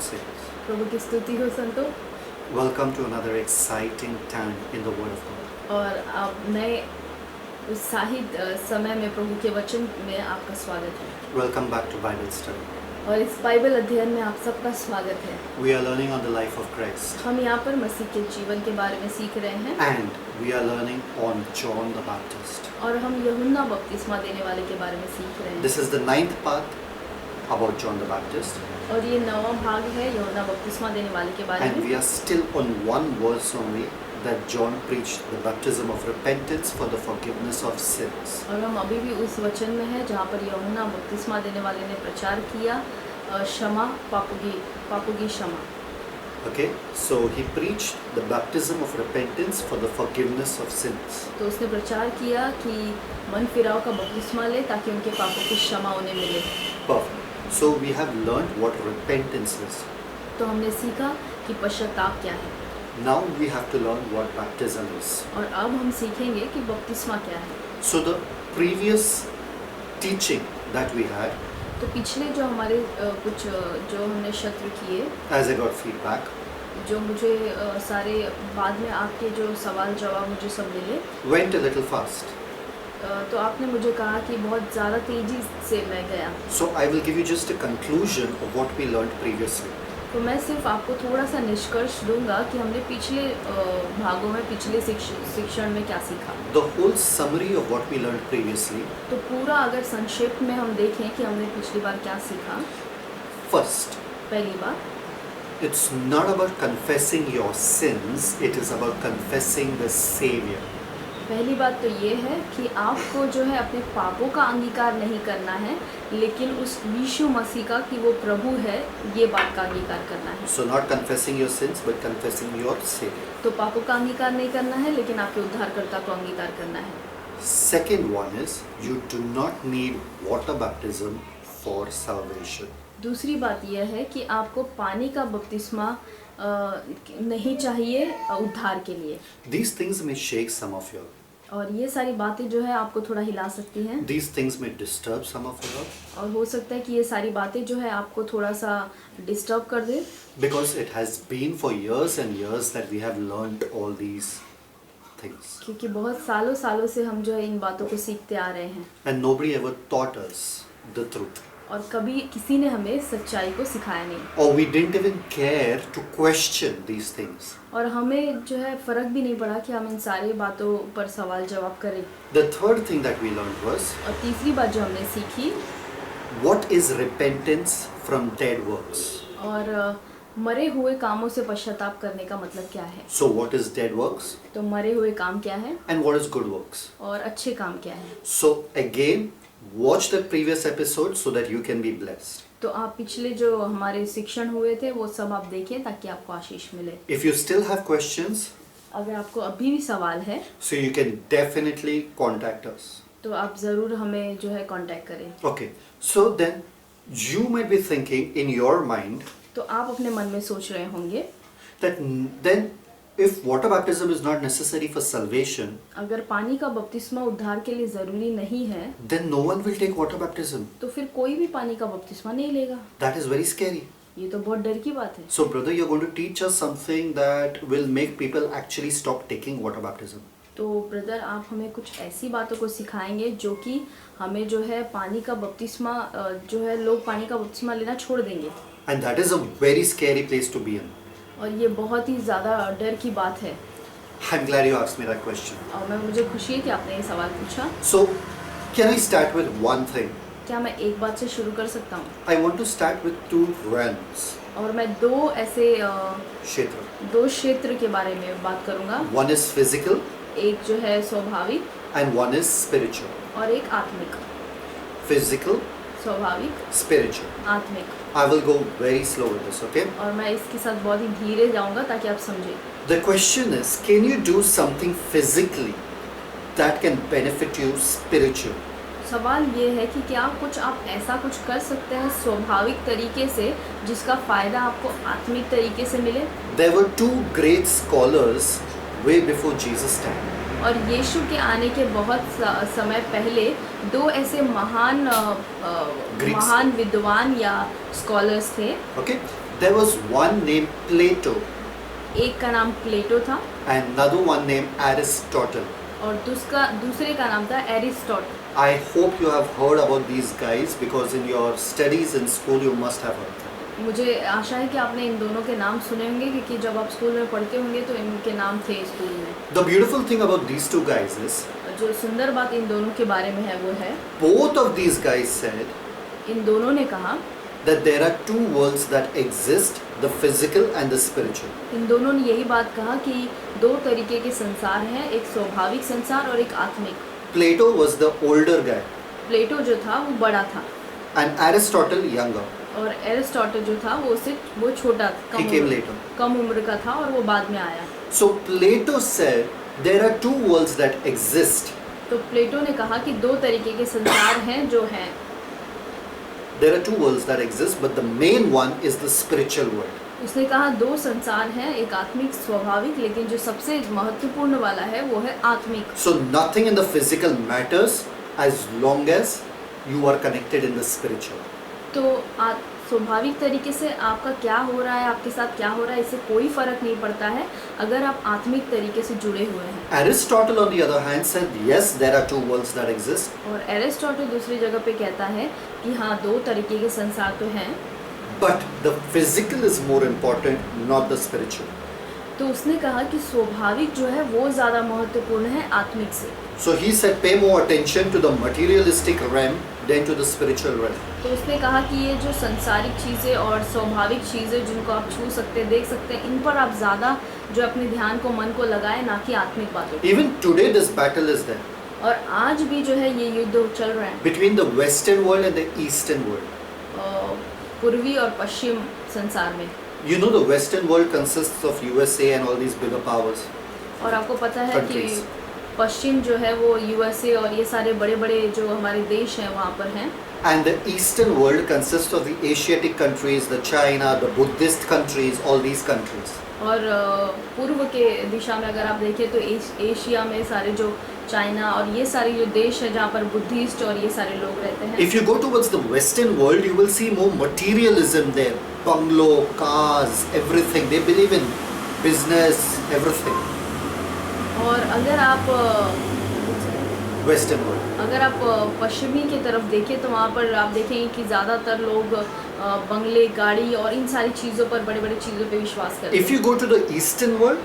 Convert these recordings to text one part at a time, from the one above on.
Lord saints. प्रभु की स्तुति हो संतो। Welcome to another exciting time in the Word of God. और आप नए उत्साहित समय में प्रभु के वचन में आपका स्वागत है। Welcome back to Bible study. और इस बाइबल अध्ययन में आप सबका स्वागत है। We are learning on the life of Christ. हम यहाँ पर मसीह के जीवन के बारे में सीख रहे हैं And we are learning on John the Baptist. और हम यूहन्ना बपतिस्मा देने वाले के बारे में सीख रहे हैं। This is the 9th part about John the Baptist. और ये 9वां भाग है यूहन्ना बपतिस्मा देने वाले के बारे And में। we are still on one verse only, that John preached the baptism of repentance for the forgiveness of sins. और हम अभी भी उस वचन में हैं जहाँ पर यूहन्ना बपतिस्मा देने वाले ने प्रचार किया क्षमा पापों की क्षमा। Okay, so he preached the baptism of repentance for the forgiveness of sins. तो उसने प्रचार किया कि मन फिराव का बपतिस्मा ले ताकि उनके पापों की क्षमा उन्हें मिले। Perfect. So we have learned what repentance is. तो हमने सीखा कि पश्चाताप क्या है। Now we have to learn what baptism is. और अब हम सीखेंगे कि बपतिस्मा क्या है। So the previous teaching that we had, तो पिछले जो हमारे कुछ जो हमने सत्र किए, as I got feedback, जो मुझे सारे बाद में आपके जो सवाल जवाब मुझे सब मिले, went a little fast. तो आपने मुझे कहा कि बहुत ज़्यादा तेज़ी से मैं गया। So I will give you just a conclusion of what we learned previously. तो मैं सिर्फ आपको थोड़ा सा निष्कर्ष दूंगा कि हमने पिछले भागों में पिछले शिक्षण में क्या सीखा। The whole summary of what we learned previously. तो पूरा अगर संक्षेप में हम देखें कि हमने पिछली बार क्या सीखा। First, पहली बार, it's not about confessing your sins, it is about confessing the Savior. पहली बात तो ये है कि आपको जो है अपने पापों का अंगीकार नहीं करना है, लेकिन उस यीशु मसीह का कि वो प्रभु है, ये बात का अंगीकार करना है। So not confessing your sins, but confessing your Savior. तो पापों का अंगीकार नहीं करना है, लेकिन आपके उद्धारकर्ता को अंगीकार करना है। Second one is, you do not need water baptism for salvation. दूसरी बात यह है कि आपको पानी का बपतिस्मा नहीं चाहिए उद्धार के लिए। These things may shake some of you. और ये सारी बातें जो है आपको थोड़ा हिला सकती हैं। These things may disturb some of you. और हो सकता है कि ये सारी बातें जो है आपको थोड़ा सा डिस्टर्ब कर दे। Because it has been for years and years that we have learned all these things. क्योंकि बहुत सालों सालों से हम जो है इन बातों को सीखते आ रहे हैं। And nobody ever taught us the truth. और कभी किसी ने हमें सच्चाई को सिखाया नहीं। Or we didn't even care to question these things. और हमें जो है फर्क भी नहीं पड़ा कि हम इन सारी बातों पर सवाल जवाब करें। The third thing that we learned was, और तीसरी बात जो हमने सीखी, what is repentance from dead works? और मरे हुए कामों से पश्चाताप करने का मतलब क्या है। So what is dead works? तो मरे हुए काम क्या है And what is good works? और अच्छे काम क्या है। So again, watch the previous episode so that you can be blessed. तो आप पिछले जो हमारे शिक्षण हुए थे वो सब आप देखें ताकि आपको आशीष मिले। If you still have questions, अगर आपको अभी भी सवाल है so you can definitely contact us. तो आप ज़रूर हमें जो है कांटेक्ट करें। Okay, so then you might be thinking in your mind तो आप अपने मन में सोच रहे होंगे that then if water baptism is not necessary for salvation, अगर पानी का बपतिस्मा उद्धार के लिए ज़रूरी नहीं है then no one will take water baptism. तो फिर कोई भी पानी का बपतिस्मा नहीं लेगा। That is very scary. ये तो बहुत डर की बात है। So brother, you're going to teach us something that will make people actually stop taking water baptism. तो ब्रदर, आप हमें कुछ ऐसी बातों को सिखाएंगे जो कि हमें जो है पानी का बपतिस्मा जो है लोग पानी का बपतिस्मा लेना छोड़ देंगे। And that is a very scary place to be in. और ये बहुत ही ज़्यादा डर की बात है। I'm glad you asked me that question. और मुझे खुशी है कि आपने ये सवाल पूछा। So, can I start with one thing? क्या मैं एक बात से शुरू कर सकता हूँ? I want to start with two realms. और मैं दो ऐसे क्षेत्र. दो क्षेत्र के बारे में बात करूँगा। One is physical एक जो है स्वाभाविक and one is spiritual. और एक आत्मिक। Physical, स्वाभाविक, spiritual. आत्मिक। I will go very slow with this, okay? और मैं इसके साथ बहुत ही धीरे जाऊँगा ताकि आप समझें। The question is, can you do something physically that can benefit you spiritually? सवाल ये है कि क्या कुछ आप ऐसा कुछ कर सकते हैं स्वाभाविक तरीके से जिसका फ़ायदा आपको आत्मिक तरीके से मिले। There were two great scholars way before Jesus' time. और यीशु के आने के बहुत समय पहले दो ऐसे महान विद्वान या स्कॉलर्स थे। Okay, There was one named Plato एक का नाम प्लेटो था and another one named Aristotle. और दूसरे का नाम था Aristotle. I hope you have heard about these guys because in your studies in school you must have heard them. मुझे आशा है कि आपने इन दोनों के नाम सुने होंगे क्योंकि जब आप स्कूल में पढ़ते होंगे तो इनके नाम थे स्कूल में। The beautiful thing about these two guys is जो सुंदर बात इन दोनों के बारे में है वो है both of these guys said इन दोनों ने कहा that there are two worlds that exist, the physical and the spiritual. इन दोनों ने यही बात कहा कि दो तरीके के संसार हैं, एक स्वाभाविक संसार और एक आत्मिक। Plato was the older guy प्लेटो जो था वो बड़ा था and Aristotle younger. और एरिस्टोटल जो था वो छोटा था, He came later. कम उम्र का था और वो बाद में आया। So Plato said there are two worlds that exist. तो प्लेटो ने कहा कि दो तरीके के संसार हैं जो हैं। There are two worlds that exist, but the main one is the spiritual world. उसने कहा दो संसार हैं, एक आत्मिक स्वाभाविक, लेकिन जो सबसे महत्वपूर्ण वाला है वो है आत्मिक। So nothing in the physical matters as long as you are connected in the spiritual. तो स्वाभाविक तरीके से आपका क्या हो रहा है, आपके साथ क्या हो रहा है, इससे कोई फर्क नहीं पड़ता है अगर आप आत्मिक तरीके से जुड़े हुए हैं। Aristotle on the other hand said yes, there are two worlds that exist, और एरिस्टोटल दूसरी जगह पे कहता है कि हाँ दो तरीके के संसार तो हैं, but the physical is more important, not the spiritual. तो उसने कहा कि स्वाभाविक जो है वो ज़्यादा महत्वपूर्ण है आत्मिक से। So he said pay more attention to the materialistic realm than to the spiritual realm. तो उसने कहा कि ये जो संसारिक चीज़ें और स्वाभाविक चीज़ें जिनको आप छू सकते हैं, देख सकते हैं, इन पर आप ज़्यादा जो अपने ध्यान को, मन को लगाएं, ना कि आत्मिक बातों पर। Even today this battle is there और आज भी जो है ये युद्ध चल रहा है between the western world and the eastern world. पूर्वी और पश्चिम संसार में। You know the western world consists of USA and all these bigger powers. और आपको पता है Countries. कि पश्चिम जो है वो यूएसए और ये सारे बड़े बड़े जो हमारे देश हैं वहाँ पर हैं। And the eastern world consists of the Asiatic countries, the China, the Buddhist countries, all these countries. और पूर्व के दिशा में अगर आप देखें तो एशिया में सारे जो चाइना और ये सारे जो देश हैं जहाँ पर बुद्धिस्ट और ये सारे लोग रहते हैं। If you go towards the western world, you will see more materialism there. Bungalow, cars, everything. They believe in business, everything. और अगर आप Western world. अगर आप पश्चिमी की तरफ देखें तो वहाँ पर आप देखेंगे कि ज़्यादातर लोग बंगले, गाड़ी और इन सारी चीज़ों पर, बड़े बड़े चीज़ों पे विश्वास करते हैं। If you go to the eastern world,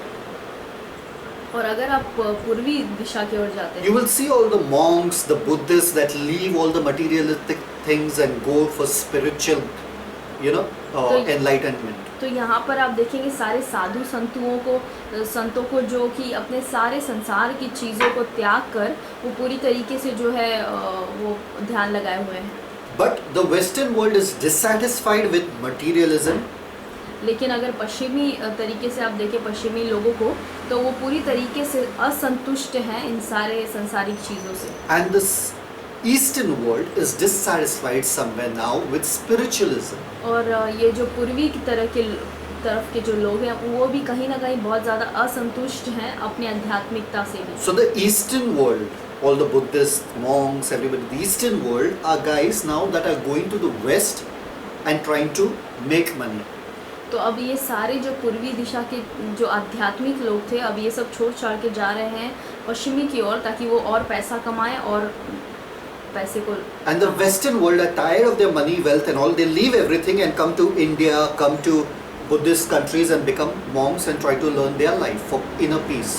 और अगर आप पूर्वी दिशा की ओर जाते you हैं will see all the monks, the Buddhists that leave all the materialistic things and go for spiritual, enlightenment. तो यहाँ पर आप देखेंगे सारे साधु संतों को जो कि अपने सारे संसार की चीज़ों को त्याग कर वो पूरी तरीके से जो है वो ध्यान लगाए हुए हैं। But the western world is dissatisfied with materialism. लेकिन अगर पश्चिमी तरीके से आप देखें पश्चिमी लोगों को तो वो पूरी तरीके से असंतुष्ट हैं इन सारे संसारिक चीज़ों से। And this eastern world is dissatisfied somewhere now with spiritualism. और ये जो पूर्वी की तरफ के जो लोग हैं वो भी कहीं ना कहीं बहुत ज़्यादा असंतुष्ट हैं अपनी आध्यात्मिकता से भी। So the eastern world, all the Buddhists, monks, everybody, the eastern world are guys now that are going to the west and trying to make money. तो अब ये सारे जो पूर्वी दिशा के जो आध्यात्मिक लोग थे अब ये सब छोड़ छाड़ के जा रहे हैं पश्चिमी की ओर ताकि वो और पैसा कमाएं और पैसे को। And the western world are tired of their money, wealth and all. They leave everything and come to India, come to Buddhist countries and become monks and try to learn their life for inner peace.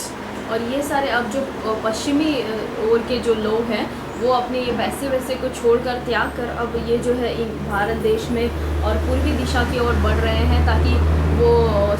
और ये सारे अब जो पश्चिमी ओर के जो लोग हैं वो अपने ये पैसे वैसे को छोड़कर त्याग कर अब ये जो है भारत देश में और पूर्वी दिशा की ओर बढ़ रहे हैं ताकि वो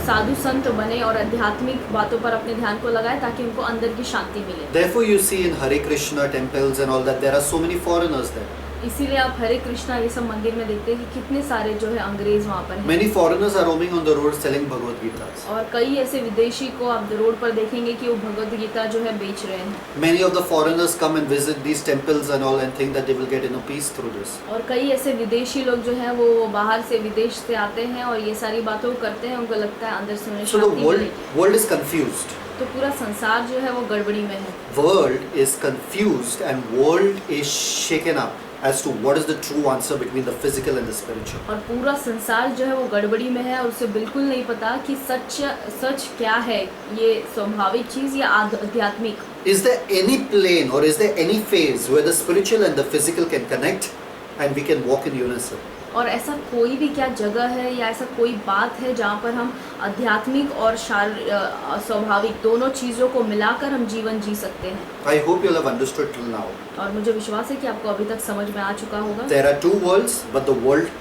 साधु संत बने और आध्यात्मिक बातों पर अपने ध्यान को लगाए ताकि उनको अंदर की शांति मिले। Therefore you see in Hare Krishna temples and all that there are so many foreigners there. इसीलिए आप हरे कृष्णा ये सब मंदिर में देखते हैं कि कितने सारे जो है अंग्रेज वहाँ पर हैं। Many foreigners are roaming on the road selling Bhagavad Gitas. और कई ऐसे विदेशी को आप रोड पर देखेंगे कि वो भगवद गीता जो है बेच रहे हैं। Many of the foreigners come and visit these temples and all and think that they will get inner peace through this. और कई ऐसे विदेशी लोग जो है वो बाहर से विदेश से आते हैं और ये सारी बातों को करते हैं, उनको लगता है अंदर से उन्हें So the शांति मिलेगी। world is confused. तो पूरा संसार जो है वो गड़बड़ी में है। World is confused and world is shaken up. as to what is the true answer between the physical and the spiritual. और पूरा संसार जो है वो गड़बड़ी में है और उसे बिल्कुल नहीं पता कि सच क्या है, ये स्वाभाविक चीज़ या आध्यात्मिक। Is there any plane or is there any phase where the spiritual and the physical can connect and we can walk in unison? और ऐसा कोई भी क्या जगह है या ऐसा कोई बात है जहाँ पर हम आध्यात्मिक और स्वाभाविक दोनों चीज़ों को मिलाकर हम जीवन जी सकते हैं। I hope you'll have understood till now. और मुझे विश्वास है कि आपको अभी तक समझ में आ चुका होगा। There are two worlds, but the world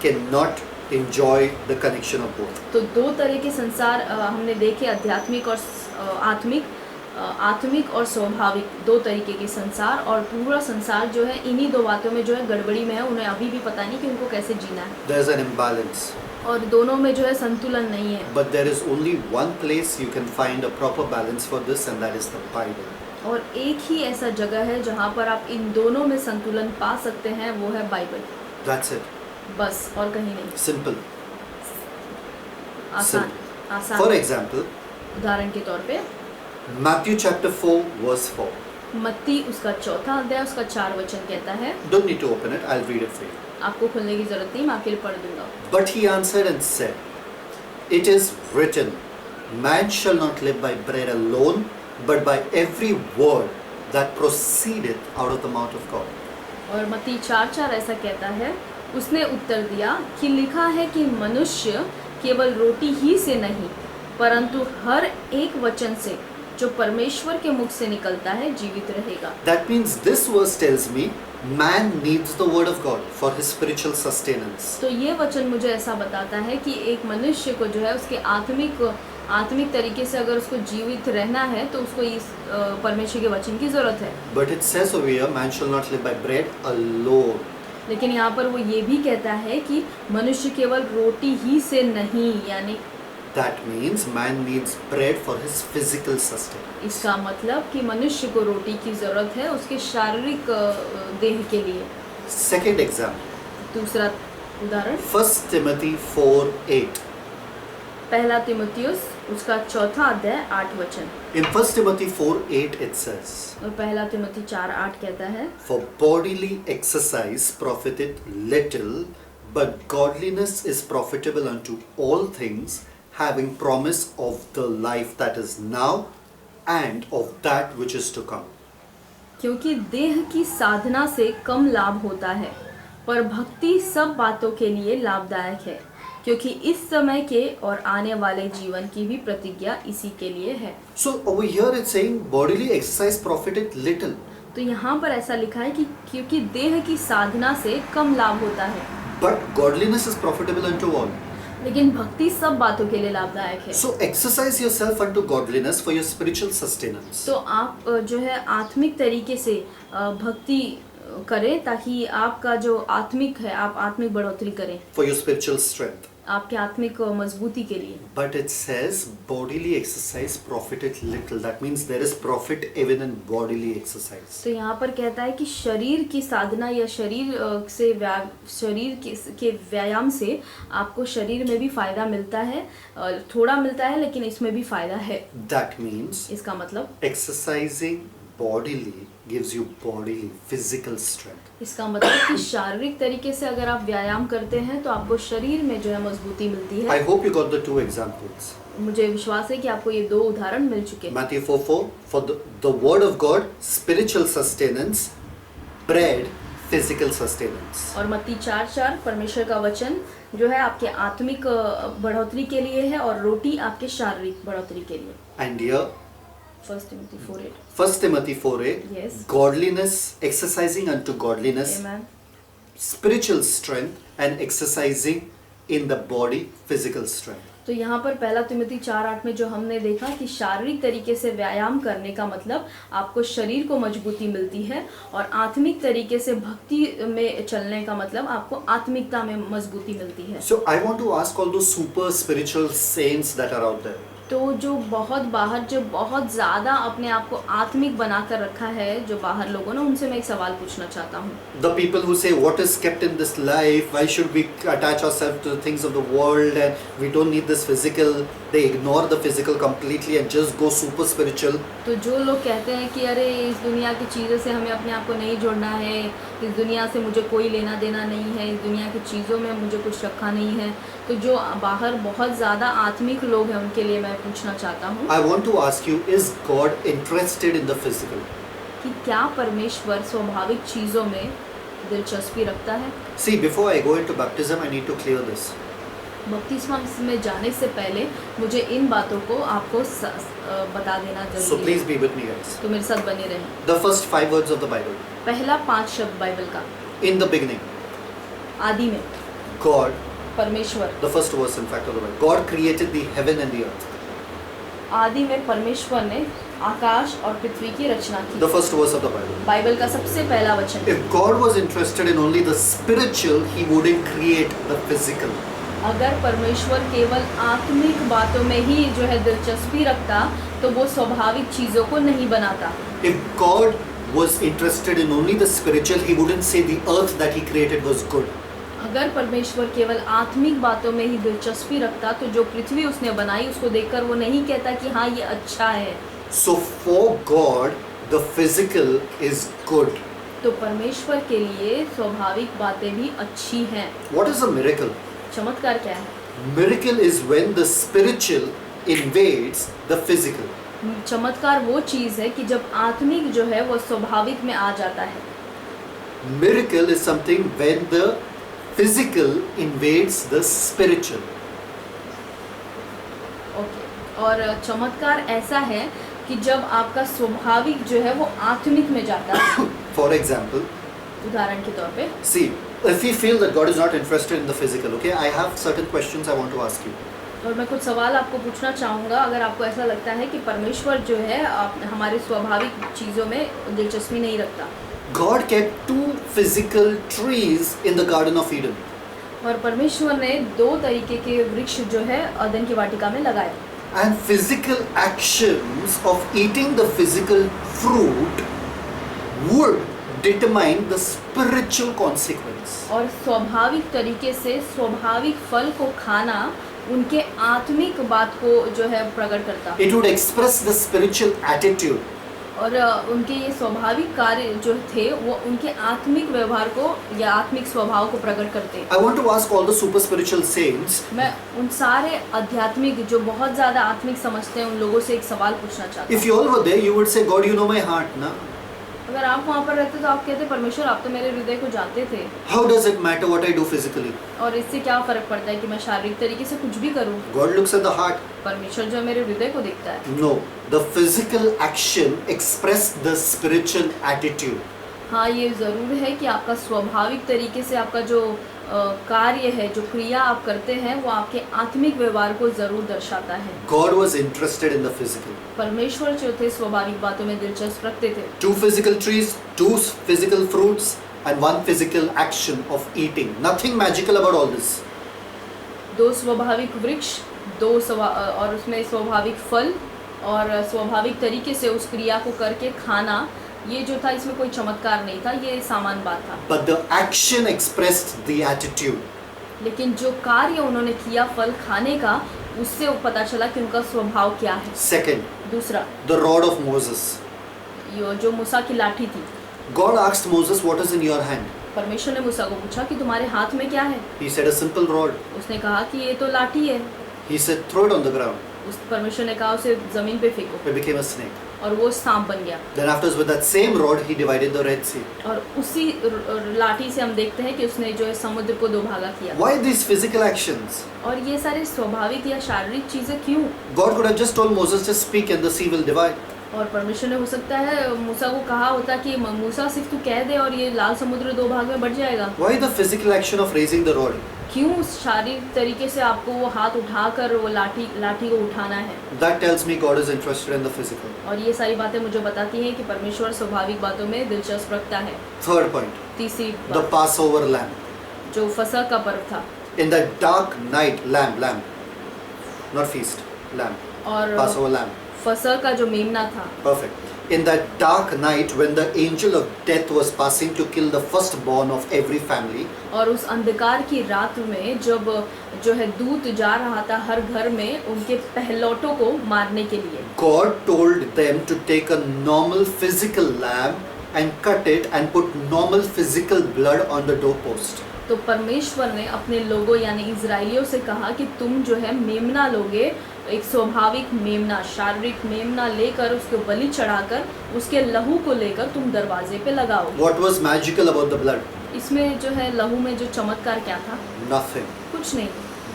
cannot enjoy the connection of both. तो दो तरह के संसार हमने देखे, आध्यात्मिक और आत्मिक और स्वाभाविक, दो तरीके के संसार, और पूरा संसार जो है इन्हीं दो बातों में जो है गड़बड़ी में है। उन्हें अभी भी पता नहीं कि उनको कैसे जीना है। There's an imbalance. और दोनों में जो है संतुलन नहीं है। But there is only one place you can find a proper balance for this, and that is the Bible. और एक ही ऐसा जगह है जहाँ पर आप इन दोनों में संतुलन पा सकते हैं, वो है बाइबल। That's it. बस और कहीं नहीं। Simple. आसान आसान। For example, उदाहरण के तौर पे Matthew chapter 4 verse 4. मत्ती उसका 4 अध्याय उसका 4 वचन कहता है। Don't need to open it. I'll read it for you. आपको खोलने की जरूरत नहीं, मैं आपके लिए पढ़ दूंगा। But he answered and said, "It is written, man shall not live by bread alone, but by every word that proceedeth out of the mouth of God." और मत्ती 4:4 ऐसा कहता है, उसने उत्तर दिया कि लिखा है कि मनुष्य केवल रोटी ही से नहीं परंतु हर एक वचन से जो परमेश्वर के मुख से निकलता है जीवित रहेगा। That means this verse tells me man needs the word of God for his spiritual sustenance. तो ये वचन मुझे ऐसा बताता है कि एक मनुष्य को जो है उसके आत्मिक तरीके से अगर उसको जीवित रहना है तो उसको इस परमेश्वर के वचन की जरूरत है। But it says over here, man shall not live by bread alone. लेकिन यहाँ पर वो ये भी कहता है कि मनुष्य केवल रोटी ही से नहीं, यानी That means man needs bread for his physical sustenance. इसका मतलब कि मनुष्य को रोटी की जरूरत है उसके शारीरिक देह के लिए। Second example. दूसरा उदाहरण 1 Timothy 4:8. पहला तिमुथियुस उसका 4 अध्याय 8 वचन। In 1 Timothy 4:8 it says, और पहला तिमुथी 4:8 कहता है, "For bodily exercise profiteth little, but godliness is profitable unto all things, having promise of the life that is now and of that which is to come." क्योंकि देह की साधना से कम लाभ होता है पर भक्ति सब बातों के लिए लाभदायक है, क्योंकि इस समय के और आने वाले जीवन की भी प्रतिज्ञा इसी के लिए है। So over here it's saying bodily exercise profiteth little. तो यहाँ पर ऐसा लिखा है कि क्योंकि देह की साधना से कम लाभ होता है But godliness is profitable unto all. लेकिन भक्ति सब बातों के लिए लाभदायक है। So exercise yourself unto godliness for your spiritual sustenance. तो आप जो है आत्मिक तरीके से भक्ति करें ताकि आपका जो आत्मिक है आप आत्मिक बढ़ोतरी करें, For your spiritual strength. आपके आत्मिक मजबूती के लिए। But it says bodily exercise profiteth little. That means there is profit even in bodily exercise. तो यहाँ पर कहता है कि शरीर की साधना या शरीर के व्यायाम से आपको शरीर में भी फायदा मिलता है, थोड़ा मिलता है लेकिन इसमें भी फायदा है। That means इसका मतलब exercising bodily gives you bodily physical strength. इसका मतलब कि शारीरिक तरीके से अगर आप व्यायाम करते हैं तो आपको शरीर में जो है मजबूती मिलती है। I hope you got the two examples. मुझे विश्वास है कि आपको ये दो उदाहरण मिल चुके हैं। Matthew 4:4 for the word of God spiritual sustenance, bread physical sustenance. और मत्ती 4:4 परमेश्वर का वचन जो है आपके आत्मिक बढ़ोतरी के लिए है और रोटी आपके शारीरिक बढ़ोतरी के लिए। And here 1 Timothy 4:8। 1 Timothy 4:8 Yes. godliness, exercising unto godliness, Amen. spiritual strength and exercising in the body physical strength. तो यहाँ पर पहला तिमोथी 4:8 में जो हमने देखा कि शारीरिक तरीके से व्यायाम करने का मतलब आपको शरीर को मजबूती मिलती है और आत्मिक तरीके से भक्ति में चलने का मतलब आपको आत्मिकता में मजबूती मिलती है। So I want to ask all those super spiritual saints that are out there. तो जो बहुत ज़्यादा अपने आप को आत्मिक बनाकर रखा है जो बाहर लोगों ने, उनसे मैं एक सवाल पूछना चाहता हूँ। The people who say what is kept in this life, why should we attach ourselves to the things of the world and we don't need this physical, they ignore the physical completely and just go super spiritual. तो जो लोग कहते हैं कि अरे इस दुनिया की चीज़ों से हमें अपने आप को नहीं जोड़ना है इस दुनिया से मुझे कोई लेना देना नहीं है, इस दुनिया की चीज़ों में मुझे कुछ रखा नहीं है। तो जो बाहर बहुत ज़्यादा आत्मिक लोग हैं उनके लिए मैं पूछना चाहता हूँ I want to ask you, is God interested in the physical? कि क्या परमेश्वर स्वाभाविक चीज़ों में दिलचस्पी रखता है? See, before I go into baptism, I need to clear this. बपतिस्मा में जाने से पहले मुझे इन बातों को आपको बता देना So जरूरी please है, be with me, guys. तो मेरे साथ बने रहें। The first 5 words of the Bible. पहला 5 शब्द बाइबल का, In the beginning, आदि में God, परमेश्वर, the first verse in fact of the Bible, God created the heaven and the earth. आदि में परमेश्वर ने आकाश और पृथ्वी की रचना की। The first verse of the Bible. Bible का सबसे पहला वचन। If God was interested in only the spiritual, He wouldn't create the physical. अगर परमेश्वर केवल आत्मिक बातों में ही जो है दिलचस्पी रखता तो वो स्वाभाविक चीज़ों को नहीं बनाता। If God was interested in only the spiritual, He wouldn't say the earth that He created was good. अगर परमेश्वर केवल आत्मिक बातों में ही दिलचस्पी रखता तो जो पृथ्वी उसने बनाई उसको देखकर वो नहीं कहता कि हाँ ये अच्छा है। So for God, the physical is good. तो परमेश्वर के लिए स्वाभाविक बातें भी अच्छी हैं। What is a miracle? चमत्कार क्या है? Miracle is when the spiritual invades the physical. चमत्कार वो चीज़ है कि जब आत्मिक जो है वो स्वाभाविक में आ जाता है। Miracle is something when the physical invades the spiritual. Okay, और चमत्कार ऐसा है कि जब आपका स्वाभाविक जो है वो आत्मिक में जाता है। For example, उदाहरण के तौर पे see, if we feel that God is not interested in the physical, okay, I have certain questions I want to ask you. और मैं कुछ सवाल आपको पूछना चाहूँगा। अगर आपको ऐसा लगता है कि परमेश्वर जो है हमारे स्वाभाविक चीज़ों में दिलचस्पी नहीं रखता। God kept 2 physical trees in the Garden of Eden. और परमेश्वर ने 2 तरीके के वृक्ष जो है अदन की वाटिका में लगाए। And physical actions of eating the physical fruit would determine the spiritual consequence. और स्वाभाविक तरीके से स्वाभाविक फल को खाना उनके आत्मिक बात को जो है प्रकट करता। It would express the spiritual attitude. और उनके ये स्वाभाविक कार्य जो थे वो उनके आत्मिक व्यवहार को या आत्मिक स्वभाव को प्रकट करते। I want to ask all the super spiritual saints, मैं उन सारे आध्यात्मिक जो बहुत ज़्यादा आत्मिक समझते हैं उन लोगों से एक सवाल पूछना चाहता if हूँ। you all were there, you would say, God, you know my heart, na? अगर आप वहाँ पर रहते तो आप कहते परमेश्वर आप तो मेरे हृदय को जानते थे, How does it matter what I do physically? और इससे क्या फ़र्क पड़ता है कि मैं शारीरिक तरीके से कुछ भी करूँ। God looks at the heart. परमेश्वर जो मेरे हृदय को देखता है। No, the physical action expressed the spiritual attitude. हाँ, ये ज़रूर है कि आपका स्वाभाविक तरीके से आपका जो कार्य है, जो क्रिया आप करते हैं वो आपके आत्मिक व्यवहार को ज़रूर दर्शाता है। God was interested in the physical. परमेश्वर जो थे स्वाभाविक बातों में दिलचस्प रखते थे। 2 physical trees, 2 physical fruits, and 1 physical action of eating. Nothing magical about all this. 2 स्वाभाविक वृक्ष, 2 और उसमें स्वाभाविक फल और स्वाभाविक तरीके से उस क्रिया को करके खाना, ये जो था इसमें कोई चमत्कार नहीं था, ये सामान्य बात था। But the action expressed the attitude. लेकिन जो कार्य उन्होंने किया फल खाने का, उससे वो पता चला कि उनका स्वभाव क्या है। Second, दूसरा, the rod of Moses. ये जो मूसा की लाठी थी। God asked Moses, what is in your hand? परमेश्वर ने मूसा को पूछा कि तुम्हारे हाथ में क्या है? He said, a simple rod. उसने कहा कि ये तो लाठी है। He said, throw it on the ground. उस परमेश्वर ने कहा उसे जमीन पे फेंको, It became a snake. और वो सांप बन गया। Then afterwards, with that same rod, he divided the Red Sea. और उसी लाठी से हम देखते हैं कि उसने जो है समुद्र को 2 भागा किया। Why these physical actions? और ये सारे स्वाभाविक या शारीरिक चीजें क्यों? God could have just told Moses, just speak and the sea will divide. और परमेश्वर ने हो सकता है मूसा को कहा होता कि मूसा सिर्फ तू कह दे और ये लाल समुद्र 2 भाग में बढ़ जाएगा। Why the physical action of raising the rod? क्यों उस शारीरिक तरीके से आपको वो हाथ उठाकर वो लाठी को उठाना है? That tells me God is interested in the physical. और ये सारी बातें मुझे बताती हैं कि परमेश्वर स्वाभाविक बातों में दिलचस्प रखता है। Third point, तीसरी the बात, Passover lamb. जो फसह का पर्व था। In that dark night, lamb, not feast, lamb, और Passover lamb. फसह का जो मेमना था, Perfect. In that dark night, when the angel of death was passing to kill the firstborn of every family, और उस अंधकार की रात में जब जो है दूत जा रहा था हर घर में उनके पहलौठों को मारने के लिए, God told them to take a normal physical lamb and cut it and put normal physical blood on the doorpost. तो परमेश्वर ने अपने लोगों यानी इजराइलियों से कहा कि तुम जो है मेमना लोगे, एक स्वाभाविक मेमना, शारीरिक मेमना लेकर उसको बलि चढ़ाकर उसके लहू को लेकर तुम दरवाजे पे लगाओगे। What was magical about the blood? इसमें जो है लहू में जो चमत्कार क्या था? Nothing. कुछ नहीं।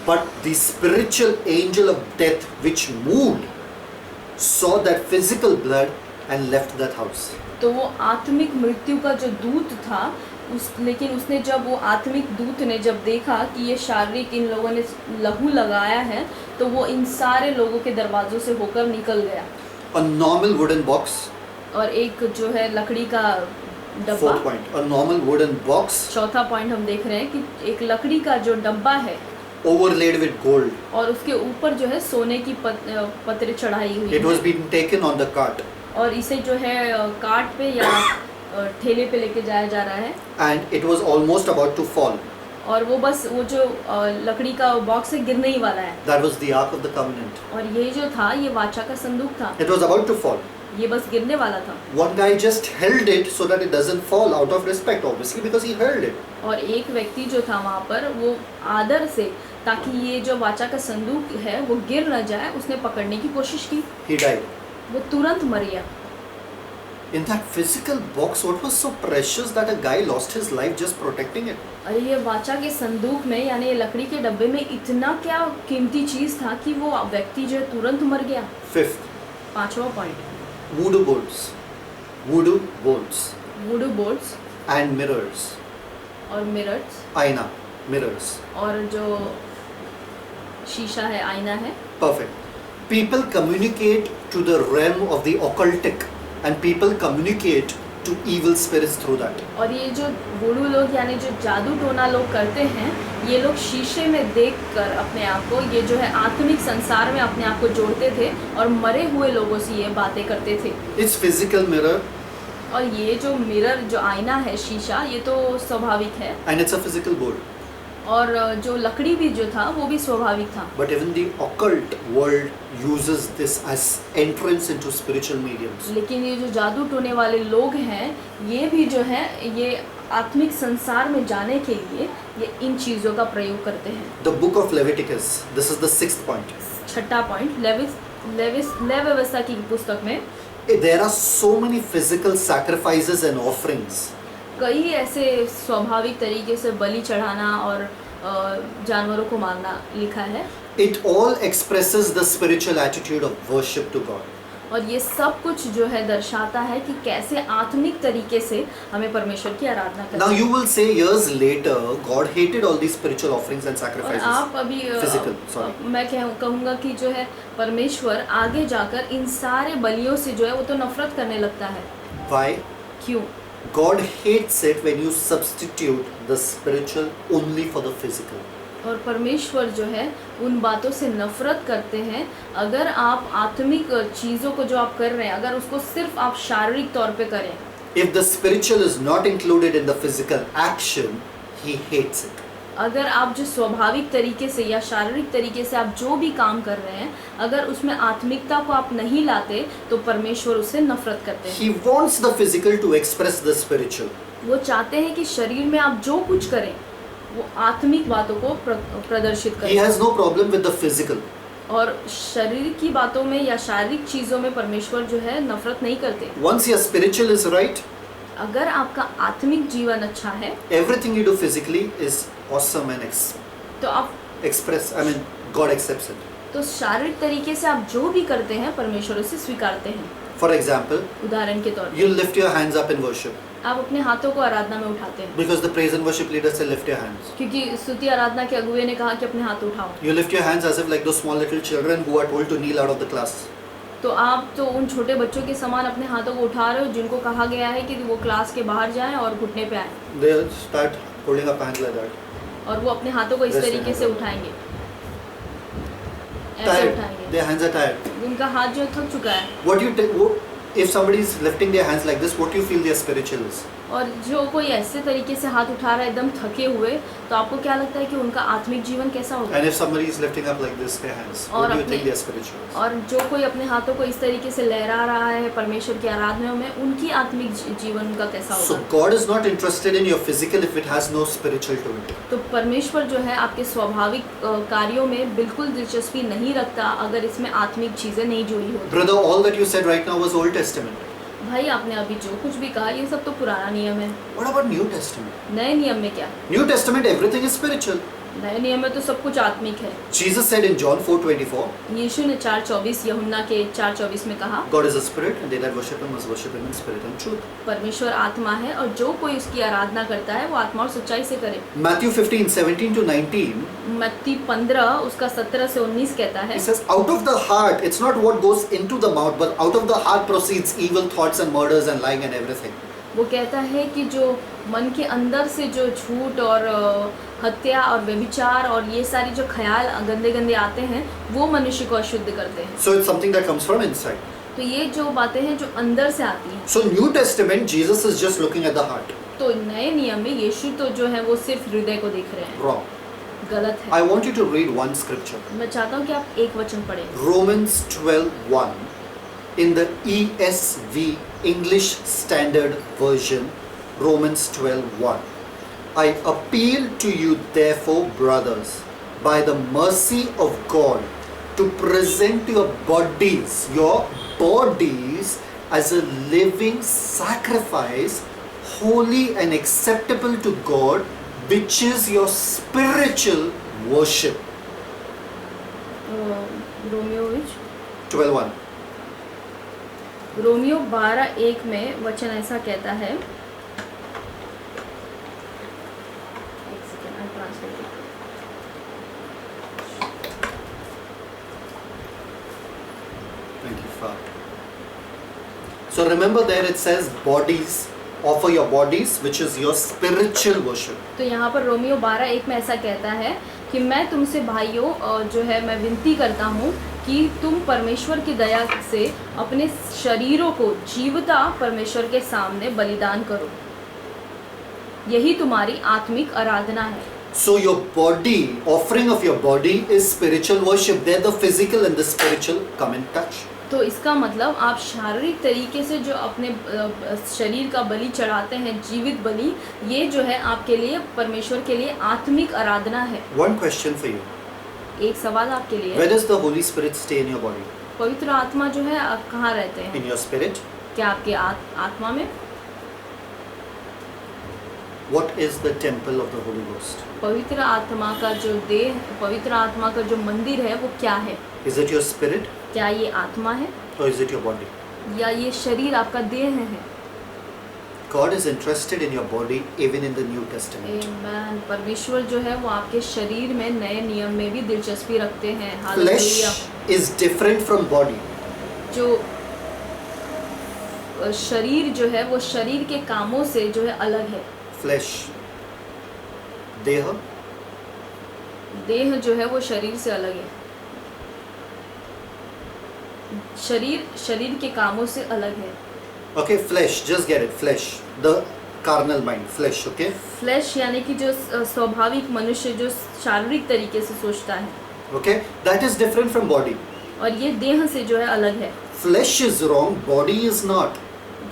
But the spiritual angel of death which moved saw that physical blood and left that house. तो वो आत्मिक मृत्यु का जो दूत था लेकिन उसने जब वो आत्मिक दूत ने जब देखा कि ये शारीरिक इन लोगों ने लहू लगाया है तो वो इन सारे लोगों के दरवाजों से होकर निकल गया। A normal wooden box. और एक जो है लकड़ी का डब्बा। Fourth point. A normal wooden box. चौथा पॉइंट हम देख रहे हैं कि एक लकड़ी का जो डब्बा है overlaid with gold. और उसके ऊपर जो है सोने की पत्रे चढ़ाई हुई It was being taken on the cart. और इसे जो है कार्ट पे या ठेले पे लेके जाया जा रहा है। And it was almost about to fall. और वो बस वो जो लकड़ी का बॉक्स है गिरने ही वाला है। That was the Ark of the Covenant. और ये जो था ये वाचा का संदूक था। It was about to fall. ये बस गिरने वाला था। One guy just held it so that it doesn't fall out of respect, obviously, because he held it. और एक व्यक्ति जो था वहाँ पर वो आदर से ताकि ये जो वाचा का संदूक है वो गिर न जाए उसने पकड़ने की कोशिश की। He died. वो तुरंत मर गया। In that physical box, what was so precious that a guy lost his life just protecting it? अरे ये वाचा के संदूक में यानी ये लकड़ी के डब्बे में इतना क्या कीमती चीज था कि वो व्यक्ति जो है तुरंत मर गया। Fifth, पांचवा point, voodoo boards. Voodoo boards. वुडू boards And mirrors. और मिरर्स Aina. Mirrors. और जो शीशा है, आईना है। Perfect. People communicate to the realm of the occultic and people communicate to evil spirits through that. और ये जो वुडू लोग यानी जो जादू टोना लोग करते हैं ये लोग शीशे में देखकर अपने आप को ये जो है आत्मिक संसार में अपने आप को जोड़ते थे और मरे हुए लोगों से ये बातें करते थे। It's physical mirror और ये जो मिरर जो आईना है, शीशा, ये तो स्वाभाविक है and it's a physical board. और जो लकड़ी भी जो था वो भी स्वाभाविक था। But even the occult world uses this as entrance into spiritual mediums. लेकिन ये जो जादू टोने वाले लोग हैं ये भी जो है ये आत्मिक संसार में जाने के लिए ये इन चीज़ों का प्रयोग करते हैं। The book of Leviticus, this is the sixth point. छठा पॉइंट, लेव व्यवस्था की पुस्तक में There are so many physical sacrifices and offerings. कई ऐसे स्वाभाविक तरीके से बलि चढ़ाना और जानवरों को मारना लिखा है। It all expresses the spiritual attitude of worship to God. और ये सब कुछ जो है दर्शाता है कि कैसे आत्मिक तरीके से हमें परमेश्वर की आराधना करनी Now है। you will say years later, God hated all these spiritual offerings and और sacrifices. आप अभी Physical, sorry. मैं कहूँगा कि जो है परमेश्वर आगे जाकर इन सारे बलियों से जो है वो तो नफरत करने लगता है। Why? क्यों? God hates it when you substitute the spiritual only for the physical. और परमेश्वर जो है उन बातों से नफरत करते हैं अगर आप आत्मिक चीज़ों को जो आप कर रहे हैं अगर उसको सिर्फ आप शारीरिक तौर पे करें। If the spiritual is not included in the physical action, he hates it. अगर आप जो स्वाभाविक तरीके से या शारीरिक तरीके से आप जो भी काम कर रहे हैं अगर उसमें आत्मिकता को आप नहीं लाते तो परमेश्वर उससे नफरत करते हैं। He wants the physical to express the spiritual. वो चाहते हैं कि शरीर में आप जो कुछ करें वो आत्मिक बातों को प्रदर्शित He करें। has no problem with the physical. और शरीर की बातों में या शारीरिक चीज़ों में परमेश्वर जो है नफरत नहीं करते। Once your spiritual is right, अगर आपका आत्मिक जीवन अच्छा है everything you do physically is awesome and तो आप God accepts it. तो शारीरिक तरीके से आप जो भी करते हैं परमेश्वर उसे स्वीकारते हैं। For example, उदाहरण के तौर you lift your hands up in worship पर आप अपने हाथों को आराधना में उठाते हैं because the praise and worship leader said lift your hands. क्योंकि स्तुति आराधना के अगुवे ने कहा कि अपने हाथ उठाओ। You lift your hands as if like those small little children who are told to kneel out of the class. तो आप तो उन छोटे बच्चों के समान अपने हाथों को उठा रहे हो जिनको कहा गया है कि वो क्लास के बाहर जाएं और घुटने पे आएं They start holding up hands like that. और वो अपने हाथों को इस वैसे तरीके से हैं। उठाएंगे, ऐसे Tired. उठाएंगे। Their hands are tired. उनका हाथ जो थक चुका है। What if somebody is lifting their hands like this, what do you feel their spiritual is? और जो कोई ऐसे तरीके से हाथ उठा रहा है एकदम थके हुए, तो आपको क्या लगता है कि उनका आत्मिक जीवन कैसा होगा? And if somebody is lifting up like this their hands, what do you think their spiritual is? और जो कोई अपने हाथों को इस तरीके से लहरा रहा है परमेश्वर की आराधना में, उनकी आत्मिक जीवन उनका कैसा So होगा? God is not interested in your physical if it has no spiritual to it. तो परमेश्वर जो है आपके स्वाभाविक कार्यों में बिल्कुल दिलचस्पी नहीं रखता अगर इसमें आत्मिक चीजें नहीं जुड़ी होती। Brother, all that you said right now was Old Testament. भाई आपने अभी जो कुछ भी कहा ये सब तो पुराना नियम है। What about New Testament? नए नियम में क्या? New Testament, everything is spiritual. नए नियम में तो सब कुछ आत्मिक है। Jesus said in John 4:24, यीशु ने 4:24 यूहन्ना के 4:24 में कहा, God is a spirit and they that worship him must worship him in spirit and truth. परमेश्वर आत्मा है और जो कोई उसकी आराधना करता है वो आत्मा और सच्चाई से करे। Matthew 15:17 to 19, मत्ती 15 उसका 17 से 19 कहता है, he says, out of the heart, it's not what goes into the mouth, but out of the heart proceeds evil thoughts and murders and lying and everything. वो कहता है कि जो मन के अंदर से जो झूठ और हत्या और व्यभिचार और ये सारी जो ख्याल गंदे गंदे आते हैं वो मनुष्य को अशुद्ध करते हैं। So it's something that comes from inside. तो ये जो बातें हैं जो अंदर से आती हैं। So New Testament, Jesus is just looking at the heart. तो नए नियम में यीशु तो जो है वो सिर्फ हृदय को देख रहे हैं। Wrong. गलत है। I want you to read one scripture. मैं चाहता हूँ कि आप एक वचन पढ़ें। Romans 12:1 in the ESV, English Standard Version. Romans 12:1. I appeal to you therefore, brothers, by the mercy of God, to present your bodies as a living sacrifice, holy and acceptable to God, which is your spiritual worship. Romeo 12:1. Romeo 12:1 में वचन ऐसा कहता है, Thank you, Father. So remember there it says bodies, offer your bodies, which is your spiritual worship. तो यहाँ पर Romeo 12:1 में ऐसा कहता है कि मैं तुमसे भाइयों जो है मैं विनती करता हूँ कि तुम परमेश्वर की दया से अपने शरीरों को जीवता परमेश्वर के सामने बलिदान करो, यही तुम्हारी आत्मिक आराधना है। So your body, offering of your body is spiritual worship. There the physical and the spiritual come in touch. तो इसका मतलब आप शारीरिक तरीके से जो अपने शरीर का बलि चढ़ाते हैं, जीवित बलि, ये जो है आपके लिए परमेश्वर के लिए आत्मिक आराधना है। One question for you. एक सवाल आपके लिए, Where does the Holy Spirit stay in your body? पवित्र आत्मा जो है आप कहाँ रहते हैं? In your spirit? क्या आपके आत्मा में? What is the temple of the Holy Ghost? पवित्र आत्मा का जो देह, पवित्र आत्मा का जो मंदिर है वो क्या है? Is it your spirit क्या ये आत्मा है or is it your body? या ये शरीर आपका देह है? God is interested in your body even in the New Testament. आमीन। परमेश्वर जो है वो आपके शरीर में नए नियम में भी दिलचस्पी रखते हैं। Hallelujah. Flesh is different from body. जो शरीर जो है वो शरीर के कामों से जो है अलग है। Flesh. देह. देह जो है वो शरीर से अलग है। शरीर के कामों से अलग है। Okay, flesh. Just get it. Flesh. The carnal mind. Flesh. Okay. Flash यानी कि जो स्वाभाविक मनुष्य जो शारीरिक तरीके से सोचता है। Okay. That is different from body. और ये देह से जो है अलग है। Flesh is wrong. Body is not.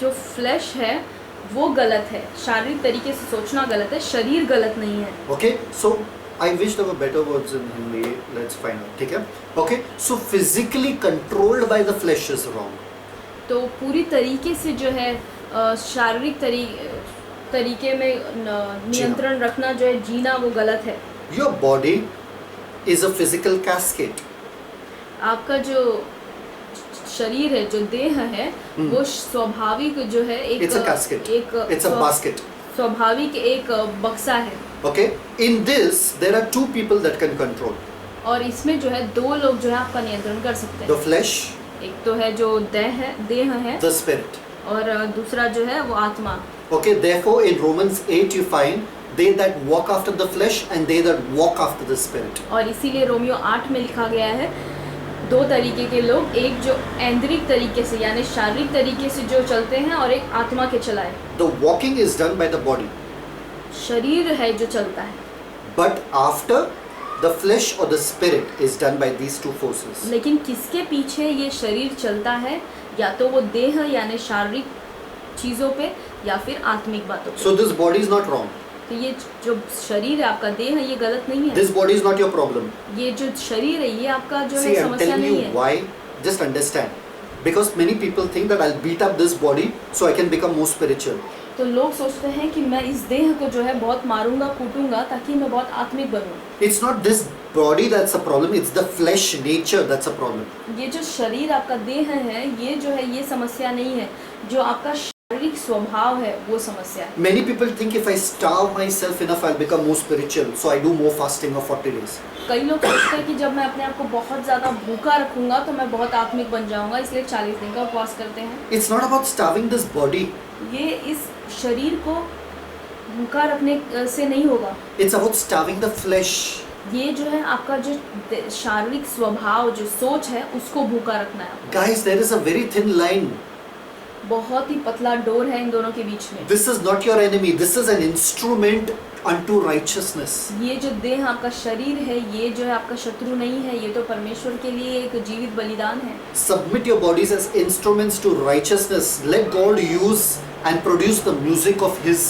जो फ्लैश है वो गलत है, शारीरिक तरीके से सोचना गलत है, शरीर गलत नहीं है। Okay. So I wish there were better words in Hindi. Let's find out. ठीक है? Okay. So physically controlled by the flesh is wrong. तो पूरी तरीके से जो है शारीरिक तरीके में नियंत्रण रखना जो है जीना वो गलत है। Your body is a physical casket. आपका जो शरीर है, जो देह है, वो स्वाभाविक जो है एक It's a casket. It's a basket. स्वाभाविक एक बक्सा है। Okay. In this there are two people that can control. और इसमें जो है दो लोग जो है आपका नियंत्रण कर सकते The हैं। flesh. एक तो है जो देह है The spirit. और दूसरा जो है वो आत्मा। Okay. Therefore, in Romans 8 you find they that walk after the flesh and they that walk after the spirit. और इसीलिए रोमियो 8 में लिखा गया है, दो तरीके के लोग, एक जो ऐन्द्रिक तरीके से यानी शारीरिक तरीके से जो चलते हैं और एक आत्मा के चलाए। The walking is done by the body, शरीर है जो चलता है, but after the flesh or the spirit is done by these two forces. लेकिन किसके पीछे ये शरीर चलता है? या तो वो देह यानी शारीरिक चीज़ों पे या फिर आत्मिक बातों पे। So this body is not wrong. तो ये जो शरीर है आपका, देह है, ये गलत नहीं है। This body is not your problem. ये जो शरीर है ये आपका जो See, है I'm समस्या telling नहीं you है। why. Just understand. Because many people think that I'll beat up this body so I can become more spiritual. तो लोग सोचते हैं कि मैं इस देह को जो है बहुत मारूंगा, कूटूंगा ताकि मैं बहुत आत्मिक बनूं। It's not this body that's a problem. It's the flesh nature that's a problem. ये जो शरीर आपका देह है ये जो है ये समस्या नहीं है, जो आपका शारीरिक स्वभाव है वो समस्या है। Many people think if I starve myself enough, I'll become more spiritual. So I do more fasting of 40 days. कई लोग सोचते हैं कि जब मैं अपने आप को बहुत ज़्यादा भूखा रखूंगा तो मैं बहुत आत्मिक बन जाऊंगा, इसलिए 40 दिन का उपवास करते हैं। It's not about starving this body. ये इस शरीर को भूखा रखने से नहीं होगा, It's about starving the flesh. ये जो है आपका जो शारीरिक स्वभाव जो सोच है उसको भूखा रखना है। Guys, there is a very thin line. बहुत ही पतला डोर है इन दोनों के बीच में। This is not your enemy. This is an instrument unto righteousness. ये जो देह आपका शरीर है ये जो है आपका शत्रु नहीं है, ये तो परमेश्वर के लिए एक जीवित बलिदान है। Submit your bodies as instruments to righteousness. Let God use and produce the music of His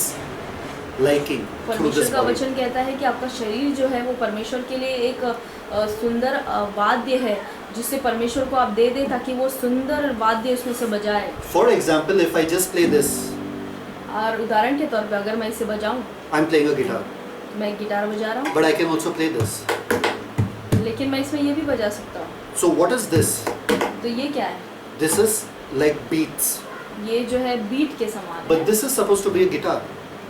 liking through परमेश्वर this का body. वचन कहता है कि आपका शरीर जो है वो परमेश्वर के लिए एक सुंदर वाद्य है जिससे परमेश्वर को आप दे दें ताकि वो सुंदर वाद्य उसमें से बजाए। For example, if I just play this, और उदाहरण के तौर पे अगर मैं इसे बजाऊं, I'm playing a guitar, मैं गिटार बजा रहा but I can also play this. हूँ लेकिन मैं इसमें ये भी बजा सकता हूँ। So what is this? तो ये क्या है? This is like beats, ये जो है बीट के समान but है, this is supposed to be a guitar.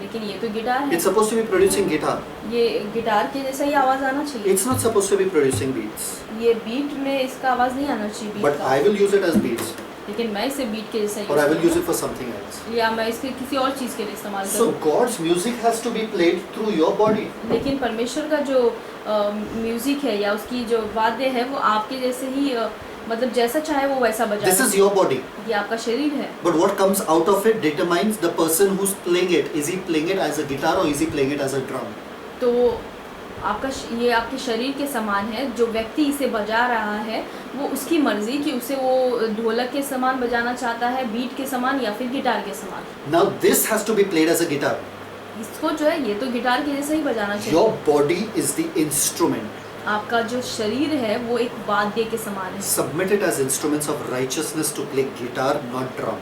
लेकिन ये तो गिटार है। It's supposed to be producing guitar. ये गिटार के जैसा ही आवाज़ आना चाहिए। It's not supposed to be producing beats, ये बीट में इसका आवाज़ नहीं आना चाहिए बीट but का। I will use it as beats, लेकिन मैं इसे बीट के जैसा or I will use use it for something else. करूँ या मैं इसके किसी और चीज़ के लिए इस्तेमाल So करूँ। God's music has to be played through your body. लेकिन परमेश्वर का जो म्यूजिक है या उसकी जो वाद्य है वो आपके जैसे ही मतलब जैसा चाहे वो वैसा बजा। This is your body. ये आपका शरीर है। But what comes out of it determines the person who's playing it. Is he playing it as a guitar or is he playing it as a drum? तो आपका ये आपके शरीर के समान है, जो व्यक्ति इसे बजा रहा है वो उसकी मर्जी कि उसे वो ढोलक के समान बजाना चाहता है, बीट के समान या फिर गिटार के समान। Now this has to be played as a guitar. इसको जो है ये तो गिटार के जैसा ही बजाना चाहिए। Your body is the instrument. आपका जो शरीर है वो एक वाद्य के समान है Submit it as instruments of righteousness to play guitar, not drum.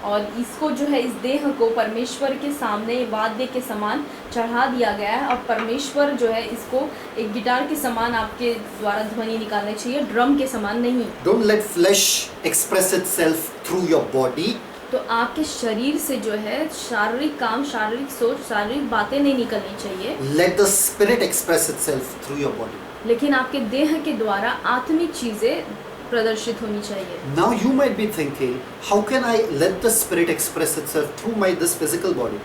और इसको जो है इस देह को परमेश्वर के सामने वाद्य के समान चढ़ा दिया गया है और परमेश्वर जो है इसको एक गिटार के समान आपके द्वारा ध्वनि निकालनी चाहिए, ड्रम के समान नहीं। Don't let flesh express itself through your body. तो आपके शरीर से जो है शारीरिक काम, शारीरिक सोच, शारीरिक बातें नहीं निकलनी चाहिए, Let the spirit express itself through your body. लेकिन आपके देह के द्वारा आत्मिक चीज़ें प्रदर्शित होनी चाहिए। Now you might be thinking, how can I let the spirit express itself through this physical body?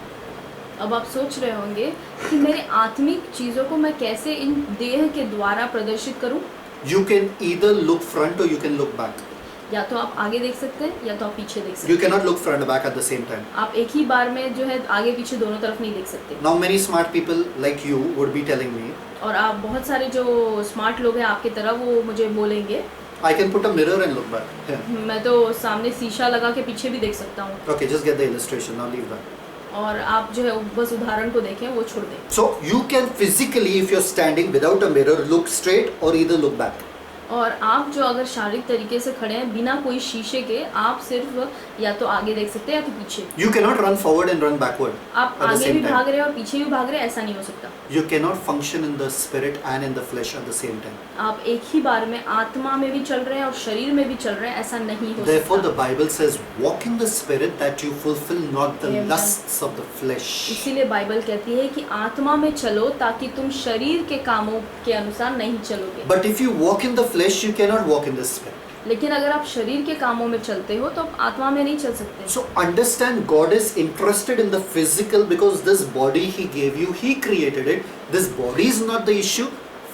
अब आप सोच रहे होंगे कि मेरे आत्मिक चीज़ों को मैं कैसे इन देह के द्वारा प्रदर्शित करूं? You can either look front or you can look back. या तो आप आगे देख सकते हैं या तो आप पीछे देख सकते You हैं। cannot look front and back at the same time. आप एक ही बार में जो है आगे पीछे दोनों तरफ नहीं देख सकते। Now many smart people like you would be telling me, और आप बहुत सारे जो स्मार्ट लोग हैं आपकी तरह वो मुझे बोलेंगे I can put a mirror and look back. Here. मैं तो सामने शीशा लगा के पीछे भी देख सकता हूँ। Okay, just get the illustration. Now leave that. और आप जो है बस उदाहरण को देखें, वो छोड़ दें। So you can physically, if you're standing without a mirror, look straight or either look back. और आप जो अगर शारीरिक तरीके से खड़े हैं बिना कोई शीशे के, आप सिर्फ या तो आगे देख सकते हैं या तो पीछे। You cannot run forward and run backward आप at the आगे भी same time. भाग रहे हैं और पीछे भी भाग रहे हैं, ऐसा नहीं हो सकता। You cannot function in the spirit and in the flesh at the same time. आप एक ही बार में आत्मा में भी चल रहे हैं और शरीर में भी चल रहे हैं, ऐसा नहीं हो Therefore, the सकता। Bible says, walk in the spirit that you fulfill not the Amen. lusts of the flesh. इसीलिए बाइबल कहती है कि आत्मा में चलो ताकि तुम शरीर के कामों के अनुसार नहीं चलोगे। But if you walk in the flesh, you cannot walk in the spirit. लेकिन अगर आप शरीर के कामों में चलते हो तो आप आत्मा में नहीं चल सकते। So understand, God is interested in the physical because this body He gave you, He created it. This body is not the issue.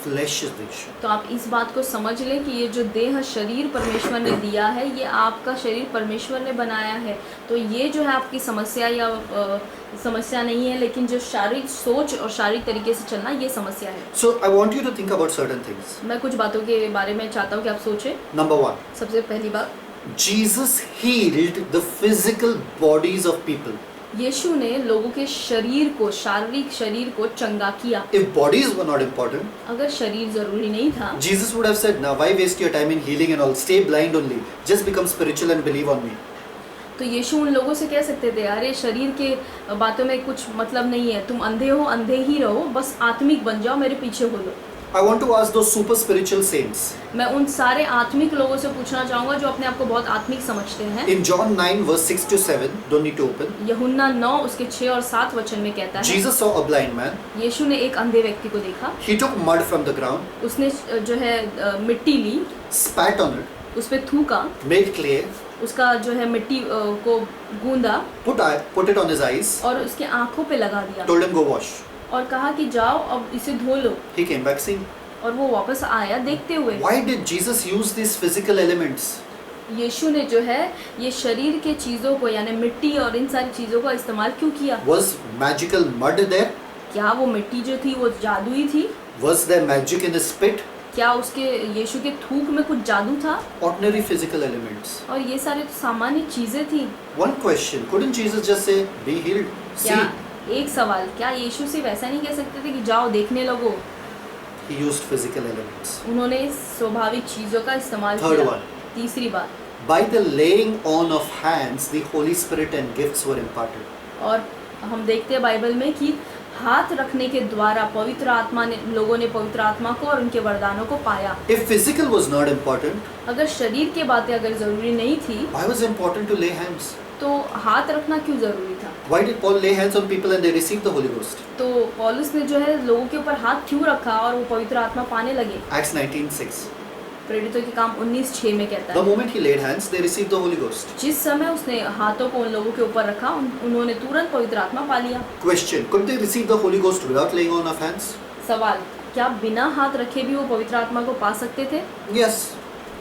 flesh is the issue. तो आप इस बात को समझ लें कि ये जो देह शरीर परमेश्वर ने दिया है, ये आपका शरीर परमेश्वर ने बनाया है। तो ये जो है आपकी समस्या या समस्या नहीं है, लेकिन जो शारीरिक सोच और शारीरिक तरीके से चलना, ये समस्या है। So I want you to think about certain things. मैं कुछ बातों के बारे में चाहता हूँ कि आप सोचें। Number one, सबसे पहली बात, Jesus healed the physical bodies of people. यीशु ने लोगों के शरीर को, शारीरिक शरीर को चंगा किया। If bodies were not important, अगर शरीर जरूरी नहीं था, Jesus would have said, now why waste your time in healing and all? Stay blind only. Just become spiritual and believe on me. तो यीशु उन लोगों से कह सकते थे, अरे शरीर के बातों में कुछ मतलब नहीं है, तुम अंधे हो, अंधे ही रहो, बस आत्मिक बन जाओ, मेरे पीछे हो लो। I want to ask those super spiritual saints. मैं उन सारे आत्मिक लोगों से पूछना चाहूँगा जो अपने आप को बहुत आत्मिक समझते हैं। In John 9 verse 6 to 7, don't need to open. यूहन्ना 9 उसके 6 और 7 वचन में कहता है, Jesus saw a blind man. यीशु ने एक अंधे व्यक्ति को देखा, He took mud from the ground, उसने जो है मिट्टी ली, spat on it, उस पे थूका, made clay, उसका जो है मिट्टी को गूंदा put it on his eyes, और उसके आंखों पे लगा दिया told him go wash. और कहा कि जाओ अब इसे धो लो, He came back seeing. और वो वापस आया देखते हुए। Why did Jesus use these physical elements? यीशु ने जो है ये शरीर के चीज़ों को, यानी मिट्टी और इन सारी चीज़ों का इस्तेमाल क्यों किया? Was magical mud there? क्या वो मिट्टी जो थी वो जादुई थी? Was there magic in his spit? क्या उसके यीशु के थूक में कुछ जादू था? Ordinary physical elements. और ये सारे तो सामान्य चीज़ें थी। One question, couldn't Jesus just say, be healed? क्या See, एक सवाल, क्या यीशु सिर्फ ऐसा नहीं कह सकते थे कि जाओ देखने लगो? he used physical elements. उन्होंने स्वाभाविक चीज़ों का इस्तेमाल Third किया। one. तीसरी बात, By the laying on of hands, the Holy Spirit and gifts were imparted. और हम देखते हैं बाइबल में कि हाथ रखने के द्वारा पवित्र आत्मा ने, लोगों ने पवित्र आत्मा को और उनके वरदानों को पाया। If physical was not important, अगर शरीर की बातें अगर ज़रूरी नहीं थी, why was it important to lay hands? तो हाथ रखना क्यों ज़रूरी था? Why did Paul lay hands on people and they received the Holy Ghost? तो पौलुस ने जो है लोगों के ऊपर हाथ क्यों रखा और वो पवित्र आत्मा पाने लगे? Acts 19:6. प्रेरितों के काम 19:6 में कहता The है, moment he laid hands, they received the Holy Ghost. जिस समय उसने हाथों को उन लोगों के ऊपर रखा, उन्होंने तुरंत पवित्र आत्मा पा लिया। Question, could they receive the Holy Ghost without laying on of hands? सवाल, क्या बिना हाथ रखे भी वो पवित्र आत्मा को पा सकते थे? Yes,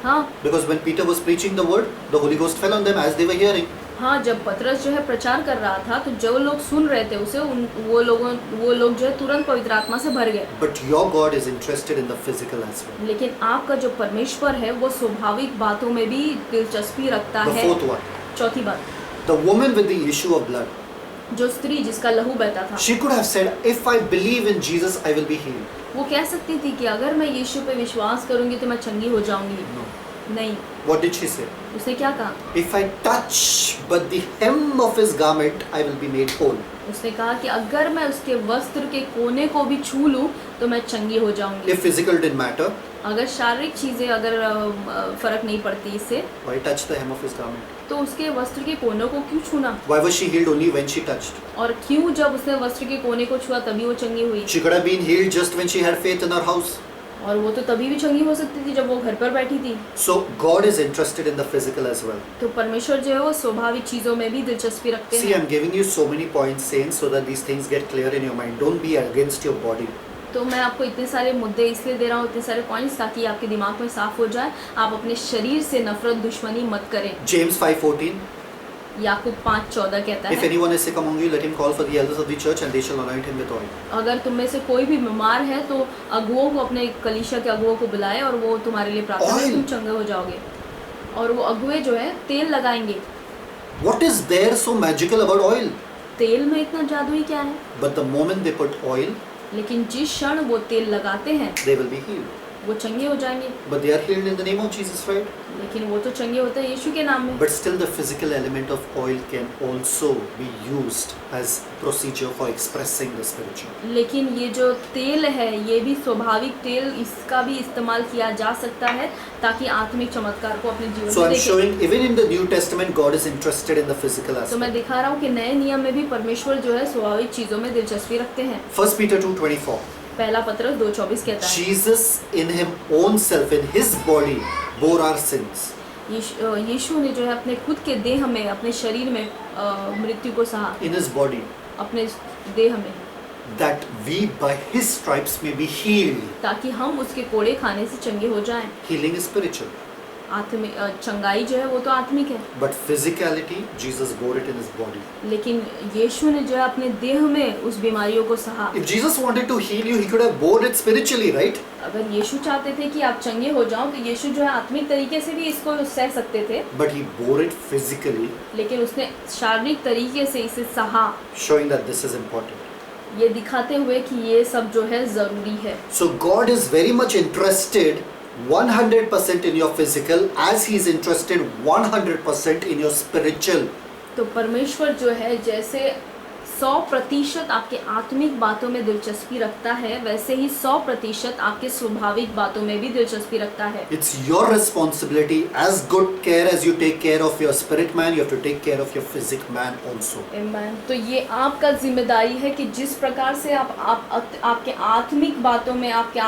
हाँ, because when Peter was preaching the word, the Holy Ghost fell on them as they were hearing. हाँ, जब पतरस जो है प्रचार कर रहा था, तो जो लोग सुन रहे थे उसे, वो लोग जो है तुरंत पवित्र आत्मा से भर गए। But your God is interested in the physical as well. लेकिन आपका जो परमेश्वर है वो स्वाभाविक बातों में भी दिलचस्पी रखता The है। fourth one, चौथी बात, the woman with the issue of blood. जो स्त्री जिसका लहू बहता था, She could have said, if I believe in Jesus, I will be healed. वो कह सकती थी कि अगर मैं यीशु पे विश्वास करूंगी तो मैं चंगी हो जाऊंगी। No. नहीं, What did she say? उसने क्या कहा? If I touch but the hem of his garment, I will be made whole. उसने कहा कि अगर मैं उसके वस्त्र के कोने को भी छू लूं तो मैं चंगी हो जाऊंगी। If physical didn't matter, अगर शारीरिक चीजें अगर फर्क नहीं पड़ती इससे, why touch the hem of his garment? तो उसके वस्त्र के कोनों को क्यों छूना? Why was she healed only when she touched? और क्यों जब उसने वस्त्र के कोने को छुआ तभी वो चंगी हुई? She could have been healed just when she had faith in her house. और वो तो तभी भी चंगी हो सकती थी जब वो घर पर बैठी थी। So God is interested in the physical as well. तो परमेश्वर जो है वो स्वाभाविक चीजों में भी दिलचस्पी रखते See, हैं। I'm giving you so many points, saints, so that these things get clear in your mind. Don't be against your body. तो मैं आपको इतने सारे मुद्दे इसलिए दे रहा हूँ, इतने सारे पॉइंट्स, ताकि आपके दिमाग में साफ हो जाए। आप अपने शरीर से नफरत दुश्मनी मत करें। James 5:14. याकूब 5:14 कहता If है, anyone is sick among you, let him call for the elders of the church, and they shall anoint him with oil. अगर तुम में से कोई भी बीमार है तो अगुओं को, अपने कलीसिया के अगुओं को बुलाए और वो तुम्हारे लिए प्रार्थना करें, Oil. तुम चंगे हो जाओगे। और वो अगुए जो है तेल लगाएंगे। What is there so magical about oil? तेल में इतना जादुई क्या है? But the moment they put oil, लेकिन जिस क्षण वो तेल लगाते हैं they will be healed. वो चंगे हो जाएंगे। But they are healed in the name of Jesus, right? लेकिन वो तो चंगे होते हैं यीशु के नाम में। But still the physical element of oil can also be used as procedure for expressing the spiritual. लेकिन ये जो तेल है ये भी स्वाभाविक तेल, इसका भी इस्तेमाल किया जा सकता है ताकि आत्मिक चमत्कार को अपने जीवन So में I'm देखें। showing even in the New Testament God is interested in the physical तो मैं aspect. दिखा रहा हूँ कि नए नियम में भी परमेश्वर जो है स्वाभाविक चीज़ों में दिलचस्पी रखते हैं। 1 Peter 2:24. पहला पत्रस 2:24 कहता है, Jesus in him own self, in his body, bore our sins. यीशु ने जो है अपने खुद के देह में, अपने शरीर में मृत्यु को सहा, In his body. अपने देह में। that we by his stripes may be healed. ताकि हम उसके कोड़े खाने से चंगे हो जाएं। Healing is spiritual, आत्मिक चंगाई जो है वो तो आत्मिक है, but physicality, Jesus bore it in his body. लेकिन यीशु ने जो है अपने देह में उस बीमारियों को सहा। If Jesus wanted to heal you, he could have bore it spiritually, right? अगर यीशु चाहते थे कि आप चंगे हो जाओ तो यीशु जो है आत्मिक तरीके से भी इसको सह सकते थे, But he bore it physically, लेकिन उसने शारीरिक तरीके से इसे सहा, showing that this is important. ये दिखाते हुए कि ये सब जो है ज़रूरी है। So God is very much interested 100% in your physical as he is interested 100% in your spiritual. तो परमेश्वर जो है जैसे 100% आपके आत्मिक बातों में दिलचस्पी रखता है, वैसे ही 100% आपके स्वाभाविक बातों में भी दिलचस्पी रखता है। It's your responsibility, as good care as you take care of your spirit man, you have to take care of your physic man also. आमीन। तो ये आपका जिम्मेदारी है कि जिस प्रकार से आपके आत्मिक बातों में आपके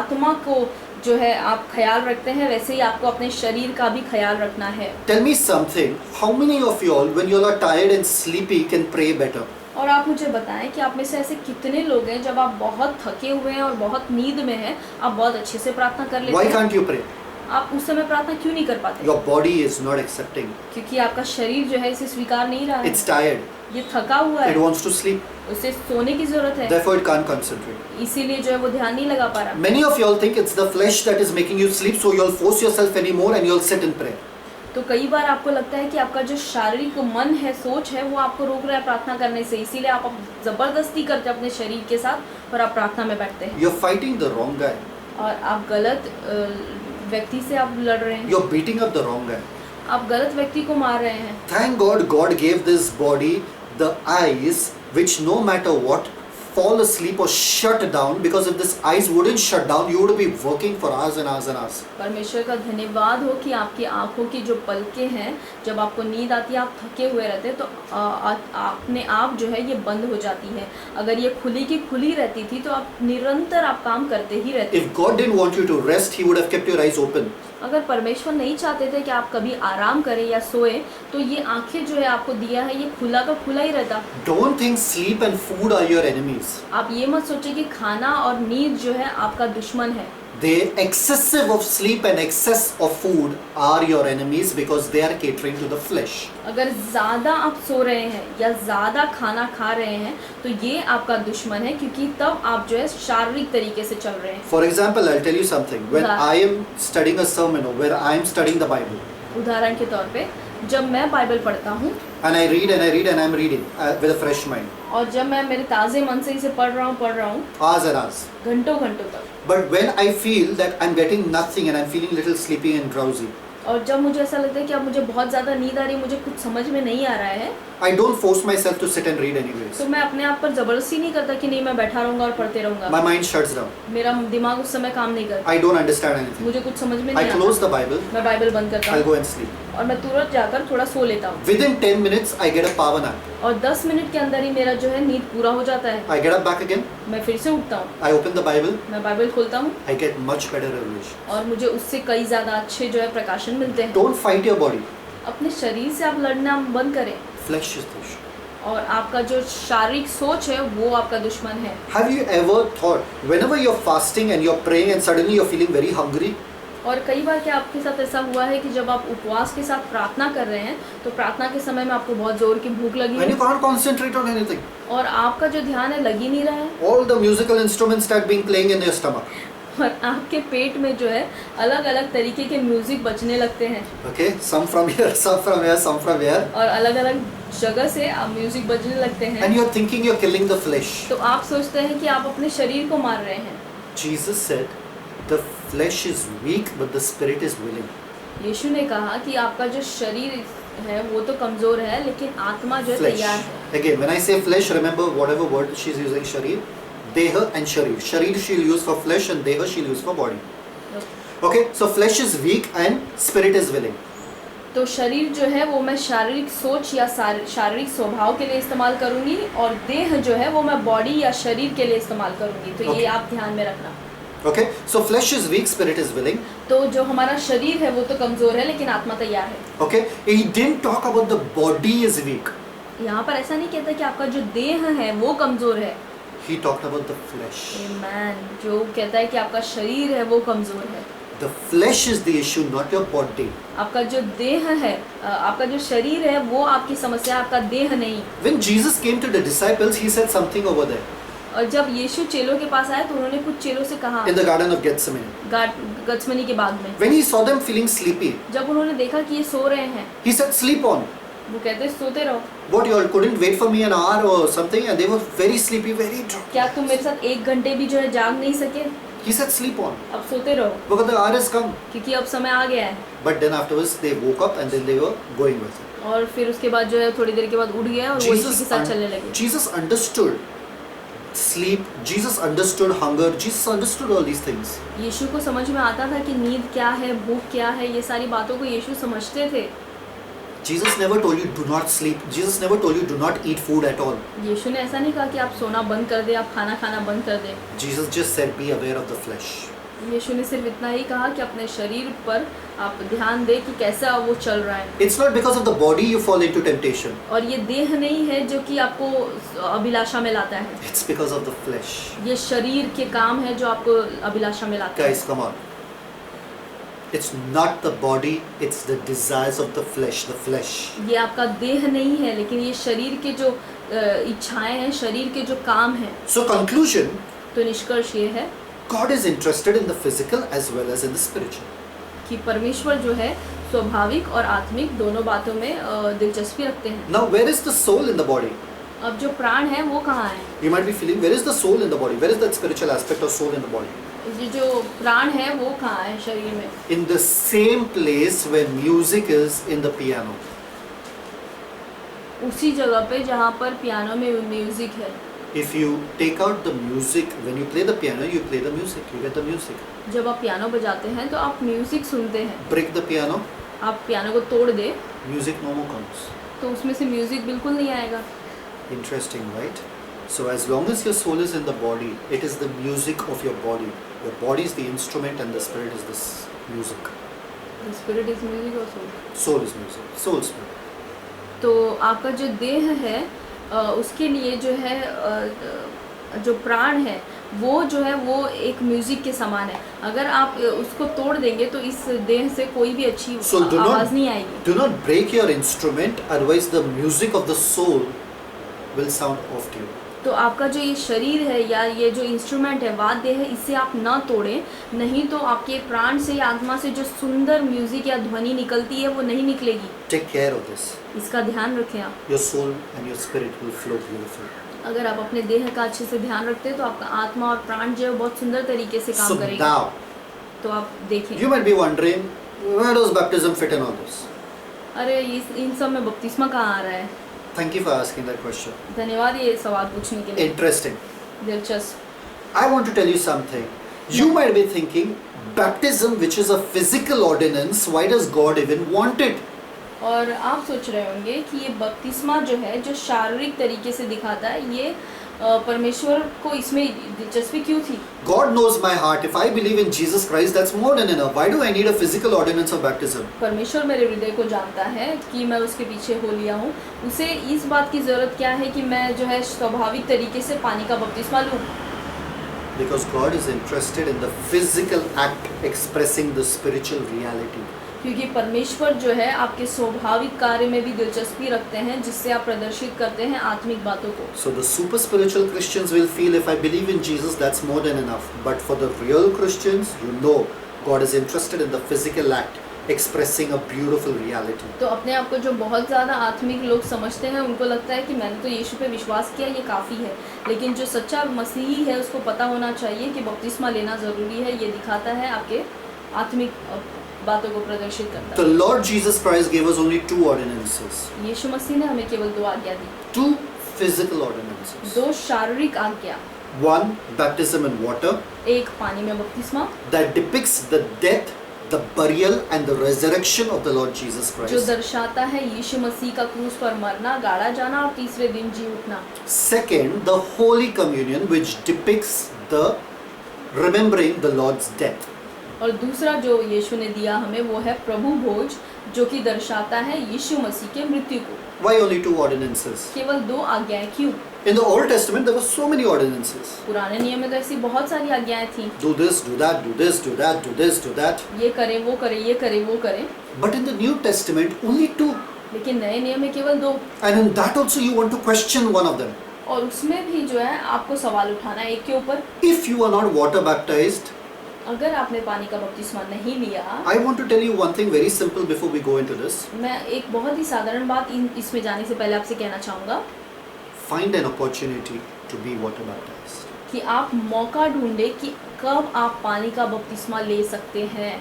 आत्मा को जो है आप ख्याल रखते हैं, वैसे ही आपको अपने शरीर का भी ख्याल रखना है। Tell me something, how many of you all, when you are tired and sleepy, can pray better? और आप मुझे बताएं कि आप में से ऐसे कितने लोग हैं जब आप बहुत थके हुए हैं और बहुत नींद में हैं, आप बहुत अच्छे से प्रार्थना कर लेते Why हैं। can't you pray? आप उस समय प्रार्थना क्यों नहीं कर पाते? Your body is not accepting. क्योंकि आपका शरीर जो है इसे स्वीकार नहीं रहा है, It's tired. ये थका हुआ It है, wants to sleep. उसे सोने की जरूरत है, Therefore, it can't concentrate. इसीलिए जो है वो ध्यान नहीं लगा पा रहा। Many of you all think it's the flesh that is making you sleep, so you'll force yourself anymore and you'll sit in prayer. तो कई बार आपको लगता है कि आपका जो शारीरिक मन है, सोच है, वो आपको रोक रहा है प्रार्थना करने से, इसीलिए आप जबरदस्ती करते हैं अपने शरीर के साथ और आप प्रार्थना में बैठते हैं You're fighting the wrong guy. और आप गलत व्यक्ति से आप लड़ रहे हैं, You're beating up the wrong guy. आप गलत व्यक्ति को मार रहे हैं। Thank God, God gave this body the eyes which no matter what fall asleep or shut down, because if this eyes wouldn't shut down, you would be working for hours and hours and hours. परमेश्वर का धन्यवाद हो कि आपकी आंखों की जो पलकें हैं, जब आपको नींद आती है, आप थके हुए रहते हैं, तो अपने आप जो है ये बंद हो जाती है। अगर ये खुली की खुली रहती थी तो आप निरंतर आप काम करते ही रहते। If God didn't want you to rest, He would have kept your eyes open. अगर परमेश्वर नहीं चाहते थे कि आप कभी आराम करें या सोए, तो ये आंखें जो है आपको दिया है, ये खुला का खुला ही रहता। Don't think sleep and food are your enemies. आप ये मत सोचिए कि खाना और नींद जो है आपका दुश्मन है। The excessive of sleep and excess of food are your enemies because they are catering to the flesh. अगर ज़्यादा आप सो रहे हैं या ज़्यादा खाना खा रहे हैं तो ये आपका दुश्मन है, क्योंकि तब आप जो है शारीरिक तरीके से चल रहे हैं। For example, I'll tell you something. When उदाहरण- I am studying a sermon or when I am studying the Bible, उदाहरण के तौर पे जब मैं बाइबल पढ़ता हूँ and I read and I read and I'm reading with a fresh mind, और जब मैं मेरे ताज़े मन से इसे पढ़ रहा हूँ hours and hours. घंटों घंटों तक, But when I feel that I'm getting nothing and I'm feeling little sleepy and drowsy, और जब मुझे ऐसा लगता है कि अब मुझे बहुत ज़्यादा नींद आ रही है, मुझे कुछ समझ में नहीं आ रहा है, I don't force myself to sit and read anyways. तो मैं अपने आप पर ज़बरदस्ती नहीं करता कि नहीं मैं बैठा रहूँगा और पढ़ते रहूँगा। My mind shuts down. मेरा दिमाग उस समय काम नहीं करता, I don't understand anything. मुझे कुछ समझ में I नहीं close आता। the Bible. मैं बाइबल बंद करता I'll हूँ go and sleep. और मैं तुरंत जाकर थोड़ा सो लेता हूँ, Within 10 minutes, I get a power nap. और 10 मिनट के अंदर ही मेरा जो है नींद पूरा हो जाता है। I get up back again. मैं फिर से उठता हूँ, I open the Bible. मैं बाइबल खोलता हूँ I get much better revelation. और मुझे उससे कई ज़्यादा अच्छे जो है प्रकाशन मिलते हैं। Don't fight your body. अपने शरीर से आप लड़ना बंद करें, Flesh is the issue. और आपका जो शारीरिक सोच है वो आपका दुश्मन है। Have you ever thought, whenever you're fasting and you're praying and suddenly you're feeling very hungry, और कई बार क्या आपके साथ ऐसा हुआ है कि जब आप उपवास के साथ प्रार्थना कर रहे हैं तो प्रार्थना के समय में आपको बहुत जोर की भूख लगी and you है can't concentrate on anything? और आपका जो ध्यान है लग ही नहीं रहा है, All the musical instruments start being playing in your stomach. और आपके पेट में जो है अलग अलग तरीके के म्यूजिक बजने लगते हैं, Okay, some from here, some from here, some from here, और अलग अलग जगह से आप म्यूजिक बजने लगते हैं, and you're thinking you're killing the flesh. तो आप सोचते हैं कि आप अपने शरीर को मार रहे हैं। Jesus said, the flesh is weak, but the spirit is willing. यीशु ने कहा कि आपका जो शरीर है वो तो कमज़ोर है, लेकिन आत्मा जो है Flesh. तैयार है। Again, when I say flesh, remember whatever word she's using, sharir, deha and sharir. Sharir she'll use for flesh and deha she'll use for body. Okay, so flesh is weak and spirit is willing. तो शरीर जो है वो मैं शारीरिक सोच या शारीरिक स्वभाव के लिए इस्तेमाल करूंगी, और देह जो है वो मैं बॉडी या शरीर के लिए इस्तेमाल करूंगी। तो ये Okay. आप ध्यान में रखना। Okay, so flesh is weak, spirit is willing. तो जो हमारा शरीर है वो तो कमज़ोर है, लेकिन आत्मा तैयार है। Okay, he didn't talk about the body is weak. यहाँ पर ऐसा नहीं कहता कि आपका जो देह है वो कमज़ोर है। He talked about the flesh. आमेन। जो कहता है कि आपका शरीर है वो कमजोर है। The flesh is the issue, not your body. आपका जो देह है, आपका जो शरीर है वो आपकी समस्या, आपका देह नहीं। When Jesus came to the disciples, he said something over there और जब यीशु चेलों के पास आए तो उन्होंने कुछ चेलों से कहा in the Garden of Gethsemane. गत्समनी के बाग में, When he saw them feeling sleepy, जब उन्होंने देखा कि ये सो रहे हैं, he said, "Sleep on." वो कहते सोते रहो। What, you all couldn't wait for me an hour or something? And they were very sleepy, very drunk. क्या तुम मेरे साथ 1 घंटे भी जो है जाग नहीं सके? He said, "Sleep on." अब सोते रहो, Because the hour has come. क्योंकि अब समय आ गया है। But then afterwards they woke up and then they were going with it. और फिर उसके बाद जो है थोड़ी देर के बाद उठ गया और वो यीशु के साथ चलने लगे। Jesus understood sleep. Jesus understood hunger. Jesus understood all these things. यीशु को समझ में आता था कि नींद क्या है, भूख क्या है, ये सारी बातों को यीशु समझते थे। Jesus never told you do not sleep. Jesus never told you do not eat food at all. यीशु ने ऐसा नहीं कहा कि आप सोना बंद कर दे, आप खाना खाना बंद कर दे। Jesus just said be aware of the flesh. यीशु ने सिर्फ इतना ही कहा कि अपने शरीर पर आप ध्यान दें कि कैसा वो चल रहा है। It's not because of the body you fall into temptation. और ये देह नहीं है जो कि आपको अभिलाषा में लाता है, It's because of the flesh. ये शरीर के काम है जो आपको अभिलाषा में लाता है। Guys, come on. It's not the body, it's the desires of the flesh, the flesh. ये आपका देह नहीं है, लेकिन ये शरीर के जो इच्छाएं हैं, शरीर के जो काम हैं। So conclusion, तो निष्कर्ष ये है God is interested in the physical as well as in the spiritual. कि परमेश्वर जो है स्वाभाविक और आत्मिक दोनों बातों में दिलचस्पी रखते हैं। Now, where is the soul in the body? अब जो प्राण है वो कहाँ है? You might be feeling, where is the soul in the body? Where is that spiritual aspect of soul in the body? ये जो प्राण है वो कहाँ है शरीर में? In the same place where music is in the piano. उसी जगह पे जहाँ पर पियानो में म्यूजिक है। If you take out the music, when you play the piano, you play the music, you get the music. जब आप piano बजाते हैं तो आप म्यूजिक सुनते हैं। Break the piano, आप पियानो को तोड़ दे music no more comes. तो उसमें से म्यूजिक बिल्कुल नहीं आएगा। Interesting, right? So as long as your soul is in the body, it is the music of your body. Your body is the instrument and the spirit is this music. The spirit is music or soul? Soul is music, soul spirit. तो आपका जो देह है उसके लिए जो है जो प्राण है वो जो है वो एक म्यूजिक के समान है। अगर आप उसको तोड़ देंगे तो इस देह से कोई भी अच्छी आवाज़ नहीं आएगी। Do not break your instrument, otherwise the music of the soul will sound off to you. तो आपका जो ये शरीर है या ये जो इंस्ट्रूमेंट है, वाद्य है, इसे आप ना तोड़ें, नहीं तो आपके प्राण से या आत्मा से जो सुंदर म्यूजिक या ध्वनि निकलती है वो नहीं निकलेगी। Take care of this. इसका ध्यान रखें आप। Your soul and your spirit will flow beautifully. अगर आप अपने देह का अच्छे से ध्यान रखते हैं तो आपका आत्मा और प्राण जो है बहुत सुंदर तरीके से काम So करेगा। now, तो आप देखें। you might be wondering, where does baptism fit in all this? अरे इन सब में बपतिस्मा कहाँ आ रहा है? Thank you for asking that question. धन्यवाद ये सवाल पूछने के लिए। Interesting. दिलचस्प। I want to tell you something. You might be thinking, baptism, which is a physical ordinance, why does God even want it? और आप सोच रहे होंगे कि ये बपतिस्मा जो है जो शारीरिक तरीके से दिखाता है, ये परमेश्वर को इसमें दिलचस्पी क्यों थी? God knows my heart. If I believe in Jesus Christ, that's more than enough. Why do I need a physical ordinance of baptism? परमेश्वर मेरे हृदय को जानता है कि मैं उसके पीछे हो लिया हूँ। उसे इस बात की ज़रूरत क्या है कि मैं जो है स्वाभाविक तरीके से पानी का बपतिस्मा लूँ? Because God is interested in the physical act expressing the spiritual reality. क्योंकि परमेश्वर जो है आपके स्वाभाविक कार्य में भी दिलचस्पी रखते हैं जिससे आप प्रदर्शित करते हैं आत्मिक बातों को। So the super spiritual Christians will feel, if I believe in Jesus, that's more than enough. But for the real Christians, you know, God is interested in the physical act expressing a beautiful reality. तो अपने आप को जो बहुत ज़्यादा आत्मिक लोग समझते हैं उनको लगता है कि मैंने तो यीशु पे विश्वास किया, ये काफ़ी है। लेकिन जो सच्चा मसीही है उसको पता होना चाहिए कि बपतिस्मा लेना ज़रूरी है। ये दिखाता है आपके आत्मिक बातों को प्रदर्शित करता The है। Lord Jesus Christ gave us only 2 ordinances. यीशु मसीह ने हमें केवल 2 आज्ञा दी, 2 physical ordinances. 2 शारीरिक आज्ञा। 1, baptism in water, एक पानी में बपतिस्मा that depicts the death, the burial and the resurrection of the Lord Jesus जो Christ. दर्शाता है यीशु मसीह का क्रूस पर मरना, गाड़ा जाना और तीसरे दिन जी उठना। Second, the Holy Communion, which depicts the remembering the Lord's death. और दूसरा जो यीशु ने दिया हमें वो है प्रभु भोज, जो कि दर्शाता है यीशु मसीह के मृत्यु को। Why only 2 ordinances? केवल 2 आज्ञाएं क्यों? In the Old Testament, there were so many ordinances. पुराने नियम में तो ऐसी बहुत सारी आज्ञाएं थी। Do this, do that, do this, do that, do this, do that. ये करें, वो करें, ये करें, वो करें। But in the New Testament, only 2. लेकिन नए नियम में केवल 2। And in that also, you want to question one of them. और उसमें भी जो है आपको सवाल उठाना है एक के ऊपर। If you are not water baptized, अगर आपने पानी का बपतिस्मा नहीं लिया, I want to tell you one thing very simple before we go into this. मैं एक बहुत ही साधारण बात इसमें जाने से पहले आपसे कहना चाहूँगा Find an opportunity to be water baptized. कि आप मौका ढूंढे कि कब आप पानी का बपतिस्मा ले सकते हैं।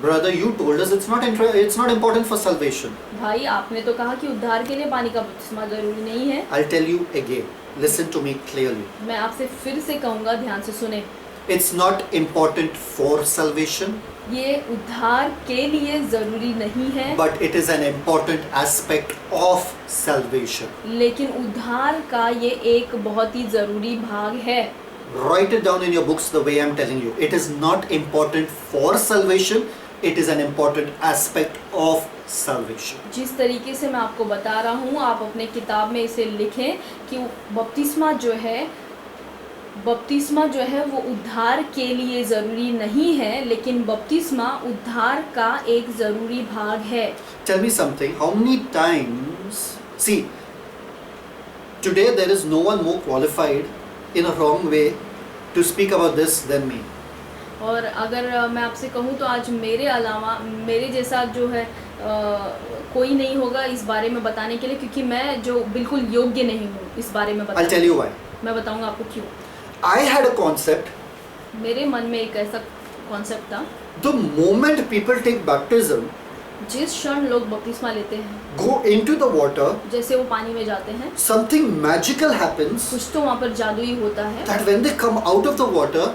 Brother, you told us it's not important for salvation. भाई, आपने तो कहा कि उद्धार के लिए पानी का बपतिस्मा जरूरी नहीं है। I'll tell you again. Listen to me clearly. मैं आपसे फिर से कहूँगा, ध्यान से सुने। It's not important for salvation, ये उद्धार के लिए जरूरी नहीं है, but it is an important aspect of salvation. लेकिन उद्धार का ये एक बहुत ही जरूरी भाग है। Write it down in your books the way I'm telling you. It is not important for salvation, it is an important aspect of salvation. जिस तरीके से मैं आपको बता रहा हूँ, आप अपने किताब में इसे लिखें कि बपतिस्मा जो है वो उद्धार के लिए ज़रूरी नहीं है, लेकिन बपतिस्मा उद्धार का एक ज़रूरी भाग है। Tell me something, how many times, see, today there is no one more qualified in a wrong way to speak about this than me. और अगर मैं आपसे कहूँ तो आज मेरे अलावा मेरे जैसा जो है कोई नहीं होगा इस बारे में बताने के लिए, क्योंकि मैं जो बिल्कुल योग्य नहीं हूँ इस बारे में बताने। I'll tell you why. मैं बताऊँगा आपको क्यों। I had a concept. मेरे मन में एक ऐसा कॉन्सेप्ट था, The moment people take baptism, जिस क्षण लोग बपतिस्मा लेते हैं, go into the water, जैसे वो पानी में जाते हैं, something magical happens कुछ तो वहाँ पर जादुई होता है, that when they come out of the water,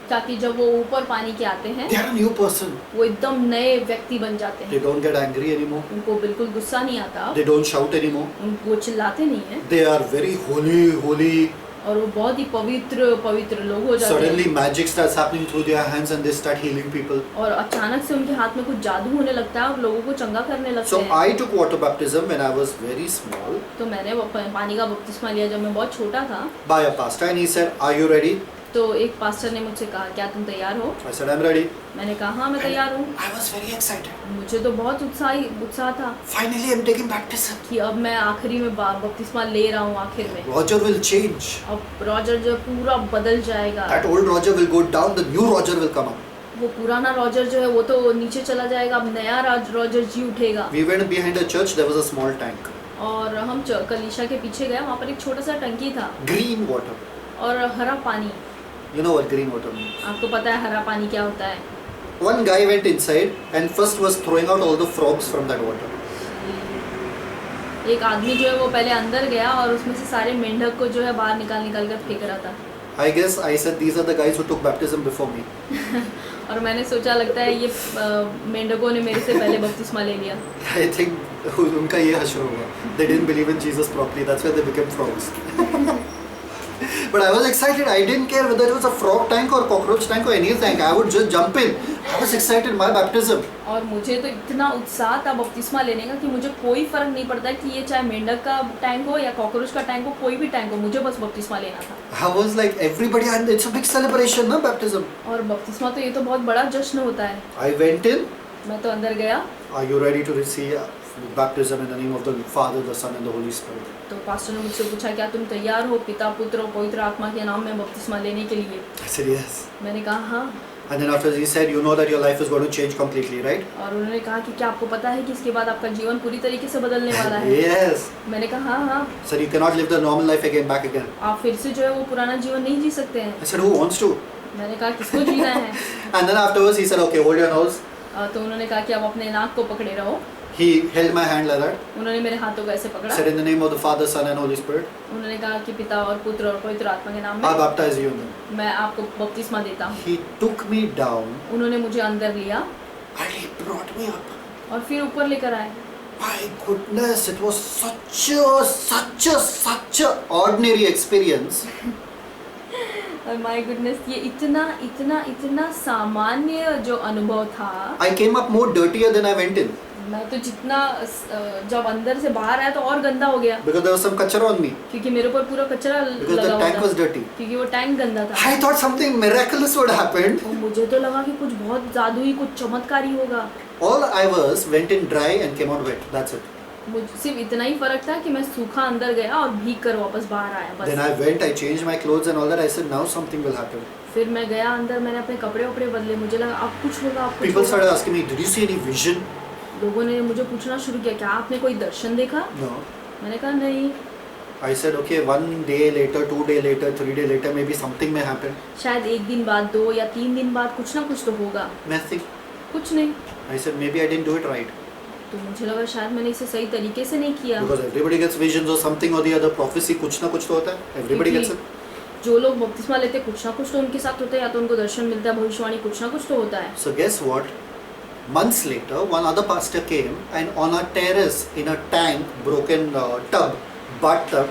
ताकि जब वो ऊपर पानी के आते हैं they are a new person. वो एकदम नए व्यक्ति बन जाते They हैं। don't get angry anymore. उनको बिल्कुल गुस्सा नहीं आता, They don't shout anymore. उनको चिल्लाते नहीं है, They are very holy. और वो बहुत ही पवित्र लोग हो जाते Suddenly हैं। magic starts happening through their hands and they start healing people. और अचानक से उनके हाथ में कुछ जादू होने लगता है और लोगों को चंगा करने लगते So हैं। I took water baptism when I was very small तो मैंने पानी का बपतिस्मा लिया जब मैं बहुत छोटा था। by a pastor and he said, "Are you ready?" तो एक पास्टर ने मुझसे कहा, क्या तुम तैयार हो? I said, "I'm ready." मैंने कहा, हाँ मैं तैयार हूँ। I was very excited. मुझे तो बहुत उत्साह था Finally I'm taking baptism. कि अब मैं आखिरी में बपतिस्मा ले रहा हूँ आखिर में। Roger will change. अब रॉजर जो पूरा बदल जाएगा। That old Roger will go down, the new Roger will come up. वो पुराना रॉजर जो है वो तो नीचे चला जाएगा, अब नया रॉजर जी उठेगा। We went behind a church, there was a small tank. और हम कलीसिया के पीछे गए, वहाँ पर एक छोटा सा टंकी था Green water. और हरा पानी। You know what green water means? आपको पता है हरा पानी क्या होता है? One guy went inside and first was throwing out all the frogs from that water. एक आदमी जो है वो पहले अंदर गया और उसमें से सारे मेंढक को जो है बाहर निकाल कर फेंक रहा था। I guess I said these are the guys who took baptism before me. और मैंने सोचा लगता है ये मेंढकों ने मेरे से पहले बपतिस्मा ले लिया। I think उनका ये हश्र होगा. They didn't believe in Jesus properly. That's why they became frogs. But I was excited. I didn't care whether it was a frog tank or cockroach tank or any tank. I would just jump in. I was excited. My baptism. और मुझे तो इतना उत्साह था बपतिस्मा लेने का कि मुझे कोई फर्क नहीं पड़ता कि ये चाहे मेंढक का टैंक हो या कॉकरोच का टैंक हो, कोई भी टैंक हो, मुझे बस बपतिस्मा लेना था। I was like everybody, and it's a big celebration, ना baptism. और बपतिस्मा तो ये तो बहुत बड़ा जश्न होता है। I went in. मैं तो अंदर गया। Are you ready to receive baptism in the name of the Father, the Son, and the Holy Spirit? तो पास्टर ने मुझसे पूछा, क्या तुम तैयार हो पिता पुत्र और पवित्र आत्मा के नाम में बपतिस्मा लेने के लिए? I said yes. मैंने कहा हाँ। And then after he said, you know that your life is going to change completely, right? और उन्होंने कहा कि क्या आपको पता है कि इसके बाद आपका जीवन पूरी तरीके से बदलने वाला है? Yes. मैंने कहा हाँ हाँ। Sir, you cannot live the normal life again, back again. आप फिर से जो है वो पुराना जीवन नहीं जी सकते हैं। I said, who wants to? मैंने कहा किसको जीना है? And then afterwards he said, okay, hold your nose. तो उन्होंने कहा कि आप अपने नाक को पकड़े रहो। He held my hand like that. उन्होंने मेरे हाथों को ऐसे पकड़ा। Said, in the name of the Father, Son, and Holy Spirit, उन्होंने कहा कि पिता और पुत्र और पवित्र आत्मा के नाम I में baptize you in them. मैं आपको बपतिस्मा देता हूँ। He took me down उन्होंने मुझे अंदर लिया and he brought me up. और फिर ऊपर लेकर आए। My goodness, it was such a ordinary experience. और माय गुडनेस, ये इतना सामान्य जो अनुभव था। I came up more dirtier than I went in. मैं तो जितना जब अंदर से बाहर आया तो और गंदा हो गया, because there was some kachara on me, क्योंकि मेरे ऊपर पूरा कचरा because लगा the हुआ tank was था, dirty. क्योंकि वो टैंक गंदा था। I thought something miraculous would happen. और मुझे तो लगा कि कुछ बहुत जादुई, कुछ चमत्कारी होगा। All I was went in dry and came out wet. That's it. मुझे सिर्फ इतना ही फर्क था कि मैं सूखा अंदर गया और भीग कर वापस बाहर आया बस। Then I went, I changed my clothes and all that. I said, now something will happen. फिर मैं गया अंदर, मैंने अपने कपड़े वपड़े बदले, मुझे लगा अब कुछ होगा, अब कुछ People होगा। started asking me, did you see any vision? लोगों ने मुझे पूछना शुरू किया, क्या आपने कोई दर्शन देखा? No. मैंने कहा नहीं। I said, okay, 1 day later, 2 day later, 3 day later, maybe something may happen. शायद एक दिन बाद, 2 या 3 दिन बाद कुछ ना कुछ तो होगा। Nothing. कुछ नहीं। I said, maybe I didn't do it right. तो मुझे लगा शायद मैंने इसे सही तरीके से नहीं किया। Because everybody gets visions or something or the other, prophecy कुछ ना कुछ तो होता है. Everybody gets it. जो लोग बपतिस्मा लेते हैं कुछ ना कुछ तो उनके साथ होता है, या तो उनको दर्शन मिलता है, भविष्यवाणी कुछ ना कुछ तो होता है। So guess what? Months later, one other pastor came and on a terrace in a tank, broken tub, bathtub,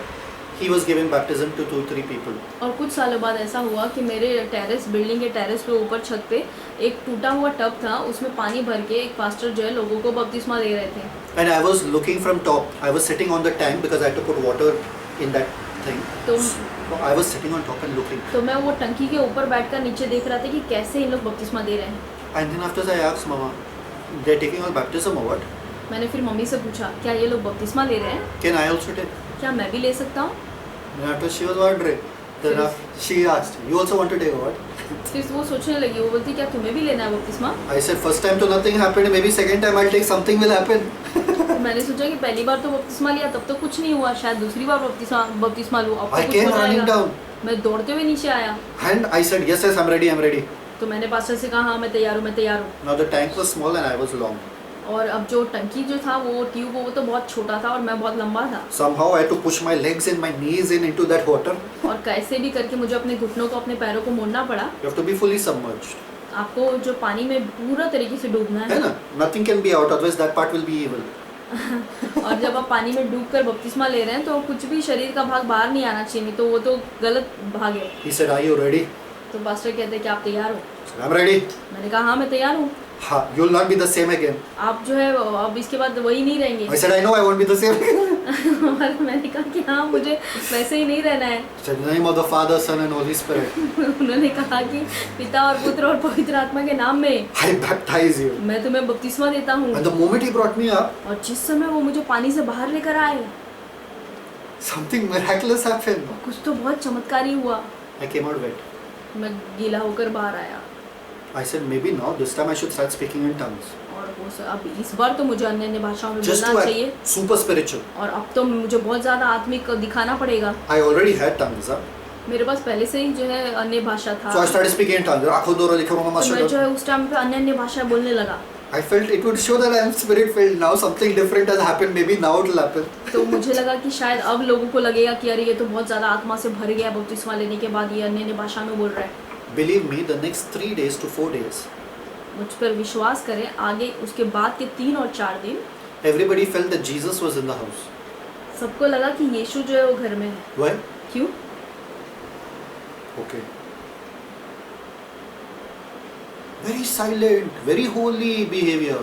he was giving baptism to 2-3 people. और कुछ सालों बाद ऐसा हुआ कि मेरे टेरेस, बिल्डिंग के टेरेस पे ऊपर छत पे एक टूटा हुआ टब था, उसमें पानी भर के एक पास्टर जो है लोगों को बपतिस्मा दे रहे थे। And I was looking from top. I was sitting on the tank because I had to put water in that thing. तो So I was sitting on top and looking. तो मैं वो टंकी के ऊपर बैठकर नीचे देख रहा था कि कैसे इन लोग बपतिस्मा दे रहे हैं। And then after that I asked Mama, they're taking all baptism or what? मैंने फिर मम्मी से पूछा, क्या ये लोग बपतिस्मा ले रहे हैं? Can I also take? क्या मैं भी ले सकता हूँ? And after she was wondering, then she asked, you also want to take or what? फिर वो सोचने लगी, वो बोलती क्या तुम्हें भी लेना है बपतिस्मा? I said first time to nothing happened, maybe second time I'll take something will happen. तो मैंने सोचा कि पहली बार तो बपतिस्मा लिया तब तो कुछ नहीं हुआ, शायद दूसरी बार बपतिस्मा लूँ अब तो I कुछ came हो running जाएगा। down. मैं दौड़ते हुए नीचे आया, And I said, yes, yes, I'm ready, I'm ready. तो मैंने पास्टर से कहा हाँ मैं तैयार हूँ, मैं तैयार हूँ। Now the tank was small and I was long. और अब जो टंकी जो था वो ट्यूब वो तो बहुत छोटा था और मैं बहुत लंबा था, Somehow I had to push my legs and my knees in into that water. और कैसे भी करके मुझे अपने घुटनों को, अपने पैरों को मोड़ना पड़ा। You have to be fully submerged. आपको जो पानी में पूरा तरीके से डूबना है है ना? Nothing can be out, otherwise that part will be evil. और जब आप पानी में डूबकर बपतिस्मा ले रहे हैं तो कुछ भी शरीर का भाग बाहर नहीं आना चाहिए, नहीं तो वो तो गलत भाग है। He said, are you ready? तो पास्टर कहते हैं कि आप तैयार हो? I said, I'm ready. मैंने कहा हाँ मैं तैयार हूँ। Ha, you'll not be the same again. आप जो है अब इसके बाद वही नहीं रहेंगे। I said, I know I won't be the same again. और मैंने कहा कि हाँ मुझे वैसे ही नहीं रहना है। I said, in the name of the Father, Son and Holy Spirit, उन्होंने कहा कि पिता और पुत्र और पवित्र आत्मा के नाम में I baptize you. मैं तुम्हें बपतिस्मा देता हूँ। And the moment he brought me up, और जिस समय वो मुझे पानी से बाहर लेकर आए, something miraculous happened. कुछ तो बहुत चमत्कारी हुआ। I came out wet. मैं गीला होकर बाहर आया I said, maybe now, this time I should start speaking in tongues. और अब इस बार तो मुझे अन्य अन्य भाषाओं में Just बोलना to चाहिए act super spiritual. और अब तो मुझे बहुत ज़्यादा आत्मिक दिखाना पड़ेगा। I already had tongues. Huh? मेरे पास पहले से ही जो है अन्य भाषा था, So I started speaking in tongues. तो मैं जो है उस टाइम पे अन्य अन्य भाषा बोलने लगा। I felt it would show that I am spirit filled. Now something different has happened. Maybe now it will happen. तो मुझे लगा कि शायद अब लोगों को लगेगा कि अरे ये तो बहुत ज़्यादा आत्मा से भर गया, बपतिस्मा लेने के बाद ये अन्य अन्य भाषा में बोल रहा है। Believe me, the next 3 days to 4 days, मुझ पर विश्वास करें, आगे उसके बाद के 3 और 4 दिन everybody felt that Jesus was in the house. सबको लगा कि यीशु जो है वो घर में है। Why? क्यों? Okay. Very silent, very holy behavior.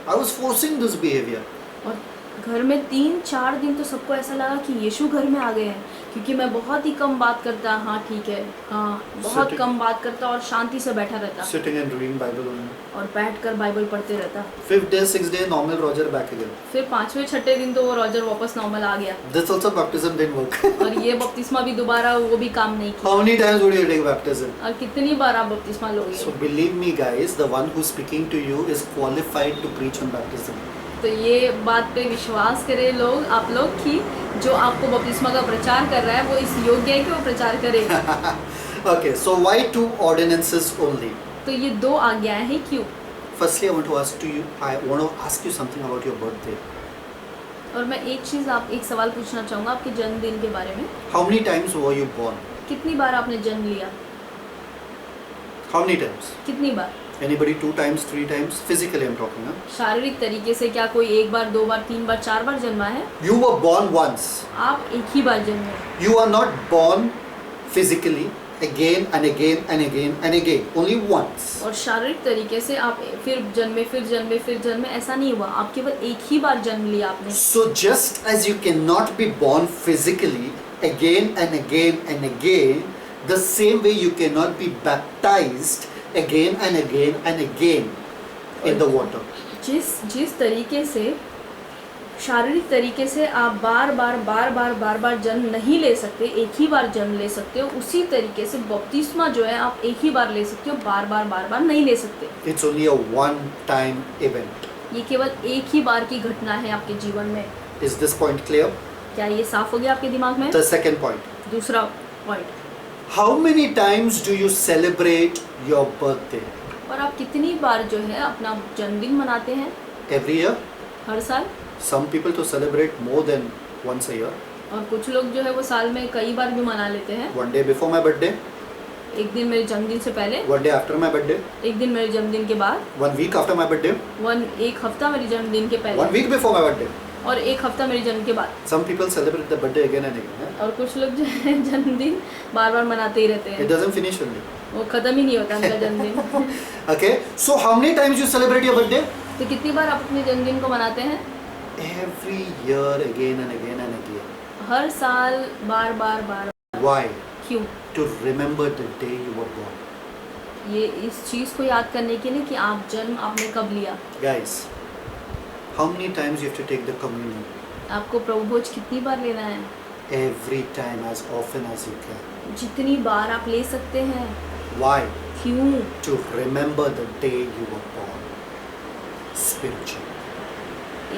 I was forcing this behavior. और घर में 3-4 दिन तो सबको ऐसा लगा कि यीशु घर में आ गए हैं, क्योंकि मैं बहुत ही कम बात करता, हाँ ठीक है, हाँ बहुत Sitting. कम बात करता और शांति से बैठा रहता Sitting and reading Bible only. और बैठकर बाइबल पढ़ते रहता। 5th day, 6th day, normal Roger back again. फिर 5वें-6ठे दिन तो वो रॉजर वापस नॉर्मल आ गया This also baptism didn't work. और ये बपतिस्मा भी दोबारा वो भी काम नहीं किया। How many times would you take baptism? और कितनी बार आप बपतिस्मा लोगे? So believe me guys, the one who's speaking to you is qualified to preach on baptism. तो ये बात पे विश्वास करें लोग, आप लोग कि जो आपको बपतिस्मा का प्रचार कर रहा है वो इस योग्य है कि वो प्रचार करे। Okay, so why 2 ordinances only? तो ये 2 आज्ञाएं हैं क्यों? Firstly, I want to ask you something about your birthday. और मैं एक सवाल पूछना चाहूँगा आपके जन्मदिन के बारे में। How many times were you born? कितनी बार आपने जन्म लिया? How many times? कितनी बार? Anybody 2 times, 3 times? Physically I'm talking. Huh? शारीरिक तरीके से क्या कोई 1 बार, 2 बार, 3 बार, 4 बार जन्मा है? You were born once. आप एक ही बार जन्मे। You are not born physically. again and again and again and again, only once. और शारीरिक तरीके से आप फिर जन्मे, ऐसा नहीं हुआ, आप केवल एक ही बार जन्म लिया आपने। So just as you cannot be born physically again and again and again, the same way you cannot be baptized again and again and again in the water. जिस तरीके से शारीरिक तरीके से आप बार बार जन्म नहीं ले सकते, एक ही बार जन्म ले सकते हो, उसी तरीके से बपतिस्मा जो है आप एक ही बार ले सकते हो, बार बार नहीं ले सकते। It's only a one-time event. ये केवल एक ही बार की घटना है आपके जीवन में। Is this point clear? क्या ये साफ हो गया आपके दिमाग में? The second point. दूसरा point, How many times do you celebrate your birthday? और आप कितनी बार जो है अपना जन्मदिन मनाते हैं? Every year? हर साल? Some people to celebrate more than once a year. और कुछ लोग जो है वो साल में कई बार भी मना लेते हैं। One day before my birthday, एक दिन मेरे जन्मदिन से पहले, one day after my birthday, एक दिन मेरे जन्मदिन के बाद, one week after my birthday, एक हफ्ता मेरे जन्मदिन के one पहले, week before my birthday. और एक हफ्ता मेरे जन्म के बाद। Some people celebrate their birthday again and again. और कुछ लोग जो है जन्मदिन बार मनाते ही रहते It हैं, doesn't finish only. वो खत्म ही नहीं होता उनका जन्मदिन। Okay, so how many times you celebrate your birthday? तो कितनी बार आप अपने जन्मदिन को मनाते हैं? Every year, again and again and again. हर साल बार। Why? क्यों? To remember the day you were born. ये इस चीज़ को याद करने के लिए कि आप जन्म आपने कब लिया। Guys, how many times you have to take the communion? आपको प्रभु भोज कितनी बार लेना है? Every time, as often as you can. जितनी बार आप ले सकते हैं। Why? क्यों? To remember the day you were born. Spiritually.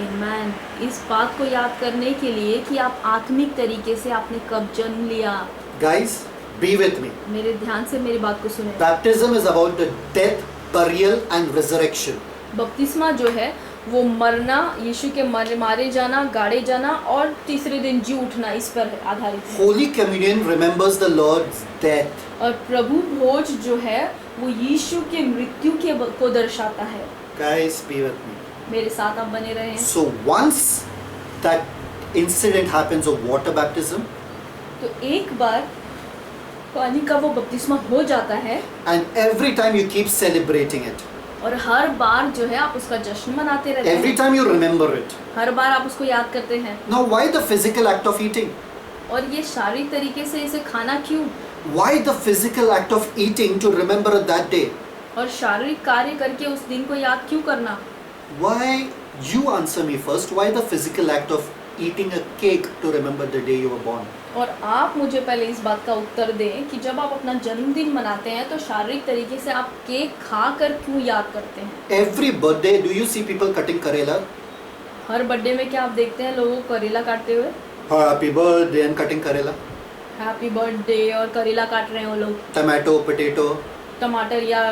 आमेन। इस बात को याद करने के लिए कि आप आत्मिक तरीके से आपने कब जन्म लिया। Guys, be with me. मेरे ध्यान से मेरी बात को सुने। Baptism is about the death, burial and resurrection. बपतिस्मा जो है वो मरना, यीशु के मारे जाना, गाड़े जाना और तीसरे दिन जी उठना, इस पर आधारित है। Holy Communion remembers the Lord's death. और प्रभु भोज जो है वो यीशु के मृत्यु को दर्शाता है। Guys, be with me. मेरे साथ आप बने रहें। So once that incident happens of water baptism, तो एक बार पानी का वो बपतिस्मा हो जाता है, and every time you keep celebrating it, और हर बार जो है आप उसका जश्न मनाते रहते every हैं, time you remember it. हर बार आप उसको याद करते हैं। Now why the physical act of eating? और ये शारीरिक तरीके से इसे खाना क्यों? Why the physical act of eating to remember that day? और शारीरिक कार्य करके उस दिन को याद क्यों करना? Why, you answer me first, why the physical act of eating a cake to remember the day you were born? और आप मुझे पहले इस बात का उत्तर दें कि जब आप अपना जन्मदिन मनाते हैं तो शारीरिक तरीके से आप केक खाकर क्यों याद करते हैं? Every birthday, do you see people cutting karela? Her birthday में क्या आप देखते हैं लोगों को करेला काटते हुए? Happy birthday and cutting karela. Happy birthday और करेला काट रहे हैं वो लोग, Tomato, potato. टमाटर या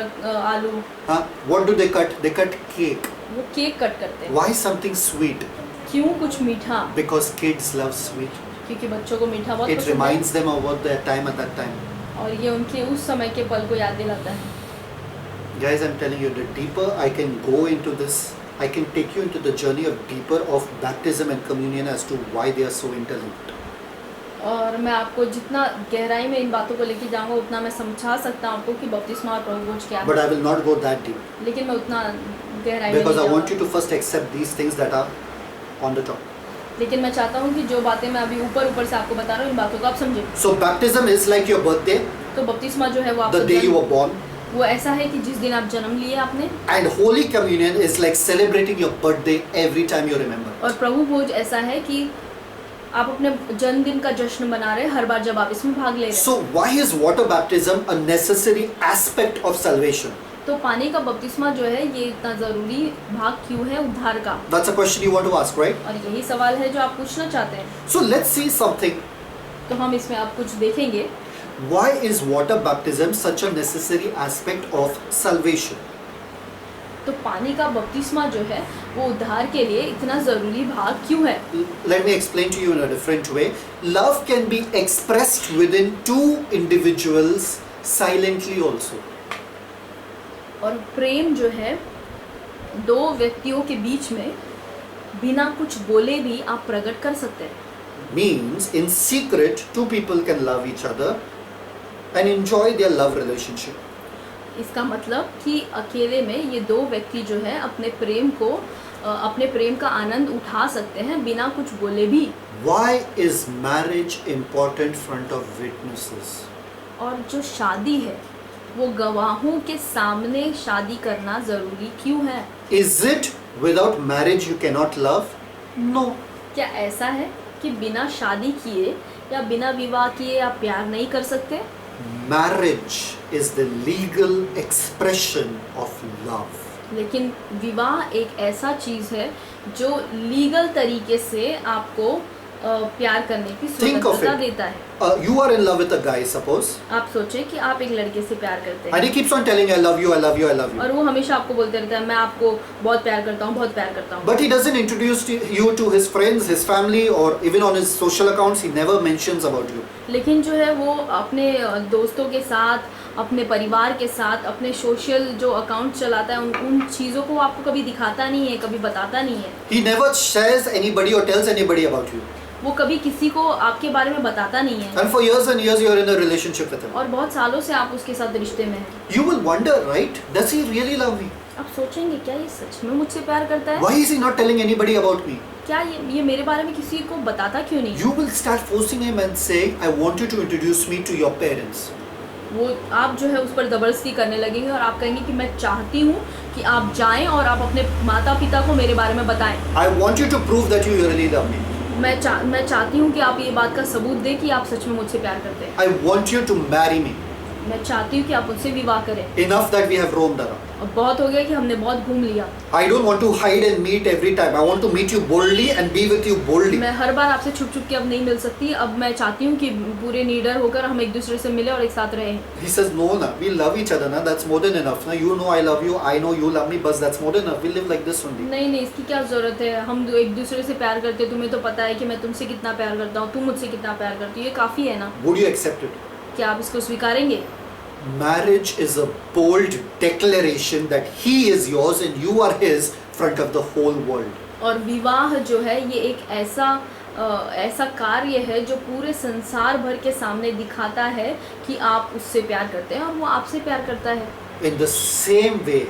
आलू। Huh? What do they cut? They cut cake. वो केक कट करते हैं। Why something sweet? क्यों कुछ मीठा? Because kids love sweet. क्योंकि बच्चों को मीठा बहुत It पसंद reminds them about their time at that time. है और ये उनके उस समय के पल को याद दिलाता है। Guys, I'm telling you, the deeper I can go into this, I can take you into the journey of deeper of baptism and communion as to why they are so interlinked. और मैं आपको जितना गहराई में इन बातों को लेके जाऊंगा उतना मैं समझा सकता हूँ आपको कि बपतिस्मा और प्रभु भोज क्या But है, I will not go that deep लेकिन मैं उतना गहराई में because I नहीं want you जाऊंगा। to first accept these things that are on the top. लेकिन मैं चाहता हूँ कि जो बातें मैं अभी ऊपर से आपको बता रहा हूँ इन बातों को आप समझें। So baptism is like your birthday, तो बपतिस्मा जो है वो the day you आपको were born, वो ऐसा है कि जिस दिन आप जन्म लिए आपने, and Holy Communion is like celebrating your birthday every time you remember. और प्रभु भोज ऐसा है कि आप अपने जन्मदिन का जश्न मना रहे हैं हर बार जब आप इसमें भाग ले रहे हैं। So why is water baptism a necessary aspect of salvation? तो पानी का बपतिस्मा जो है ये इतना ज़रूरी भाग क्यों है उद्धार का? That's a question you want to ask, right? और यही सवाल है जो आप पूछना चाहते हैं। So let's see something. तो हम इसमें आप कुछ देखेंगे। Why is water baptism such a necessary aspect of salvation? तो पानी का बपतिस्मा जो है वो उद्धार के लिए इतना ज़रूरी भाग क्यों है? Let me explain to you in a different way. Love can be expressed within two individuals silently also. और प्रेम जो है दो व्यक्तियों के बीच में बिना कुछ बोले भी आप प्रकट कर सकते हैं। Means in secret two people can love each other. and enjoy their love relationship. इसका मतलब कि अकेले में ये दो व्यक्ति जो है अपने प्रेम का आनंद उठा सकते हैं बिना कुछ बोले भी। Why is marriage important front of witnesses? और जो शादी है वो गवाहों के सामने शादी करना ज़रूरी क्यों है? Is it without marriage you cannot love? No. क्या ऐसा है कि बिना शादी किए या बिना विवाह किए आप प्यार नहीं कर सकते? Marriage is the legal expression of love. लेकिन विवाह एक ऐसा चीज़ है जो लीगल तरीके से आपको प्यार करने की Think of स्वतंत्रता it. देता है। You are in love with a guy, suppose, आप सोचें कि आप एक लड़के से प्यार करते and हैं he keeps on telling, I love you, I love you, I love you. और वो हमेशा आपको बोलते रहता है मैं आपको बहुत प्यार करता हूँ, बहुत प्यार करता हूँ। But he doesn't introduce you to his friends, his family, or even on his social accounts, he never mentions about you. लेकिन जो है वो अपने दोस्तों के साथ, अपने परिवार के साथ, अपने सोशल जो अकाउंट चलाता है उन चीज़ों को आपको कभी दिखाता नहीं है, कभी बताता नहीं है। He never shares anybody or tells anybody about you. वो कभी किसी को आपके बारे में बताता नहीं है And for years and years, you are in a relationship with him. और बहुत सालों से आप उसके साथ रिश्ते में हैं। You will wonder, right? Does he really love me? आप सोचेंगे क्या ये सच में मुझसे प्यार करता है? Why is he not telling anybody about me? क्या ये मेरे बारे में किसी को बताता क्यों नहीं? You will start forcing him and saying, I want you to introduce me to your parents. वो आप जो है उस पर ज़बरदस्ती करने लगेंगे और आप कहेंगे कि मैं चाहती हूँ कि आप जाएं और आप अपने माता पिता को मेरे बारे में बताएं। I want you to prove that you really love me. मैं चाहती हूँ कि आप ये बात का सबूत दें कि आप सच में मुझसे प्यार करते हैं। I want you to marry me. मैं चाहती हूँ कि आप मुझसे विवाह करें। Enough that we have roamed around. और बहुत हो गया कि हमने बहुत घूम लिया। I don't want to hide and meet every time. I want to meet you boldly and be with you boldly. मैं हर बार आपसे छुप छुप के अब नहीं मिल सकती। अब मैं चाहती हूँ कि पूरे निडर होकर हम एक दूसरे से मिले और एक साथ रहें। He says, no, na, we love each other, na. That's more than enough. Na. You know I love you, I know you love me, but that's more than enough. We live like this only. नहीं, इसकी क्या ज़रूरत है? हम एक दूसरे से प्यार करते, तुम्हें तो पता है कि मैं तुमसे कितना प्यार करता हूँ, तुम मुझसे कितना प्यार करती हो, ये काफ़ी है ना? Would you accept it? क्या आप इसको स्वीकारेंगे? Marriage is a bold declaration that he is yours and you are his front of the whole world. और विवाह जो है ये एक ऐसा कार्य है जो पूरे संसार भर के सामने दिखाता है कि आप उससे प्यार करते हैं और वो आपसे प्यार करता है। In the same way,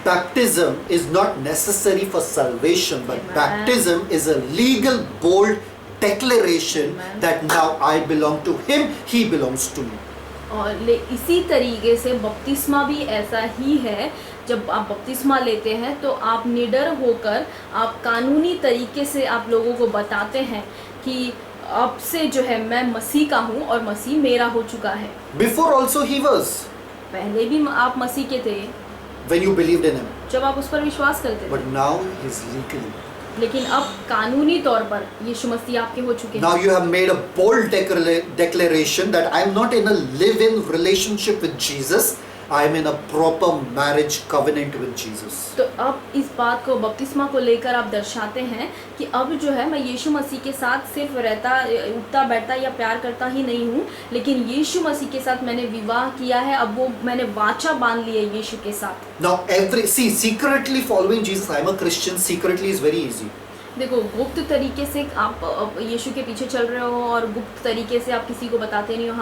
baptism is not necessary for salvation, but Amen. baptism is a legal, bold declaration Amen. that now I belong to him, he belongs to me. और इसी तरीके से बपतिस्मा भी ऐसा ही है। जब आप बपतिस्मा लेते हैं तो आप निडर होकर आप कानूनी तरीके से आप लोगों को बताते हैं कि अब से जो है मैं मसीह का हूँ और मसीह मेरा हो चुका है। Before also he was, पहले भी आप मसीह के थे when you believed in him, जब आप उस पर विश्वास करते थे, but now he's legally. लेकिन अब कानूनी तौर पर यीशु मसीह आपके हो चुके Now हैं। you have made a bold declaration that I'm not in a live-in relationship with Jesus, I'm in a proper marriage covenant with Jesus. तो अब इस बात को बपतिस्मा को लेकर आप दर्शाते हैं कि अब जो है मैं यीशु मसीह के साथ सिर्फ उठता बैठता या प्यार करता ही नहीं हूँ, लेकिन यीशु मसीह के साथ मैंने विवाह किया है। अब वो मैंने वाचा बांध ली है यीशु के साथ। Now secretly following Jesus, I'm a Christian, secretly is very easy. देखो, गुप्त तरीके से आप यीशु के पीछे चल रहे हो और गुप्त तरीके से आप किसी को बताते नहीं हो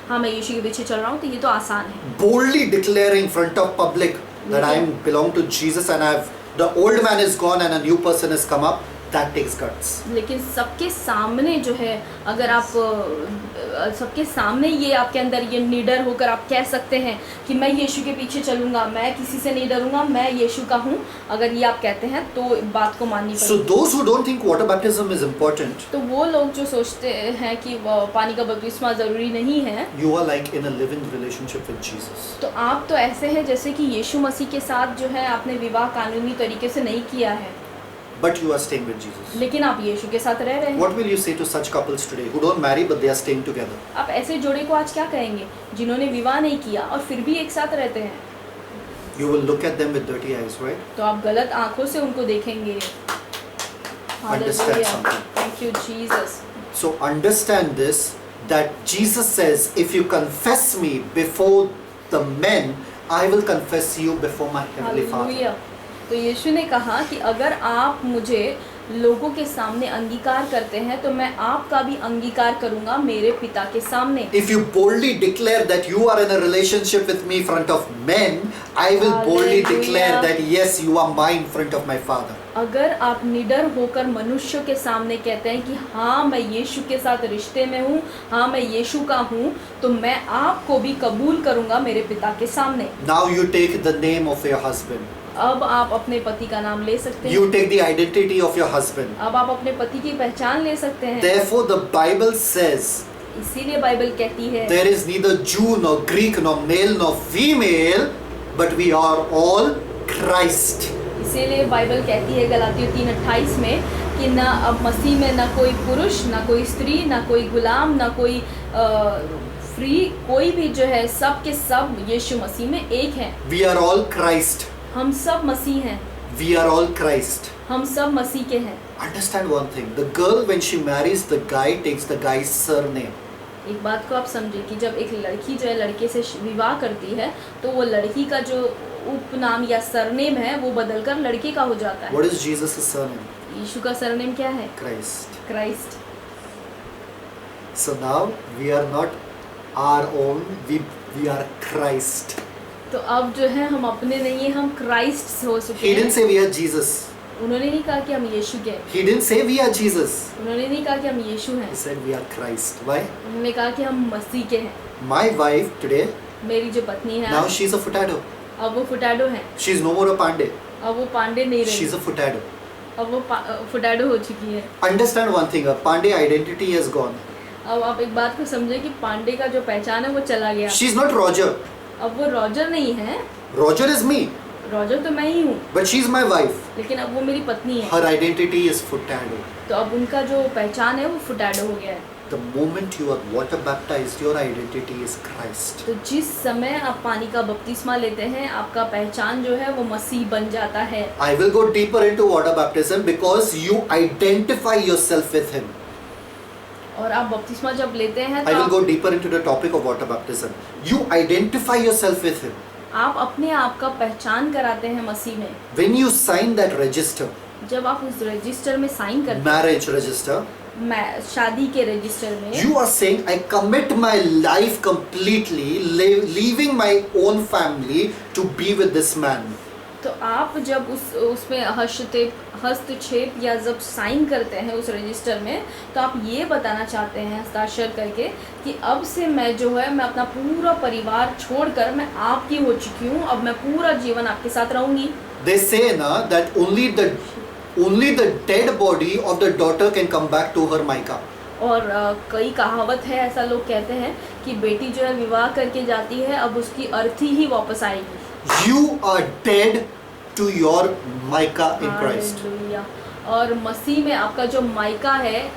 हाँ मैं यीशु के पीछे चल रहा हूँ, तो ये तो आसान है। Boldly declaring in front of public that I belong to Jesus and the old man is gone and a new person has come up, that takes guts. लेकिन सबके सामने जो है अगर आप सबके सामने ये आपके अंदर ये निडर होकर आप कह सकते हैं कि मैं यीशु के पीछे चलूँगा, मैं किसी से नहीं डरूँगा, मैं यीशु का हूँ, अगर ये आप कहते हैं तो बात को माननी So पड़ेगी। those who don't think water baptism is important, तो वो लोग जो सोचते हैं कि पानी का बपतिस्मा ज़रूरी नहीं है, you are like in a living relationship with Jesus. तो आप तो ऐसे हैं जैसे कि यीशु मसीह के साथ जो है आपने विवाह कानूनी तरीके से नहीं किया है, But you are staying with Jesus. लेकिन आप यीशु के साथ रह रहे हैं। What will you say to such couples today who don't marry but they are staying together? आप ऐसे जोड़े को आज क्या कहेंगे जिन्होंने विवाह नहीं किया और फिर भी एक साथ रहते हैं? You will look at them with dirty eyes, right? तो आप गलत आंखों से उनको देखेंगे। Understand something. Thank you Jesus. So understand this, that Jesus says, if you confess me before the men, I will confess you before my heavenly Father. Hallelujah. तो यीशु ने कहा कि अगर आप मुझे लोगों के सामने अंगीकार करते हैं, तो मैं आपका भी अंगीकार करूंगा मेरे पिता के सामने। If you boldly declare that you are in a relationship with me in front of men, I will boldly Hallelujah. declare that yes, you are mine in front of my Father. अगर आप निडर होकर मनुष्य के सामने कहते हैं कि हाँ मैं यीशु के साथ रिश्ते में हूँ, हाँ मैं यीशु का हूँ, तो मैं आपको भी कबूल करूँगा मेरे पिता के सामने। Now you take the name of your husband. अब आप अपने पति का नाम ले सकते हैं। You take the identity of your husband. अब आप अपने पति की पहचान ले सकते हैं। Therefore, the Bible says, इसीलिए बाइबल कहती है, there is neither Jew nor Greek nor male nor female, but we are all Christ. इसीलिए बाइबल कहती है गलातियों 3:28 में कि ना अब मसीह में ना कोई पुरुष, ना कोई स्त्री, ना कोई गुलाम, ना कोई फ्री, कोई भी जो है, सब के सब यीशु मसीह में एक हैं। We are all Christ. हम सब मसीह हैं। We are all Christ. हम सब मसीह के हैं। Understand one thing. The girl, when she marries the guy, takes the guy's surname. एक बात को आप समझिए कि जब एक लड़की जो है लड़के से विवाह करती है, तो वो लड़की का जो उपनाम या सरनेम है वो बदलकर लड़के का हो जाता है। What is Jesus' surname? यीशु का सरनेम क्या है? Christ. Christ. So now we are not our own. We are Christ. तो अब जो है हम अपने नहीं है, हम क्राइस्ट हो चुके He हैं। didn't say we are Jesus. उन्होंने नहीं कहा कि हम यीशु के हैं। He didn't say we are Jesus. उन्होंने नहीं कहा कि हम यीशु हैं। He said we are Christ. Why? उन्होंने कहा कि हम मसीह के हैं। My wife today, मेरी जो पत्नी है now she's a footato. अब वो फुटाडो है। She's no more a Pandey. अब वो पांडे नहीं रही। She's a footato. अब वो फुटाडो हो चुकी है। Understand one thing, a Pandey identity has gone. अब आप एक बात को समझे कि पांडे का जो पहचान है वो चला गया। She's not Roger. अब वो रॉजर नहीं है। Roger is me, रॉजर तो मैं ही हूँ, but she's my wife. लेकिन अब वो मेरी पत्नी है। Her identity is footato. तो अब उनका जो पहचान है वो फुटाडो हो गया है। The moment you are water baptized, your identity is Christ. तो जिस समय आप पानी का बपतिस्मा लेते हैं, आपका पहचान जो है वो मसीह बन जाता है। I will go deeper into water baptism because you identify yourself with Him. और आप बपतिस्मा जब लेते हैं I will तो go deeper into the topic of water baptism. You identify yourself with Him. आप अपने आप का पहचान कराते हैं मसीह में। When you sign that register, जब आप उस रजिस्टर में साइन करते marriage register, हैं, शादी के रजिस्टर में, you are saying, I commit my life completely, leaving my own family to be with this man. तो आप जब उसमें हस्तक्षेप या जब साइन करते हैं उस रजिस्टर में, तो आप ये बताना चाहते हैं हस्ताक्षर करके कि अब से मैं जो है मैं अपना पूरा परिवार छोड़कर मैं आपकी हो चुकी हूँ, अब मैं पूरा जीवन आपके साथ रहूँगी। They say na that only the dead body of the daughter can come back to her Maika. और कई कहावत है, ऐसा लोग कहते हैं कि बेटी जो है विवाह करके जाती है, अब उसकी अर्थी ही वापस आएगी। You are dead to your Maika in Christ. Hallelujah. और मसीह में आपका जो मायका है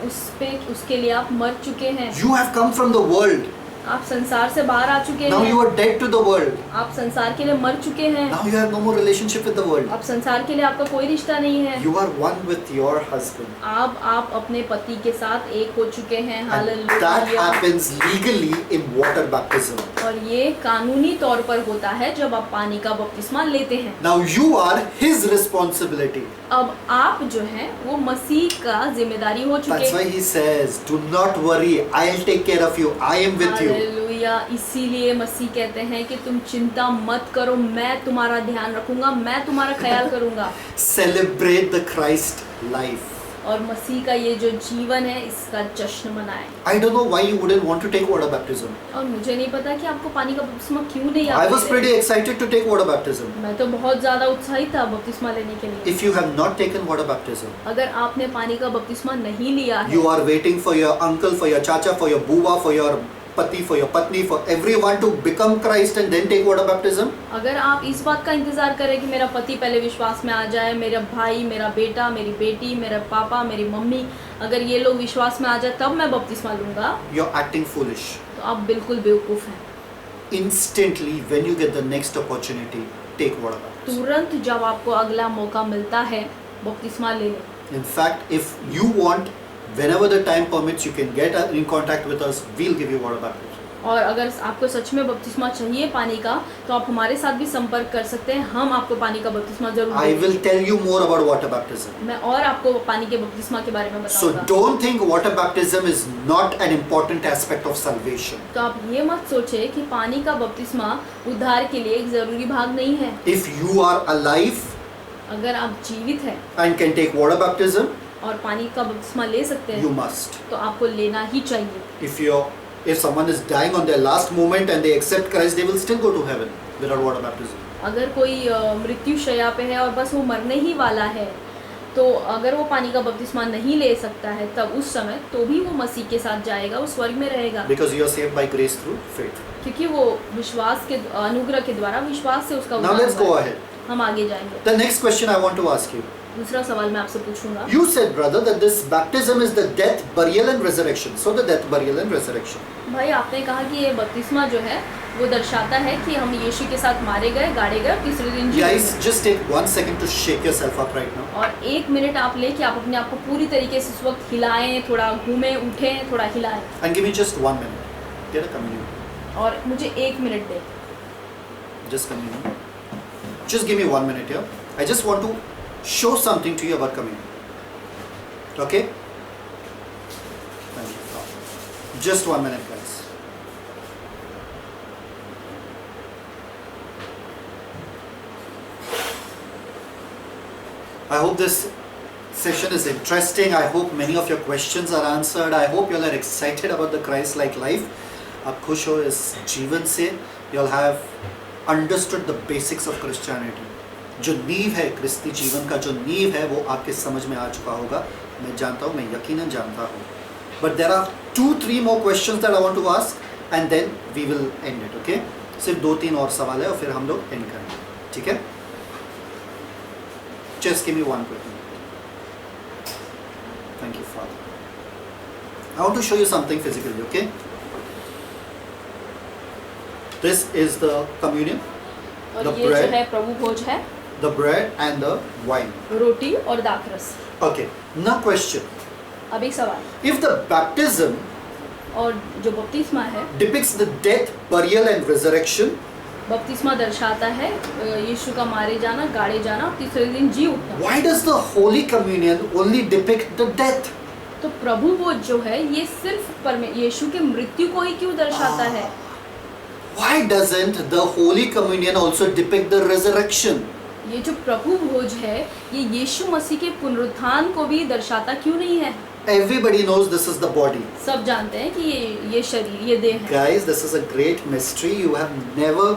उसके लिए आप मर चुके हैं। You have come from the world. आप संसार से बाहर आ चुके Now हैं। you are dead to the world. आप संसार के लिए मर चुके हैं। Now you have no more relationship with the world. अब संसार के लिए आपका कोई रिश्ता नहीं है। You are one with your husband. अब आप अपने पति के साथ एक हो चुके हैं। And that hallelujah. happens legally in water baptism. और ये कानूनी तौर पर होता है जब आप पानी का बपतिस्मा लेते हैं। Now you are his responsibility. अब आप जो हैं वो मसीह का जिम्मेदारी हो चुके That's why हैं। he says, do not worry, I'll take care of you. I am with you. Hallelujah. इसीलिए मसीह कहते हैं कि तुम चिंता मत करो, मैं तुम्हारा ध्यान रखूंगा, मैं तुम्हारा ख्याल करूंगा। Celebrate the Christ life. और मसीह का ये जो जीवन है इसका जश्न मनाएं। I don't know why you wouldn't want to take water baptism. और मुझे नहीं पता कि आपको पानी का बपतिस्मा क्यों नहीं I was आता। pretty excited to take water baptism. मैं तो बहुत ज़्यादा उत्साहित था बपतिस्मा लेने के लिए। If you have not taken water baptism, अगर आपने पानी का बपतिस्मा नहीं लिया है, you are waiting for your uncle, for your chacha, for your buwa, for your pati, for your patni, for everyone to become Christ and then take water baptism. अगर आप इस बात का इंतज़ार करें कि मेरा पति पहले विश्वास में आ जाए, मेरा भाई, मेरा बेटा, मेरी बेटी, मेरा पापा, मेरी मम्मी, अगर ये लोग विश्वास में आ जाए तब मैं बपतिस्मा लूँगा, You're acting foolish. तो आप बिल्कुल बेवकूफ़ हैं। Instantly, when you get the next opportunity, take water baptism. तुरंत जब आपको अगला मौका मिलता है बपतिस्मा ले लें। In fact, if you want, whenever the time permits, you can get in contact with us. We'll give you water baptism. और अगर आपको सच में बपतिस्मा चाहिए पानी का, तो आप हमारे साथ भी संपर्क कर सकते हैं, हम आपको पानी का बपतिस्मा जरूर I देंगे। will tell you more about water baptism. मैं और आपको पानी के बपतिस्मा के बारे में So बताऊंगा। don't think water baptism is not an important aspect of salvation. तो आप ये मत सोचे कि पानी का बपतिस्मा उद्धार के लिए एक जरूरी भाग नहीं है। If you are alive अगर आप जीवित हैं and can take water baptism, और पानी का बपतिस्मा ले सकते you हैं, must. तो आपको लेना ही चाहिए। If someone is dying on their last moment and they accept Christ, they will still go to heaven without water baptism. अगर कोई मृत्यु शैया पे है और बस वो मरने ही वाला है, तो अगर वो पानी का बपतिस्मा नहीं ले सकता है, तब उस समय तो भी वो मसीह के साथ जाएगा, वो स्वर्ग में रहेगा, Because you are saved by grace through faith. क्योंकि वो विश्वास के अनुग्रह के द्वारा विश्वास से उसका Now उद्धार let's हुआ go है। ahead. हम आगे जाएंगे। The next question I want to ask you. दूसरा सवाल मैं आपसे पूछूंगा। You said, brother, that this baptism is the death, burial and resurrection. So the death, burial and resurrection. भाई आपने कहा कि ये बपतिस्मा जो है वो दर्शाता है कि हम यीशु के साथ मारे गए, गाड़े गए और तीसरे दिन जी Guys, उठे। just take 1 second to shake yourself up right now. और 1 मिनट आप लेके आप अपने आप को पूरी तरीके से इस वक्त हिलाएं, थोड़ा घूमें, उठें, थोड़ा हिलाएं, And give me just 1 minute. Get a communion. और मुझे 1 मिनट दें। Just communion. Just give me 1 minute here. I just want to show something to you about communion. Okay? Thank you. Just 1 minute, guys. I hope this session is interesting. I hope many of your questions are answered. I hope you all are excited about the Christ-like life. आप खुश हो इस जीवन से. You all have understood the basics of Christianity. जो नींव है क्रिस्ती जीवन का, जो नींव है वो आपके समझ में आ चुका होगा. मैं जानता हूँ, मैं यकीनन जानता हूँ. But there are 2-3 more questions that I want to ask and then we will end it. Okay? सिर्फ 2-3 और सवाल है और फिर हम लोग end करेंगे. ठीक है? Just give me one quick minute. Thank you, Father. I want to show you something physically, okay? This is the communion, और The ये जो bread. है प्रभु भोज है, the bread and the wine. रोटी और दाखरस। Okay, now question. अब एक सवाल, If the baptism और जो बपतिस्मा है, depicts the death, burial and resurrection, बपतिस्मा दर्शाता है यीशु का मारे जाना, गाड़े जाना और तीसरे दिन जी उठना, why does the Holy Communion only depict the death? तो प्रभु भोज जो है ये सिर्फ यीशु के मृत्यु को ही क्यों दर्शाता है? Why doesn't the Holy Communion also depict the resurrection? ये जो प्रभु भोज है ये यीशु मसीह के पुनरुत्थान को भी दर्शाता क्यों नहीं है? Everybody knows this is the body. सब जानते हैं कि ये शरीर, ये देह है। Guys, this is a great mystery. You have never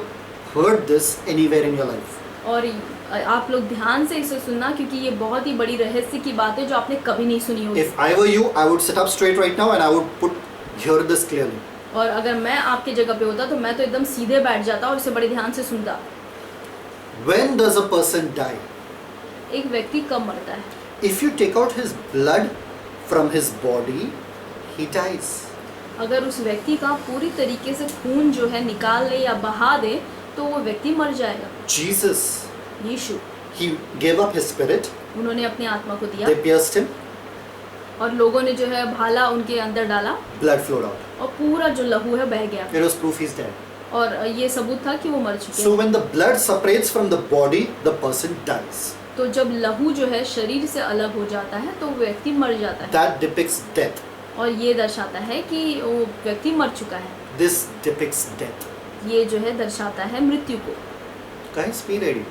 heard this anywhere in your life. और आप लोग ध्यान से इसे सुनना, क्योंकि ये बहुत ही बड़ी रहस्य की बात है जो आपने कभी नहीं सुनी होगी। If I were you, I would sit up straight right now and I would hear this clearly. और अगर मैं आपके जगह पे होता तो मैं तो एकदम सीधे बैठ जाता और इसे बड़े ध्यान से सुनता। When does a person die? एक व्यक्ति कब मरता है? If you take out his blood from his body, he dies. अगर उस व्यक्ति का पूरी तरीके से खून जो है निकाल ले या बहा दे तो वो व्यक्ति मर जाएगा। Jesus, Yeshu, he gave up his spirit. उन्होंने अपनी आत्मा को दिया They pierced him. और लोगों ने जो है भाला उनके अंदर डाला Blood flowed out. और पूरा जो लहू है बह गया। It was proof he's dead. और ये सबूत था कि वो मर चुके So हैं। when the blood separates from the body, the person dies. तो जब लहू जो है शरीर से अलग हो जाता है तो वो व्यक्ति मर जाता है। That depicts death. और ये दर्शाता है कि वो व्यक्ति मर चुका है। This depicts death. ये जो है दर्शाता है मृत्यु को। Guys, be ready.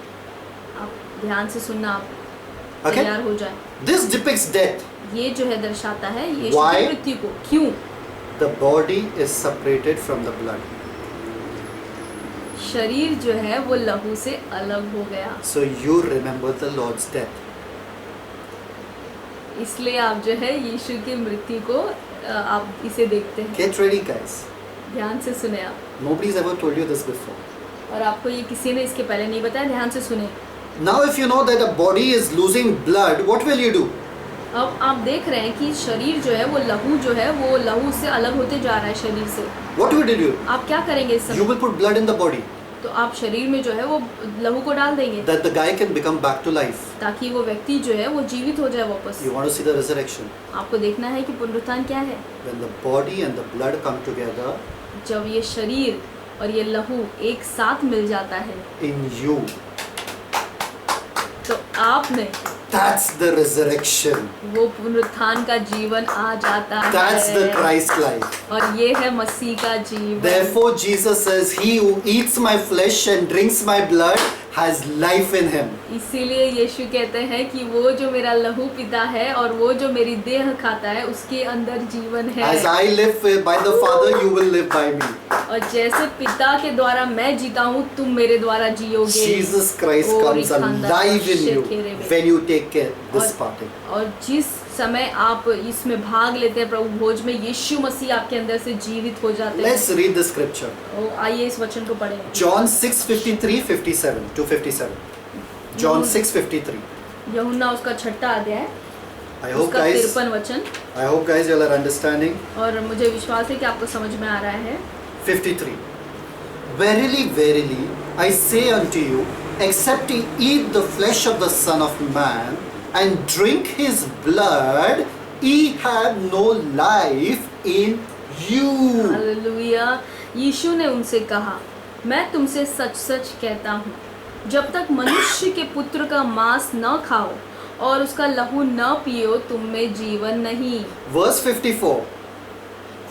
आप ध्यान से सुनना, आप Okay? तैयार हो जाए। This depicts death. ये जो है दर्शाता है यीशु Why? की मृत्यु को। क्यों? The body is separated from the blood. शरीर जो है वो लहू से अलग हो गया, So you remember the Lord's death. इसलिए आप जो है यीशु की मृत्यु को आप इसे देखते हैं। Get ready, guys. ध्यान से सुने आप। Nobody's ever told you this before. और आपको ये किसी ने इसके पहले नहीं बताया, ध्यान से सुने। Now if you know that a body is losing blood, what will you do? अब आप देख रहे हैं कि शरीर जो है वो लहू जो है वो लहू से अलग होते जा रहा है शरीर से। What will you do? आप क्या करेंगे इस You समय? will put blood in the body तो आप शरीर में जो है वो लहू को डाल देंगे that the guy can become back to life. ताकि वो व्यक्ति जो है वो जीवित हो जाए वापस। You want to see the resurrection? आपको देखना है कि पुनरुत्थान क्या है। When the body and the blood come together, जब ये शरीर और ये लहू एक साथ मिल जाता है in you. तो आप में That's the resurrection. वो पुनरुत्थान का जीवन आ जाता That's the है Christ life. और ये है मसीह का जीवन। Therefore, Jesus says, He who eats my flesh and drinks my blood has life in him. इसीलिए यीशु कहते हैं कि वो जो मेरा लहू पीता है और वो जो मेरी देह खाता है उसके अंदर जीवन है। As I live by the Father, you will live by me. और जैसे पिता के द्वारा मैं जीता हूँ तुम मेरे द्वारा जियोगे। Jesus Christ comes alive in you when you take this parting. और जिस समय आप इसमें भाग लेते हैं प्रभु भोज में, यीशु मसीह आपके अंदर से जीवित हो जाते हैं। Let's read the scripture. आइए इस वचन को पढ़ें। John 6:53-57 to 57. John 6:53. यूहन्ना उसका 6वां अध्याय I hope उसका guys, 53 वचन। you all are understanding. और मुझे विश्वास है कि आपको समझ में आ रहा है। 53. Verily, verily, I say unto you, except ye eat the flesh of the Son of Man and drink his blood, ye have no life in you. Hallelujah. यीशु ने उनसे कहा, मैं तुमसे सच सच कहता हूँ, जब तक मनुष्य के पुत्र का मांस न खाओ और उसका लहू न पियो तुम में जीवन नहीं। Verse 54.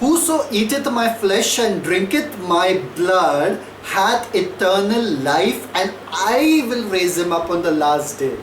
Whoso eateth my flesh and drinketh my blood hath eternal life, and I will raise him up on the last day.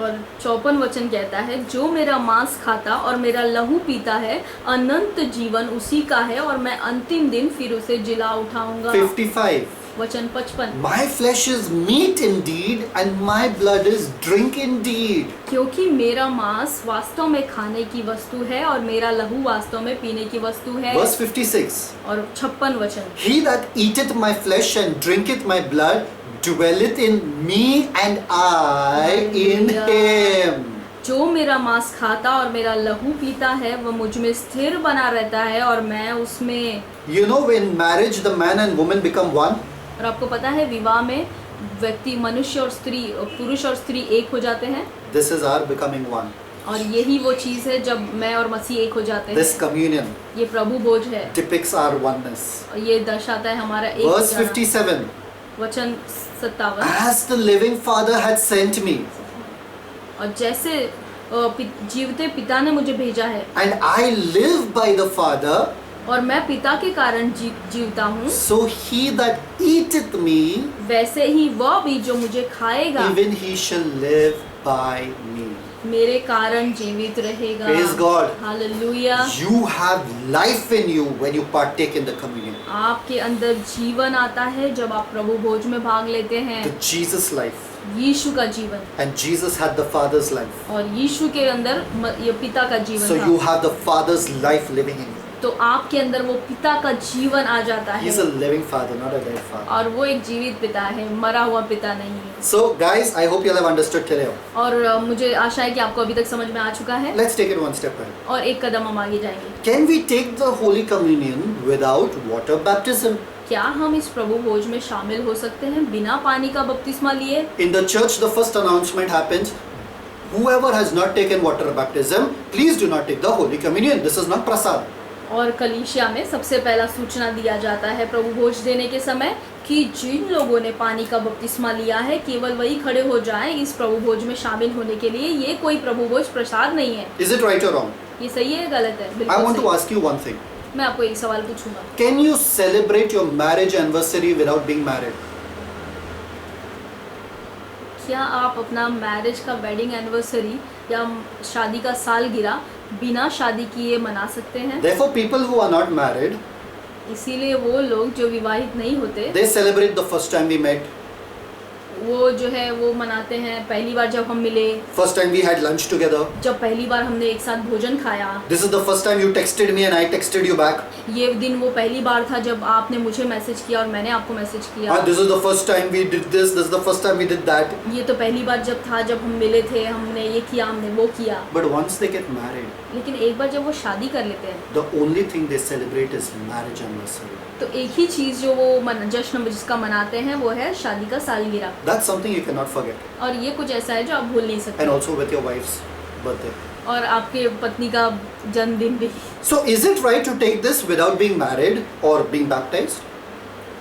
और 54 वचन कहता है, जो मेरा मांस खाता और मेरा लहू पीता है अनंत जीवन उसी का है और मैं अंतिम दिन फिर उसे जिला उठाऊंगा। 55. वचन 55। My flesh is meat indeed, and my blood is drink indeed. क्योंकि मेरा मांस वास्तव में खाने की वस्तु है और मेरा लहू वास्तव में पीने की वस्तु है। Verse 56. और 56 वचन। He that eateth my flesh and drinketh my blood dwelleth in me, and I in him. जो मेरा मांस खाता और मेरा लहू पीता है वह मुझ में स्थिर बना रहता है और मैं उसमें। You know, in marriage the man and woman become one. और आपको पता है विवाह में व्यक्ति मनुष्य और स्त्री, पुरुष और स्त्री एक हो जाते हैं। This is our becoming one. और यही वो चीज़ है जब मैं और मसीह एक हो जाते हैं। This communion ये प्रभु भोज है depicts our oneness. और ये दर्शाता है हमारा एक हो Verse जाना। 57. वचन 57। As the living Father had sent me, और जैसे जीवते पिता ने मुझे भेजा है and I live by the Father, और मैं पिता के कारण जीवता हूँ, so he that eateth me, वैसे ही वह भी जो मुझे खाएगा even he shall live by me. मेरे कारण जीवित रहेगा। Praise God. Hallelujah. You have life in you when you partake in the communion. आपके अंदर जीवन आता है जब आप प्रभु भोज में भाग लेते हैं। The Jesus life. यीशु का जीवन। And Jesus had the Father's life. और यीशु के अंदर ये पिता का जीवन So था। you have the Father's life living in you. तो आपके अंदर वो पिता का जीवन आ जाता है। He's a living Father, not a dead Father. और वो एक जीवित पिता है, मरा हुआ पिता नहीं है। So guys, I hope you all have understood today. और मुझे आशा है कि आपको अभी तक समझ में आ चुका है। Let's take it one step ahead. और एक कदम हम आगे जाएंगे। Can we take the Holy Communion without water baptism? क्या हम इस प्रभु भोज में शामिल हो सकते हैं बिना पानी का बपतिस्मा लिए? In the church, the first announcement happens, whoever has not taken water baptism, please do not take the Holy Communion. This is not prasad. और कलीसिया में सबसे पहला सूचना दिया जाता है प्रभु भोज देने के समय कि जिन लोगों ने पानी का बपतिस्मा लिया है केवल वही खड़े हो जाएं इस प्रभु भोज में शामिल होने के लिए। ये कोई प्रभु भोज प्रसाद नहीं है। Is it right or wrong? ये सही है गलत है? I बिल्कुल want to सही। ask you one thing. मैं आपको एक सवाल पूछूंगा, Can you celebrate your marriage anniversary without being married? क्या आप अपना मैरिज का वेडिंग एनिवर्सरी या शादी का सालगिरह बिना शादी किए मना सकते हैं? Therefore, people who are not married, इसीलिए वो लोग जो विवाहित नहीं होते they celebrate the first time we met, वो जो है वो मनाते हैं पहली बार जब हम मिले, first time we had lunch together. जब पहली बार हमने एक साथ भोजन खाया। This is the first time you texted me and I texted you back. ये दिन वो पहली बार था जब आपने मुझे मैसेज किया और मैंने आपको मैसेज किया। And this is the first time we did this. This is the first time we did that. ये तो पहली बार जब था जब हम मिले थे, हमने ये किया हमने वो किया। But once they get married, लेकिन एक बार जब वो शादी कर लेते हैं the only thing they celebrate is marriage anniversary. तो एक ही चीज़ जो वो जश्न जिसका मनाते हैं वो है शादी का सालगिरह। That's something you cannot forget. और ये कुछ ऐसा है जो आप भूल नहीं सकते। And also with your wife's birthday. और आपके पत्नी का जन्मदिन भी। So is it right to take this without being married or being baptized?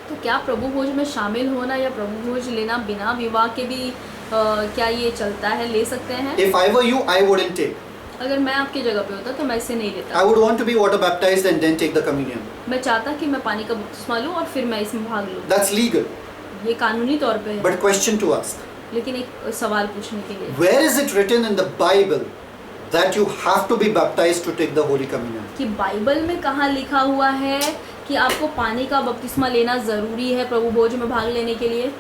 तो क्या प्रभु भोज में शामिल होना या प्रभु भोज लेना बिना विवाह के भी क्या ये चलता है, ले सकते हैं? If I were you, I wouldn't take. अगर मैं आपकी जगह पे होता तो मैं इसे नहीं लेता। I would want to be water baptized and then take the communion. मैं चाहता कि मैं पानी का बपतिस्मा लूं और फिर मैं इसमें भाग लूं। That's legal. ये कानूनी तौर पे है। But question to ask. लेकिन एक सवाल पूछने के लिए, Where is it written in the Bible that you have to be baptized to take the Holy Communion? कि बाइबल में कहाँ लिखा हुआ है कि आपको पानी का बपतिस्मा लेना ज़रूरी है प्रभु भोज में भाग लेने के लिए?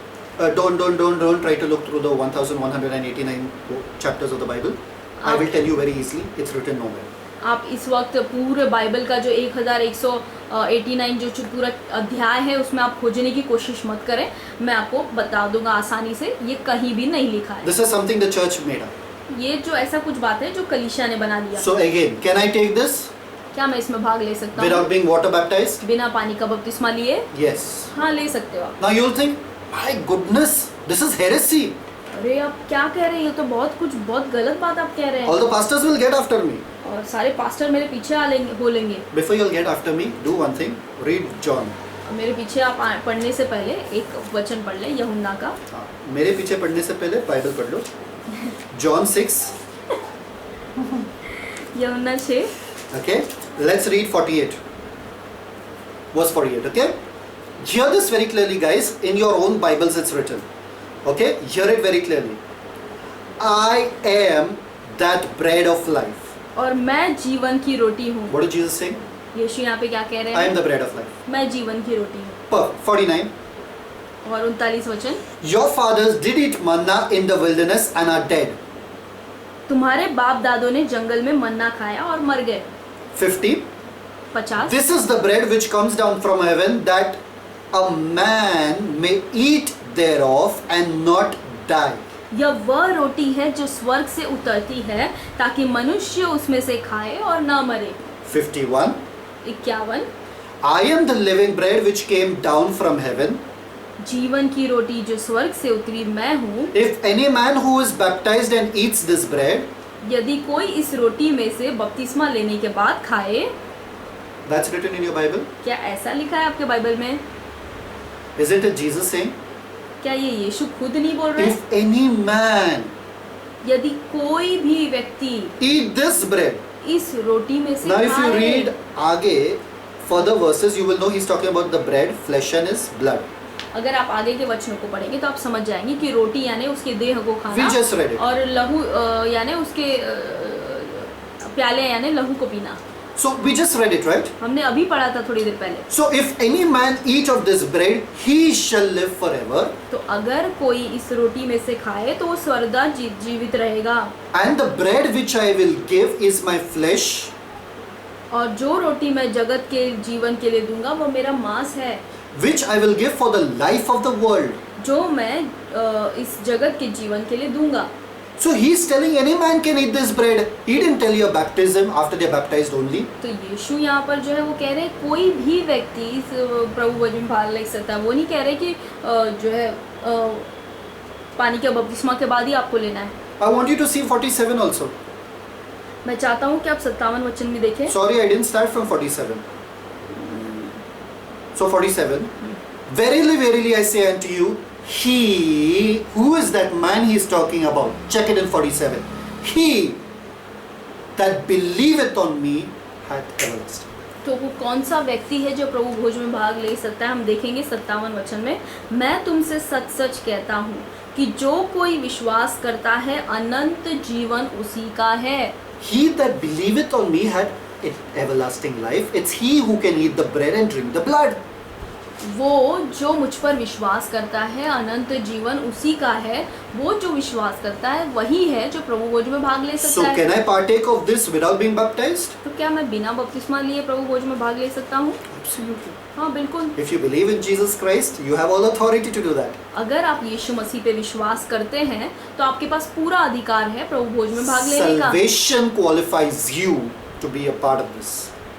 Don't try to look through the 1189 chapters of the Bible. I will tell you very easily. It's written nowhere. आप इस वक्त पूरे बाइबल का जो 1189 जो पूरा अध्याय है उसमें आप खोजने की कोशिश मत करें, मैं आपको बता दूंगा आसानी से, ये कहीं भी नहीं लिखा है। This is something the church made up. ये जो ऐसा कुछ बात है जो कलीसिया ने बना दिया। So again, can I take this क्या मैं इसमें भाग ले सकता हूँ without being water baptized? बिना पानी का बपतिस्मा लिए? Yes. हाँ, ले सकते हो आप। Now you'll think, my goodness, this is heresy. अरे आप क्या कह रहे हैं, ये तो बहुत गलत बात आप कह रहे हैं। All the pastors will get after me. और सारे पास्टर मेरे पीछे बोलेंगे। Before you'll get after me, do one thing. Read John. मेरे पीछे आप पढ़ने से पहले एक वचन पढ़ लें यूहन्ना का। मेरे पीछे पढ़ने से पहले बाइबल पढ़ लो। John 6. यूहन्ना 6। Okay. Let's read 48. Verse 48. Okay. Hear this very clearly, guys. In your own Bibles, it's written. Okay. Hear it very clearly. I am that bread of life. और मैं जीवन की रोटी हूँ। What is Jesus saying? यीशु यहाँ पे क्या कह रहे I हैं? am the bread of life. मैं जीवन की रोटी हूँ। 49. और 39 वचन, Your fathers did eat manna in the wilderness and are dead. तुम्हारे बाप दादों ने जंगल में मन्ना खाया और मर गए। 50. 50, This is the bread which comes down from heaven, that a man may eat thereof and not die. यह वह रोटी है जो स्वर्ग से उतरती है ताकि मनुष्य उसमें से खाए और ना मरे। 51. 51, I am the living bread which came down from heaven. जीवन की रोटी जो स्वर्ग से उतरी मैं हूँ। If any man who is baptized and eats this bread, यदि कोई इस रोटी में से बपतिस्मा लेने के बाद खाए, that's written in your Bible. क्या ऐसा लिखा है आपके बाइबल में? Isn't it Jesus saying? क्या ये यीशु खुद नहीं बोल रहे? If any man यदि कोई भी व्यक्ति eat this bread. इस रोटी में से Now if you खाए, read आगे further verses, you will know he's talking about the bread, flesh and his blood. अगर आप आगे के वचनों को पढ़ेंगे तो आप समझ जाएंगे कि रोटी यानी उसके देह को We खाना just read it. और लहू यानी उसके प्याले यानी लहू को पीना। So we just read it, right? हमने अभी पढ़ा था थोड़ी देर पहले। So if any man eat of this bread, he shall live forever. तो अगर कोई इस रोटी में से खाए तो वो सर्वदा जीवित रहेगा। And the bread which I will give is my flesh, और जो रोटी मैं जगत के जीवन के लिए दूंगा वो मेरा मांस है, which I will give for the life of the world. जो मैं इस जगत के जीवन के लिए दूंगा। So he's telling any man can eat this bread. He didn't tell you baptism after they're baptized only. तो यीशु यहाँ पर जो है वो कह रहे हैं कोई भी व्यक्ति इस प्रभु भोज में भाग ले सकता है। वो नहीं कह रहे कि जो है पानी के बपतिस्मा के बाद ही आपको लेना है। I want you to see 47 also. मैं चाहता हूँ कि आप 57 वचन में देखें। Sorry, I didn't start from 47. So 47. Verily, verily, I say unto you, he, who is that man he is talking about? Check it in 47. He that believeth on me hath everlasting. तो वो कौन सा व्यक्ति है जो प्रभु भोज में भाग ले सकता है? हम देखेंगे 57 वचन में, मैं तुमसे सच सच कहता हूँ कि जो कोई विश्वास करता है अनंत जीवन उसी का है। He that believeth on me hath everlasting life. It's he who can eat the bread and drink the blood. वो जो मुझ पर विश्वास करता है अनंत जीवन उसी का है। वो जो विश्वास करता है वही है जो प्रभु भोज में भाग ले So सकता है। can I partake of this without being baptized? तो क्या मैं बिना बपतिस्मा लिए प्रभु भोज में भाग ले सकता हूँ? Absolutely. हाँ, बिल्कुल। If you believe in Jesus Christ, you have all authority to do that. अगर आप यीशु मसीह पे विश्वास करते हैं तो आपके पास पूरा अधिकार है प्रभु भोज में भाग लेने का। Salvation qualifies you to be a part of this.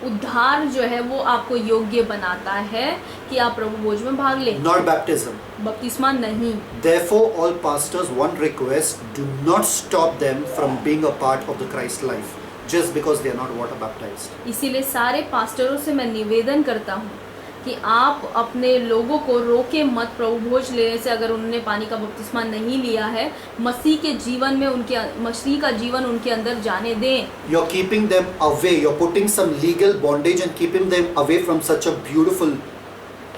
उद्धार जो है वो आपको योग्य बनाता है कि आप प्रभु भोज में भाग लें, not baptism. बपतिस्मा नहीं। Therefore, all pastors, one request, do not stop them from being a part of the Christ life just because they are not water baptized. इसीलिए सारे पास्टरों से मैं निवेदन करता हूँ कि आप अपने लोगों को रोके मत प्रभु भोज लेने से, अगर उन्होंने पानी का बपतिस्मा नहीं लिया है। मसीह के जीवन में मसीह का जीवन उनके अंदर जाने दें। You're keeping them away. You're putting some legal bondage and keeping them away from such a beautiful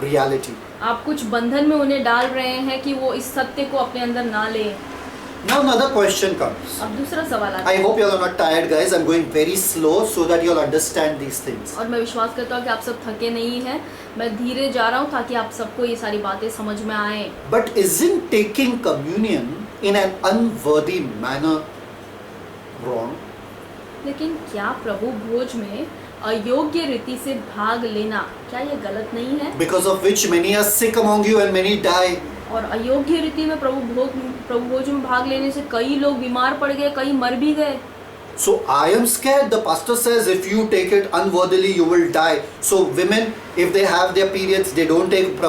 reality. आप कुछ बंधन में उन्हें डाल रहे हैं कि वो इस सत्य को अपने अंदर ना लें। Now another question comes. अब दूसरा सवाल आता I है, hope you all are not tired, guys. I'm going very slow so that you'll understand these things. और मैं विश्वास करता हूँ कि आप सब थके नहीं हैं। मैं धीरे जा रहा हूँ ताकि आप सबको ये सारी बातें समझ में आए। But isn't taking communion in an unworthy manner wrong? लेकिन क्या प्रभु भोज में अयोग्य रीति से भाग लेना क्या ये गलत नहीं है? Because of which many are sick among you and many die. और अयोग्य रीति में प्रभु भोज में भाग लेने से कई लोग बीमार पड़ गए, कई मर भी गए। So I am scared. The pastor says if you take it unworthily, you will die. So women, if they have their periods, they don't take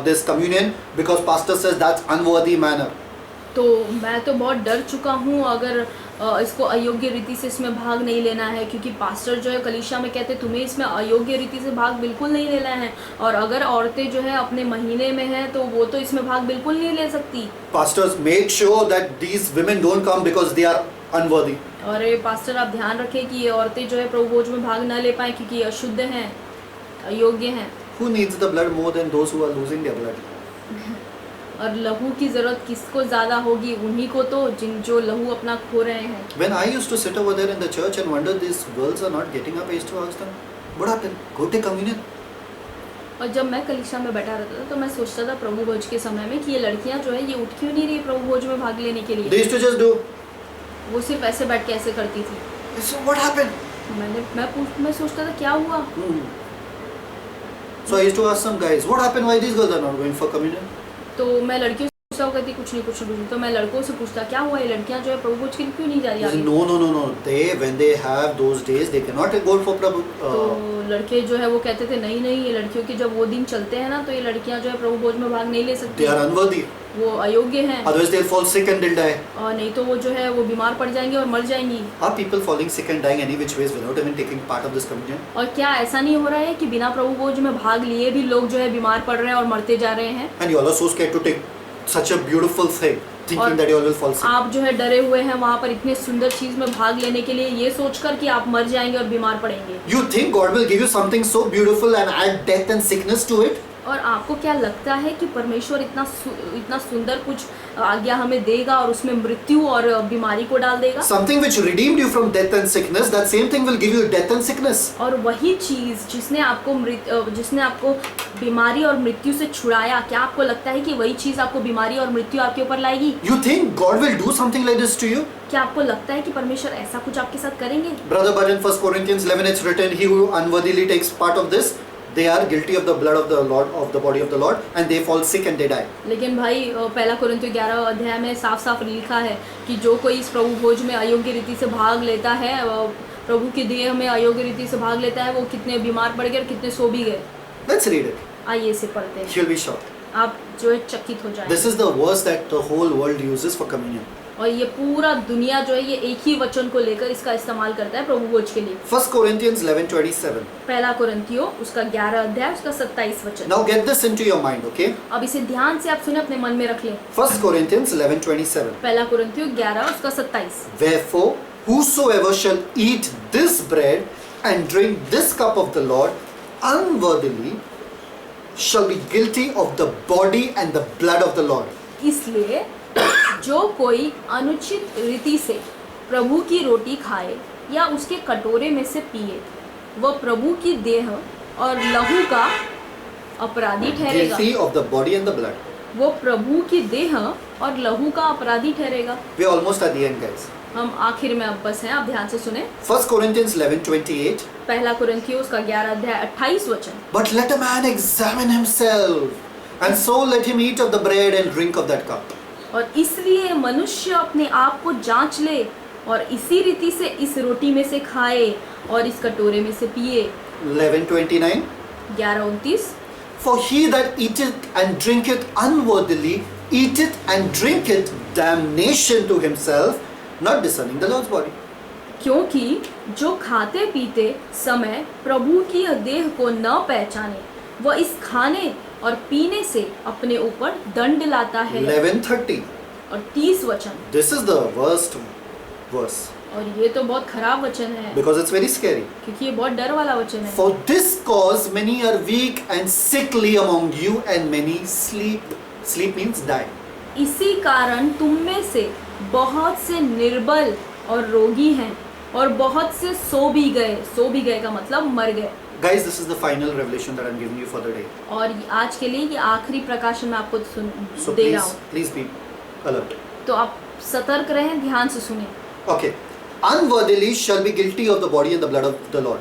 this communion because pastor says that's unworthy manner. तो मैं तो बहुत डर चुका हूँ अगर इसको अयोग्य रीति से इसमें भाग नहीं लेना है, क्योंकि पास्टर जो है कलीसिया में कहते हैं तुम्हें इसमें अयोग्य रीति से भाग बिल्कुल नहीं लेना है। और अगर औरतें जो है अपने महीने में हैं तो वो तो इसमें भाग बिल्कुल नहीं ले सकती। Pastors, make sure that these women don't come because they are unworthy. और ये पास्टर आप ध्यान रखें कि ये औरतें जो है प्रभु भोज में भाग ना ले पाएँ क्योंकि अशुद्ध हैं, अयोग्य हैं। Who needs the blood more than those who are losing their blood? और लहू की जरूरत किसको ज्यादा होगी? उन्हीं को तो जो लहू अपना खो रहे हैं। When I used to sit over there in the church and wonder these girls are not getting up, I used to ask them, what happened? Go take communion. और जब मैं कलीसिया में बैठा रहता था तो मैं सोचता था प्रभु भोज के समय में कि ये लड़कियां जो है ये उठ क्यों नहीं रही प्रभु भोज में भाग लेने के लिए। They used to just do. वो सिर्फ ऐसे बैठ के ऐसे करती थी। So what happened? मैं सोचता था क्या हुआ। So I used to ask some guys, what happened? Why these girls are not going for communion? तो मैं लड़कियों से पूछता हूँ, कहती कुछ नहीं। तो मैं लड़कों से पूछता क्या हुआ, ये लड़कियां जो है प्रभु भोज के लिए क्यों नहीं जा रही आगे? No. They, when they have those days, they cannot go for Prabhu. तो लड़के जो है वो कहते थे नहीं ये लड़कियों के जब वो दिन चलते हैं ना तो ये लड़कियां जो है प्रभु भोज में भाग नहीं ले सकती। They are unworthy. वो अयोग्य हैं। Otherwise they'll fall sick and they'll die. और नहीं तो वो जो है वो बीमार पड़ जाएंगे और मर जाएंगी। Are people falling sick and dying any which ways without even taking part of this communion? और क्या ऐसा नहीं हो रहा है कि बिना प्रभु भोज में भाग लिए भी लोग जो है बीमार पड़ रहे हैं और मरते जा रहे हैं? And you all are so scared to take such a beautiful thing, thinking that you all will fall sick. आप जो है डरे हुए हैं वहाँ पर इतने सुंदर चीज में भाग लेने के लिए, ये सोचकर कि आप मर जाएंगे और बीमार पड़ेंगे। You think God will give you something so beautiful and add death and sickness to it? और आपको क्या लगता है कि परमेश्वर इतना सुंदर कुछ आज्ञा हमें देगा और उसमें मृत्यु और बीमारी को डाल देगा? Something which redeemed you from death and sickness, that same thing will give you death and sickness. और वही चीज जिसने आपको बीमारी और मृत्यु से छुड़ाया, क्या आपको लगता है कि वही चीज आपको बीमारी और मृत्यु आपके ऊपर लाएगी? You think God will do something like this to you? क्या आपको लगता है कि परमेश्वर ऐसा कुछ आपके साथ करेंगे? Brother, but in 1 Corinthians 11 it's written, he who unworthily takes part of this, they are guilty of the blood of the Lord, of the body of the Lord, and they fall sick and they die. लेकिन भाई पहला कुरिन्थियों 11 अध्याय में साफ लिखा है कि जो कोई इस प्रभु भोज में अयोग्य रीति से भाग लेता है, प्रभु की देह में अयोग्य रीति से भाग लेता है, वो कितने बीमार पड़ गए और कितने सो भी गए। Let's read it. आइए इसे पढ़ते हैं। You'll be shocked. आप जो है चकित हो जाएंगे। This is the verse that the whole world uses for communion. और ये पूरा दुनिया जो है ये एक ही वचन को लेकर इसका इस्तेमाल करता है प्रभु भोज के लिए। 1 Corinthians 11:27. पहला कुरिन्थियों उसका 11 अध्याय उसका 27 वचन। Now get this into your mind, okay? अब इसे ध्यान से आप सुने, अपने मन में रख लें। 1 Corinthians 11:27. पहला कुरिन्थियों 11 उसका 27। Wherefore, whosoever shall eat this bread and drink this cup of the Lord unworthily shall be guilty of the body and the blood of the Lord. इसलिए जो कोई अनुचित रीति से प्रभु की रोटी खाए या उसके कटोरे में से पिए, वह प्रभु की देह और लहू का अपराधी ठहरेगा। Guilty of the body and the blood. वो प्रभु की देह और लहू का अपराधी ठहरेगा। We are almost at the end, guys. हम आखिर में अब बस हैं, आप ध्यान से सुने। 1 Corinthians 11:28. पहला कुरिन्थियों उसका 11 अध्याय 28 वचन। But let a man examine himself, and so let him eat of the bread and drink of that cup. और इसलिए मनुष्य अपने आप को जांच ले और इसी रीति से इस रोटी में से खाए और इस कटोरे में से पिए। 11:29. 11:29। For he that eateth and drinketh unworthily eateth and drinketh damnation to himself, not discerning the Lord's body. क्योंकि जो खाते पीते समय प्रभु की देह को न पहचाने वह इस खाने और पीने से अपने ऊपर दंड लाता है। 11:30. और 30 वचन। This is the worst verse और ये तो बहुत खराब वचन है because it's very scary. क्योंकि ये बहुत डर वाला वचन है। For this cause many are weak and sickly among you and many sleep. Sleep means die. इसी कारण तुम में से बहुत से निर्बल और रोगी हैं और बहुत से सो भी गए का मतलब मर गए। Guys, this is the final revelation that I'm giving you for the day. और आज के लिए ये आखिरी प्रकाशन मैं आपको So दे रहा हूँ। please be alert. तो आप सतर्क रहें, ध्यान से सुनें। Okay. Unworthily shall be guilty of the body and the blood of the Lord.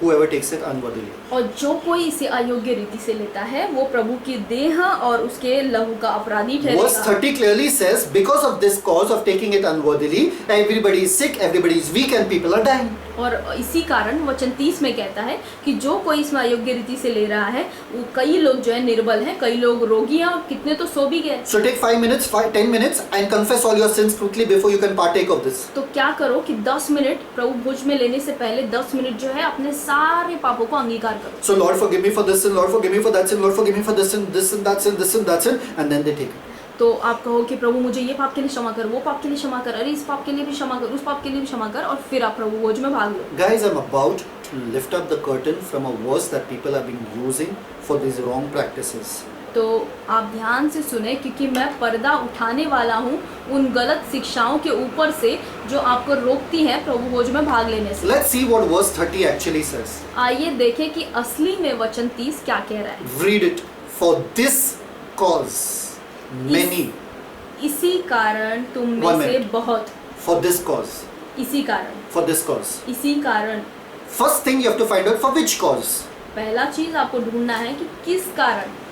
Whoever takes it unworthily. और जो कोई इसे अयोग्य रीति से लेता है वो प्रभु की देह और उसके लहू का अपराधी Verse ठहरेगा। 30 clearly says, because of this cause of taking it unworthily, everybody is sick, everybody is weak, and people are dying. और इसी कारण वचन 30 में कहता है कि जो कोई इसमें अयोग्य रीति से ले रहा है वो कई लोग जो है निर्बल हैं, कई लोग रोगी हैं और कितने तो सो भी गए। So take 5 minutes, 10 minutes, and confess all your sins quickly before you can partake of this. तो क्या करो कि 10 मिनट प्रभु भोज में लेने से पहले 10 मिनट जो है अपने सारे पापों को अंगीकार करो। So Lord forgive me for this sin, Lord forgive me for that sin, Lord forgive me for this sin, this and that sin, this and that sin, and then they take it. तो आप कहो कि प्रभु मुझे ये पाप के लिए क्षमा कर, वो पाप के लिए क्षमा कर, अरे इस पाप के लिए भी क्षमा कर, उस पाप के लिए भी क्षमा कर, और फिर आप प्रभु भोज में भाग लो। Guys, I'm about to lift up the curtain from a verse that people have been using for these wrong practices. तो आप ध्यान से सुने क्योंकि मैं पर्दा उठाने वाला हूँ उन गलत शिक्षाओं के ऊपर से जो आपको रोकती हैं प्रभु भोज में भाग लेने से। Let's see what verse 30 actually says. आइए देखें कि असली में वचन 30 क्या कह रहा है। Read it. For this cause many. इसी कारण तुम One में से minute. बहुत। For this cause. इसी कारण। For this cause. इसी कारण। First thing you have to find out for which cause. पहला चीज आपको ढूंढना है कि किस कारण।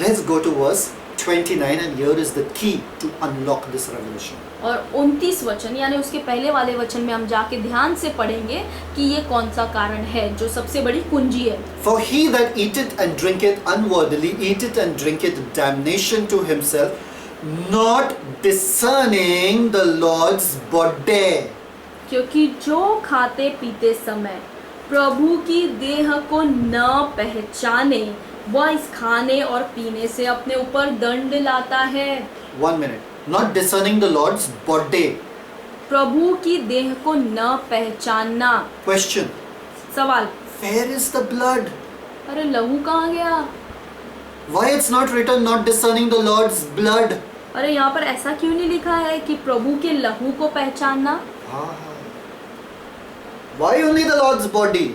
Let's go to verse 29 and here is the key to unlock this revelation. और 29 वचन यानी उसके पहले वाले वचन में हम जाके ध्यान से पढ़ेंगे कि ये कौन सा कारण है जो सबसे बड़ी कुंजी है। For he that eateth and drinketh unworthily eateth and drinketh damnation to himself, not discerning the Lord's body. क्योंकि जो खाते पीते समय प्रभु की देह को न पहचाने वह इस खाने और पीने से अपने ऊपर दंड लाता है। 1 minute. Not discerning the Lord's body. प्रभु की देह को न पहचानना। Question. सवाल। Where is the blood? अरे लहू कहाँ गया? Why it's not written not discerning the Lord's blood? अरे यहाँ पर ऐसा क्यों नहीं लिखा है कि प्रभु के लहू को पहचानना? Why only the Lord's body?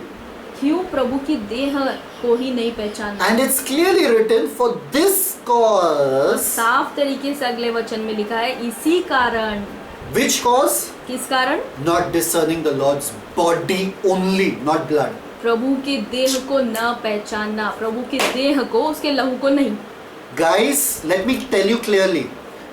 क्यों प्रभु की देह को ही नहीं पहचानना? And it's clearly written for this cause. साफ तरीके से अगले वचन में लिखा है इसी कारण। Which cause? किस कारण? Not discerning the Lord's body only, not blood. प्रभु की देह को न पहचानना, प्रभु की देह को उसके लहू को नहीं। Guys, let me tell you clearly.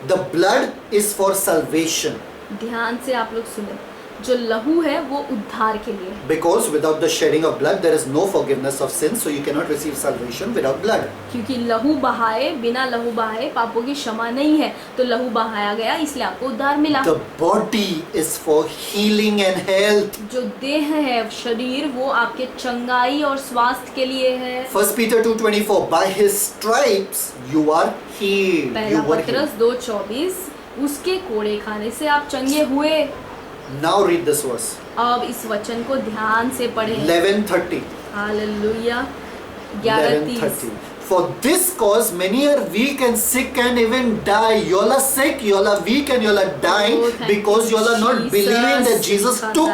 The blood is for salvation. ध्यान से आप लोग सुने, जो लहू है वो उद्धार के लिए है। Because without the shedding of blood, there is no forgiveness of sins, so you cannot receive salvation without blood. क्योंकि लहू बहाए, बिना लहू बहाए पापों की क्षमा नहीं है, तो लहू बहाया गया इसलिए आपको उद्धार मिला। The body is for healing and health. जो देह है, शरीर, वो आपके चंगाई और स्वास्थ्य के लिए है। 1 Peter 2:24. By his stripes you are healed. पहला You were पत्रस healed. 2:24, उसके कोड़े खाने से आप चंगे हुए। Now read this verse. अब इस वचन को ध्यान से पढ़ें। 11:30. Hallelujah. 11:30। 11:30. For this cause many are weak and sick and even die. You all are sick, you all are weak and you all are dying Oh, thank because you all are not Jesus. believing that Jesus took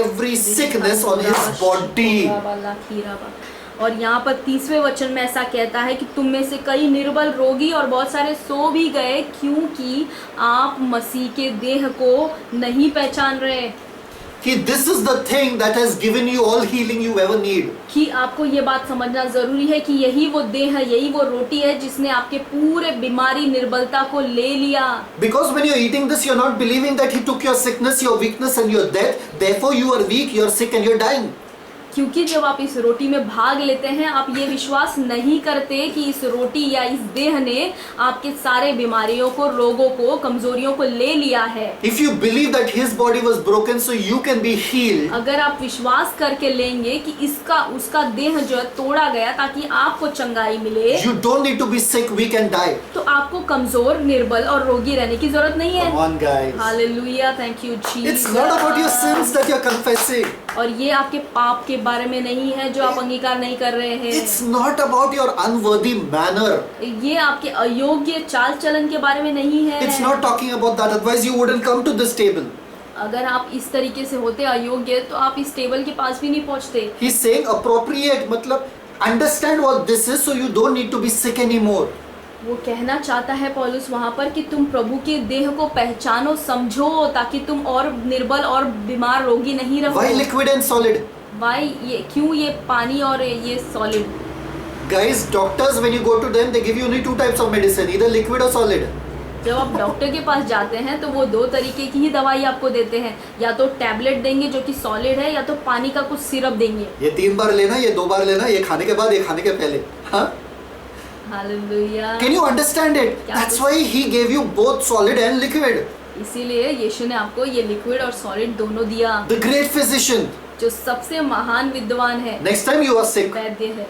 every sickness on his body. और यहाँ पर 30वें वचन में ऐसा कहता है कि तुम में से कई निर्बल, रोगी और बहुत सारे सो भी गए क्योंकि आप मसीह के देह को नहीं पहचान रहे। कि this is the thing that has given you all healing you ever need. कि आपको ये बात समझना जरूरी है कि यही वो देह है, यही वो रोटी है जिसने आपके पूरे बीमारी निर्बलता को ले लिया। Because when you're eating this, you're not believing that He took your sickness, your weakness and your death. Therefore you are weak, you're sick and you're dying. क्योंकि जब आप इस रोटी में भाग लेते हैं, आप ये विश्वास नहीं करते कि इस रोटी या इस देह ने आपके सारे बीमारियों को, रोगों को, कमजोरियों को ले लिया है। If you believe that His body was broken so you can be healed, अगर आप विश्वास करके लेंगे कि उसका देह जो है तोड़ा गया ताकि आपको चंगाई मिले, you don't need to be sick, weak and die. तो आपको कमजोर, निर्बल और रोगी रहने की जरूरत नहीं है। Come on guys. Hallelujah, thank you Jesus. It's not about your sins that you're confessing. और ये आपके पाप के बारे में नहीं है जो आप अंगीकार नहीं कर रहे हैं। It's not about your unworthy manner. ये आपके अयोग्य चाल चलन के बारे में नहीं है। It's not talking about that, otherwise you wouldn't come to this table. अगर आप इस तरीके से होते अयोग्य तो आप इस टेबल के पास भी नहीं पहुंचते। He's saying appropriate, मतलब understand what this is so you don't need to be sick anymore. वो कहना चाहता है पौलुस वहाँ पर कि तुम प्रभु के देह को पहचानो, समझो, ताकि तुम और निर्बल और बीमार, रोगी नहीं रहो। Why liquid and solid? भाई ये क्यों, ये पानी और ये solid? Guys, doctors when you go to them they give you only two types of medicine, either liquid or solid. जब आप डॉक्टर के पास जाते हैं तो वो दो तरीके की ही दवाई आपको देते हैं, या तो टैबलेट देंगे जो कि सॉलिड है, या तो पानी का कुछ सिरप देंगे। ये 3 बार लेना, ये 2 बार लेना, ये खाने के बाद, ये खाने के पहले। हाँ? Hallelujah. Can you understand it? That's why He gave you both solid and liquid. इसीलिए यीशु ने आपको ये लिक्विड और सॉलिड दोनों दिया। The great physician. जो सबसे महान विद्वान है, Next time you are sick. वैद्य है।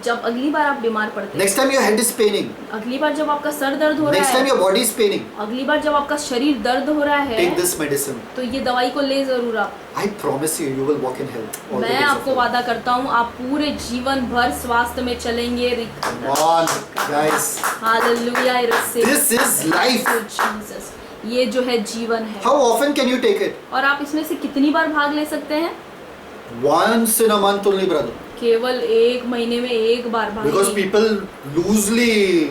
जब अगली बार आप बीमार पड़ते हैं, Next time your head is paining. अगली बार जब आपका सर दर्द हो रहा Next time है, your body is paining. अगली बार जब आपका शरीर दर्द हो रहा है, Take this medicine. तो ये दवाई को ले जरूर आप। I promise you, you will walk in health. all the मैं days of आपको your life. वादा करता हूँ आप पूरे जीवन भर स्वास्थ्य में चलेंगे। Come on, guys. Hallelujah. This is life. Jesus, ये जो है जीवन है। How often can you take it? और आप इसमें से कितनी बार भाग ले सकते हैं? Once in a month only, brother. केवल 1 महीने में 1 बार भाग Because लीजिए। people loosely,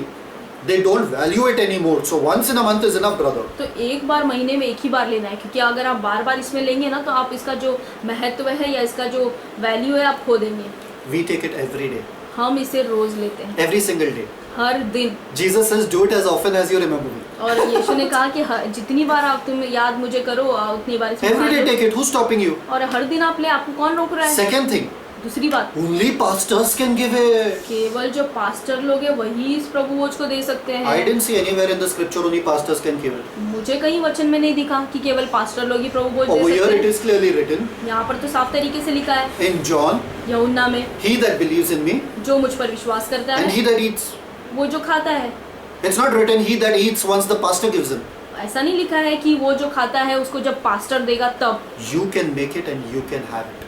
they don't value it anymore. So once in a month is enough, brother. तो 1 बार महीने में 1 ही बार लेना है, क्योंकि अगर आप बार बार इसमें लेंगे ना तो आप इसका जो महत्व है या इसका जो वैल्यू है आप खो देंगे। We take it every day, हम इसे रोज लेते हैं, every single day. हर दिन। Jesus says, do it as often as you remember me. और यीशु ने कहा कि जितनी बार आप तुम याद मुझे करो उतनी बार इसमें Every भाग day low. take it. Who's stopping you? और हर दिन आप ले, आपको कौन रोक रहा है? Second thing, दूसरी बात, only pastors can give it. केवल जो पास्टर लोग हैं वही इस प्रभु भोज को दे सकते I हैं। didn't see anywhere in the scripture only pastors can give it. मुझे कहीं वचन में नहीं दिखा कि केवल पास्टर लोग ही प्रभु भोज Over दे here सकते it हैं। is clearly written, यहाँ पर तो साफ तरीके से लिखा है in John, यूहन्ना में, he that believes in me जो मुझ पर विश्वास करता and है he that eats. वो जो खाता है। It's not written he that eats once the pastor gives him. ऐसा नहीं लिखा है कि वो जो खाता है उसको जब पास्टर देगा तब। You can make it and you can have it.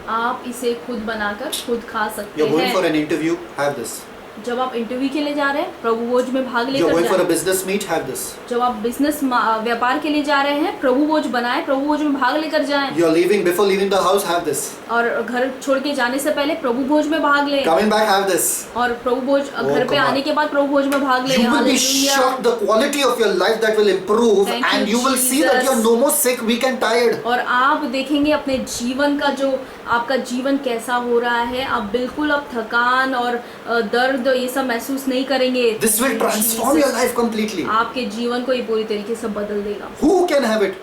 आप इसे खुद बनाकर खुद खा सकते You're going for हैं। an interview, have this. जब आप इंटरव्यू के लिए जा रहे हैं प्रभु भोज में भाग You're लेकर going for a जाएं। business meet, have this. जब आप बिजनेस व्यापार के लिए जा रहे हैं प्रभु भोज बनाएं, प्रभु भोज में भाग लेकर जाएं। You're leaving, before leaving the house, have this. और घर छोड़ के जाने से पहले प्रभु भोज में भाग लें। Coming back, have this. और प्रभु भोज घर पे come on. आने के बाद प्रभु भोज में भाग लें। You will be hallelujah. shocked the quality of your life that will improve Thank and you, you will see that Jesus. you're no more sick, weak and tired. और आप देखेंगे अपने जीवन का जो आपका जीवन कैसा हो रहा है, आप बिल्कुल अब थकान और दर्द ये सब महसूस नहीं करेंगे। This will transform your life completely. आपके जीवन को ये पूरी तरीके से बदल देगा। Who can have it?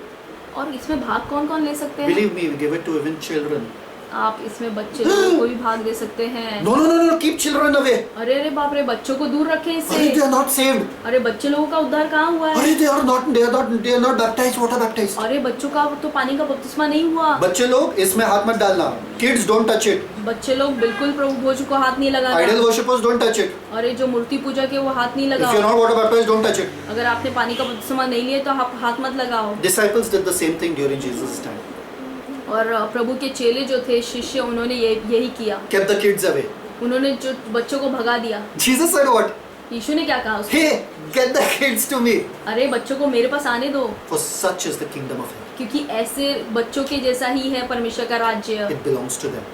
और इसमें भाग कौन कौन ले सकते हैं? Believe me, we give it to even children. आप इसमें बच्चे लोगों को भी भाग दे सकते हैं। No, no, no, no, keep children away. अरे अरे बाप रे, बच्चों को दूर रखें They इससे। are not saved. अरे बच्चे लोगों का उद्धार कहाँ हुआ है? They are not baptized, water baptized. अरे बच्चों का तो पानी का बपतिस्मा नहीं हुआ। बच्चे लोग इसमें हाथ मत डालना. Kids don't touch it. बच्चे लोग बिल्कुल प्रभु भोज को हाथ नहीं Idol लगाना। worshippers don't touch it. अरे जो मूर्ति पूजा के वो हाथ नहीं If you're लगाओ। not water baptized, don't touch it. अगर आपने पानी का बपतिस्मा नहीं लिया तो आप हाथ मत लगाओ। Disciples did the same thing during Jesus' time. और प्रभु के चेले जो थे, शिष्य, उन्होंने यही किया। Kept the kids away. उन्होंने जो बच्चों को भगा दिया। Jesus said what? यीशु ने क्या कहा उसको? Hey, get the kids to me. अरे बच्चों को मेरे पास आने दो, For such is the kingdom of heaven. क्योंकि ऐसे बच्चों के जैसा ही है परमेश्वर का राज्य। It belongs to them.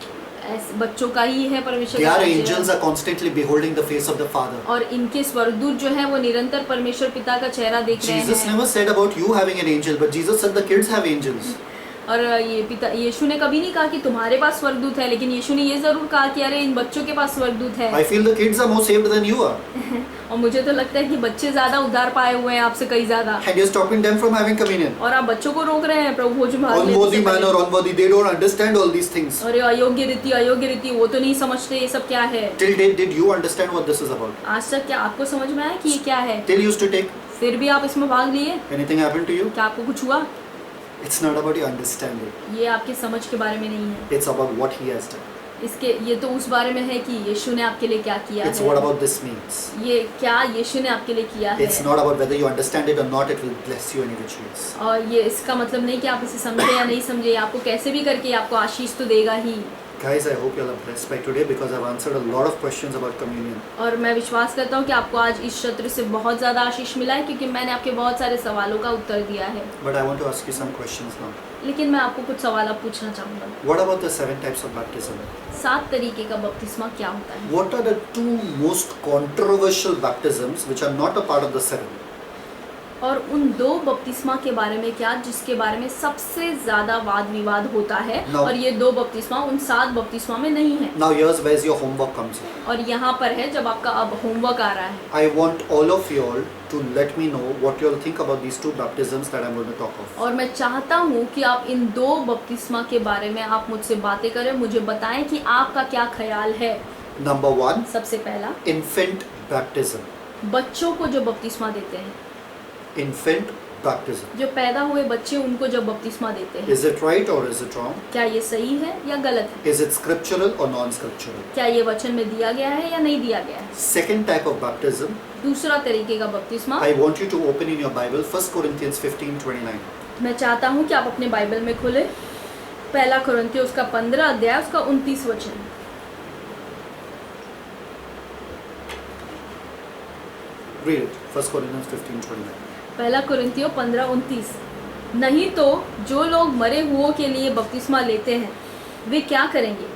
ऐसे बच्चों का ही है परमेश्वर का Their राज्य। angels are constantly beholding the face of the Father. और इनके स्वर्गदूत जो है वो निरंतर परमेश्वर पिता का चेहरा देख रहे Jesus हैं। never said about you having an angel, but Jesus said the kids have angels. और ये पिता यीशु ने कभी नहीं कहा कि तुम्हारे पास स्वर्गदूत है, लेकिन यीशु ने ये जरूर कहा कि अरे इन बच्चों के पास स्वर्गदूत है। I feel the kids are more saved than you are. और मुझे तो लगता है कि बच्चे ज्यादा उद्धार पाए हुए हैं आपसे कई ज्यादा, And you're stopping them from having communion. और आप बच्चों को रोक रहे हैं प्रभु भोज में भाग लेने Unworthy से manner, पहले। unworthy, they don't understand all these things. और ये अयोग्य रीति वो तो नहीं समझते ये सब क्या है। Till date, did you understand what this is about? आज तक क्या आपको समझ में आया कि ये क्या है? Till you used to take, फिर भी आप इसमें भाग लिए, anything happened to you? क्या आपको कुछ हुआ? It's not about your understanding. ये आपकी समझ के बारे में नहीं है, It's about what he has done. इसके ये तो उस बारे में है कि यीशु ने आपके लिए क्या किया It's what है। about this means. ये क्या यीशु ने आपके लिए किया है। It's not about whether you understand it or not, it will bless you any which ways. और ये इसका मतलब नहीं कि आप इसे समझे या नहीं समझे, आपको कैसे भी करके आपको आशीष तो देगा ही। Guys, I hope you all are blessed by today because I've answered a lot of questions about communion. और मैं विश्वास करता हूँ कि आपको आज इस सत्र से बहुत ज़्यादा आशीष मिला है, क्योंकि मैंने आपके बहुत सारे सवालों का उत्तर दिया है। But I want to ask you some questions now. लेकिन मैं आपको कुछ सवाल अब पूछना चाहूँगा। What about the 7 types of baptism? 7 तरीके का बपतिस्मा क्या होता है? What are the 2 most controversial baptisms which are not a part of the 7? और उन 2 बपतिस्मा के बारे में क्या, जिसके बारे में सबसे ज़्यादा वाद विवाद होता है, No. और ये 2 बपतिस्मा उन 7 बपतिस्मा में नहीं है। Now here's where your homework comes in. और यहाँ पर है जब आपका अब होमवर्क आ रहा है। I want all of you all to let me know what you all think about these 2 baptisms that I'm going to talk of. और मैं चाहता हूँ कि आप इन 2 बपतिस्मा के बारे में आप मुझसे बातें करें, मुझे बताएं कि आपका क्या ख्याल है। Number 1, सबसे पहला, infant baptism. बच्चों को जो बपतिस्मा देते हैं, Infant baptism. जो पैदा हुए बच्चे उनको जब बपतिस्मा देते हैं, Is it right or is it wrong? क्या ये सही है या गलत है? Is it scriptural or non-scriptural? क्या ये वचन में दिया गया है या नहीं दिया गया है? Second type of baptism, दूसरा तरीके का बपतिस्मा, I want you to open in your Bible 1 Corinthians 15:29. मैं चाहता हूँ कि आप अपने बाइबल में खोलें 1 कुरिन्थियों उसका 15 अध्याय उसका 29 वचन। Read it. 1 Corinthians 15:29. 1 कुरिन्थियों 15:29। नहीं तो जो लोग मरे हुओं के लिए बपतिस्मा लेते हैं वे क्या करेंगे?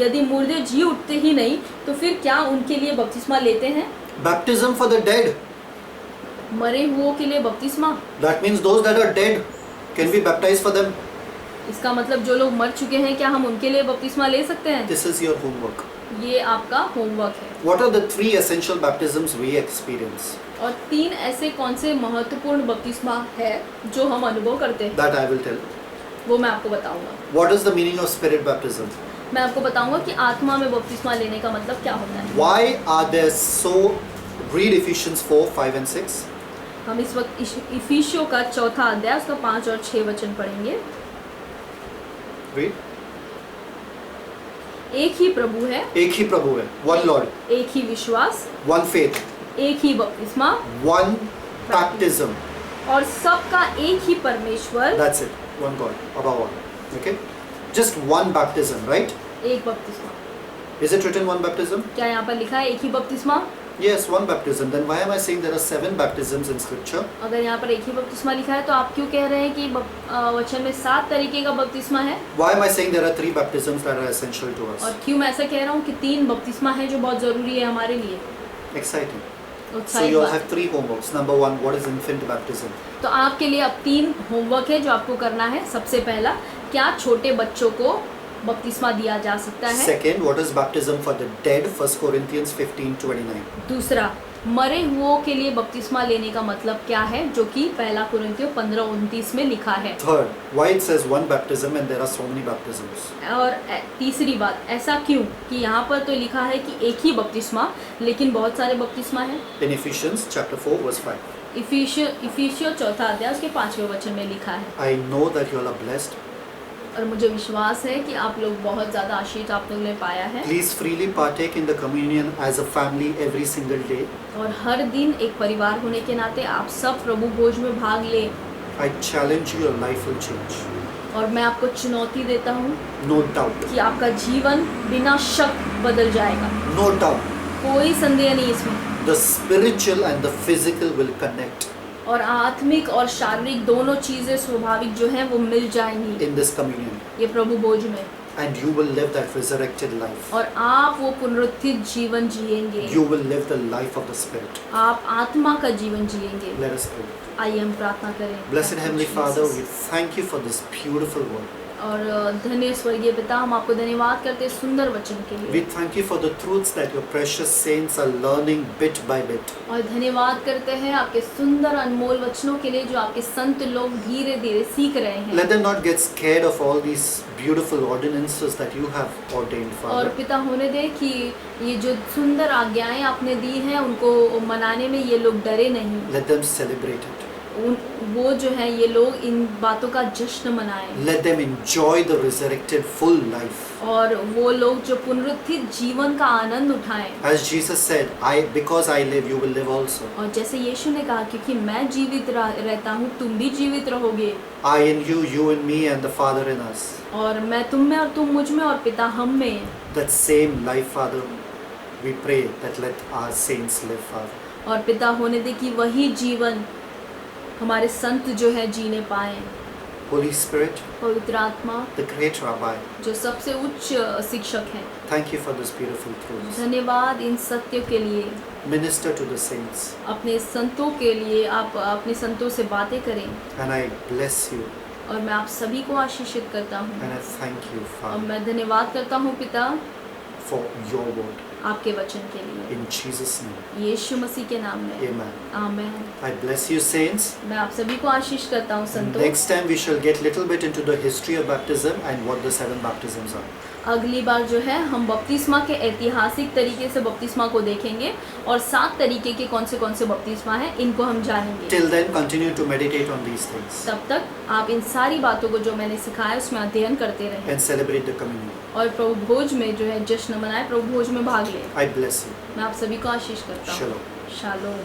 यदि मुर्दे जी उठते ही नहीं तो फिर क्या उनके लिए बपतिस्मा लेते हैं? Baptism for the dead. मरे हुओं के लिए बपतिस्मा, That means those that are dead can be baptized for them. इसका मतलब जो लोग मर चुके हैं क्या हम उनके लिए बपतिस्मा ले सकते हैं? This is your homework. ये आपका होमवर्क है। What are the 3 essential baptisms we experience? और 3 ऐसे कौन से महत्वपूर्ण बपतिस्मा है जो हम अनुभव करते हैं, That I will tell. वो मैं आपको बताऊंगा। What is the meaning of spirit baptism? मैं आपको बताऊंगा कि आत्मा में बपतिस्मा लेने का मतलब क्या होता है। Why are there so? Read Ephesians 4, 5 and 6. हम इस वक्त इफिसियों का 4 अध्याय उसका 5 और 6 वचन पढ़ेंगे। Read. एक ही प्रभु है, एक ही प्रभु है. One Lord. एक ही विश्वास, One faith. एक ही बपतिस्मा, One baptism. और सबका एक ही परमेश्वर, That's it. One God above all. Okay. Just one baptism, right? एक बपतिस्मा। Is it written one baptism? क्या यहाँ पर लिखा है एक ही बपतिस्मा? Yes, one baptism. Then why am I saying there are 7 baptisms in Scripture? अगर यहाँ पर एक ही बपतिस्मा लिखा है तो आप क्यों कह रहे हैं कि वचन में 7 तरीके का बप्तिस्मा है? Why am I saying there are 3 baptisms that are essential to us? और क्यों मैं ऐसा कह रहा हूँ कि 3 बपतिस्मा है जो बहुत ज़रूरी है हमारे लिए? Exciting. So उत्साहित you all बात। have 3 homeworks. Number 1, what is infant baptism? तो आपके लिए अब 3 होमवर्क है जो आपको करना है। सबसे पहला, क्या छोटे बच्चों को बपतिस्मा दिया जा सकता है? Second, what is baptism for the dead? 1 Corinthians 15:29. दूसरा, मरे हुओं के लिए बपतिस्मा लेने का मतलब क्या है, जो कि 1 कुरिन्थियों 15:29 में लिखा है। Third, why it says one baptism and there are so many baptisms? और तीसरी बात, ऐसा क्यों कि यहाँ पर तो लिखा है कि एक ही बपतिस्मा लेकिन बहुत सारे बपतिस्मा हैं। In Ephesians chapter 4 verse 5. इफिसियों 4 अध्याय उसके 5वें वचन में लिखा है। I know that you all are blessed. और मुझे विश्वास है कि आप लोग बहुत ज़्यादा आशीष आप लोगों ने पाया है। Please freely partake in the communion as a family every single day. और हर दिन एक परिवार होने के नाते आप सब प्रभु भोज में भाग लें। I challenge you, your life will change. और मैं आपको चुनौती देता हूँ No doubt. कि आपका जीवन बिना शक बदल जाएगा। No doubt. कोई संदेह नहीं इसमें। The spiritual and the physical will connect और आत्मिक और शारीरिक दोनों चीज़ें स्वाभाविक जो हैं वो मिल जाएंगी in this communion. ये प्रभु भोज में। and you will live that resurrected life. और आप वो पुनरुत्थित जीवन जिएंगे। You will live the life of the Spirit. आप आत्मा का जीवन जिएंगे। Let us pray. आइए हम प्रार्थना करें। Blessed Heavenly Father, we thank you for this beautiful word. और धन्य स्वर्गीय पिता, हम आपको धन्यवाद करते हैं सुंदर वचन के We लिए। thank you for the truths that your precious saints are learning bit by bit. और धन्यवाद करते हैं आपके सुंदर अनमोल वचनों के लिए जो आपके संत लोग धीरे धीरे सीख रहे हैं। Let them not get scared of all these beautiful ordinances that you have ordained, और Father. पिता होने दे कि ये जो सुंदर आज्ञाएं आपने दी हैं उनको मनाने में ये लोग डरे नहीं। Let them celebrate it. वो जो है ये लोग इन बातों का जश्न मनाएं। Let them enjoy the resurrected full life. और वो लोग जो पुनरुत्थित जीवन का आनंद उठाएं। As Jesus said, because I live, you will live also. और जैसे यीशु ने कहा क्योंकि मैं जीवित रहता हूँ तुम भी जीवित रहोगे। I in you, you in me, and the Father in us. और मैं तुम में और तुम मुझ में और पिता हम में। That same life, Father, we pray that let our saints live, Father. और पिता होने दे कि वही जीवन हमारे संत जो है जीने पाए। Holy Spirit, पवित्र आत्मा the great Rabbi, जो सबसे उच्च शिक्षक हैं, thank you for this beautiful truths. धन्यवाद इन सत्यों के लिए। Minister to the saints. अपने संतों के लिए आप अपने संतों से बातें करें। And I bless you और मैं आप सभी को आशीषित करता हूँ। and I thank you, और Father, मैं धन्यवाद करता हूँ पिता for your word. आपके वचन के लिए। In Jesus' name, यीशु मसीह के नाम में amen. Amen. I bless you, saints. मैं आप सभी को आशीष करता हूँ संतों। Next time we shall get little bit into the history of baptism and what the 7 baptisms are. अगली बार जो है हम बपतिस्मा के ऐतिहासिक तरीके से बपतिस्मा को देखेंगे और 7 तरीके के कौन से बपतिस्मा हैं इनको हम जानेंगे। Till then, continue to meditate on these things तब तक आप इन सारी बातों को जो मैंने सिखाया उसमें अध्ययन करते रहें and celebrate the communion. और प्रभु भोज में जो है जश्न मनाए, प्रभु भोज में भाग लें। I bless you. मैं आप सभी को आशीष करता हूँ। Shalom. शालोम।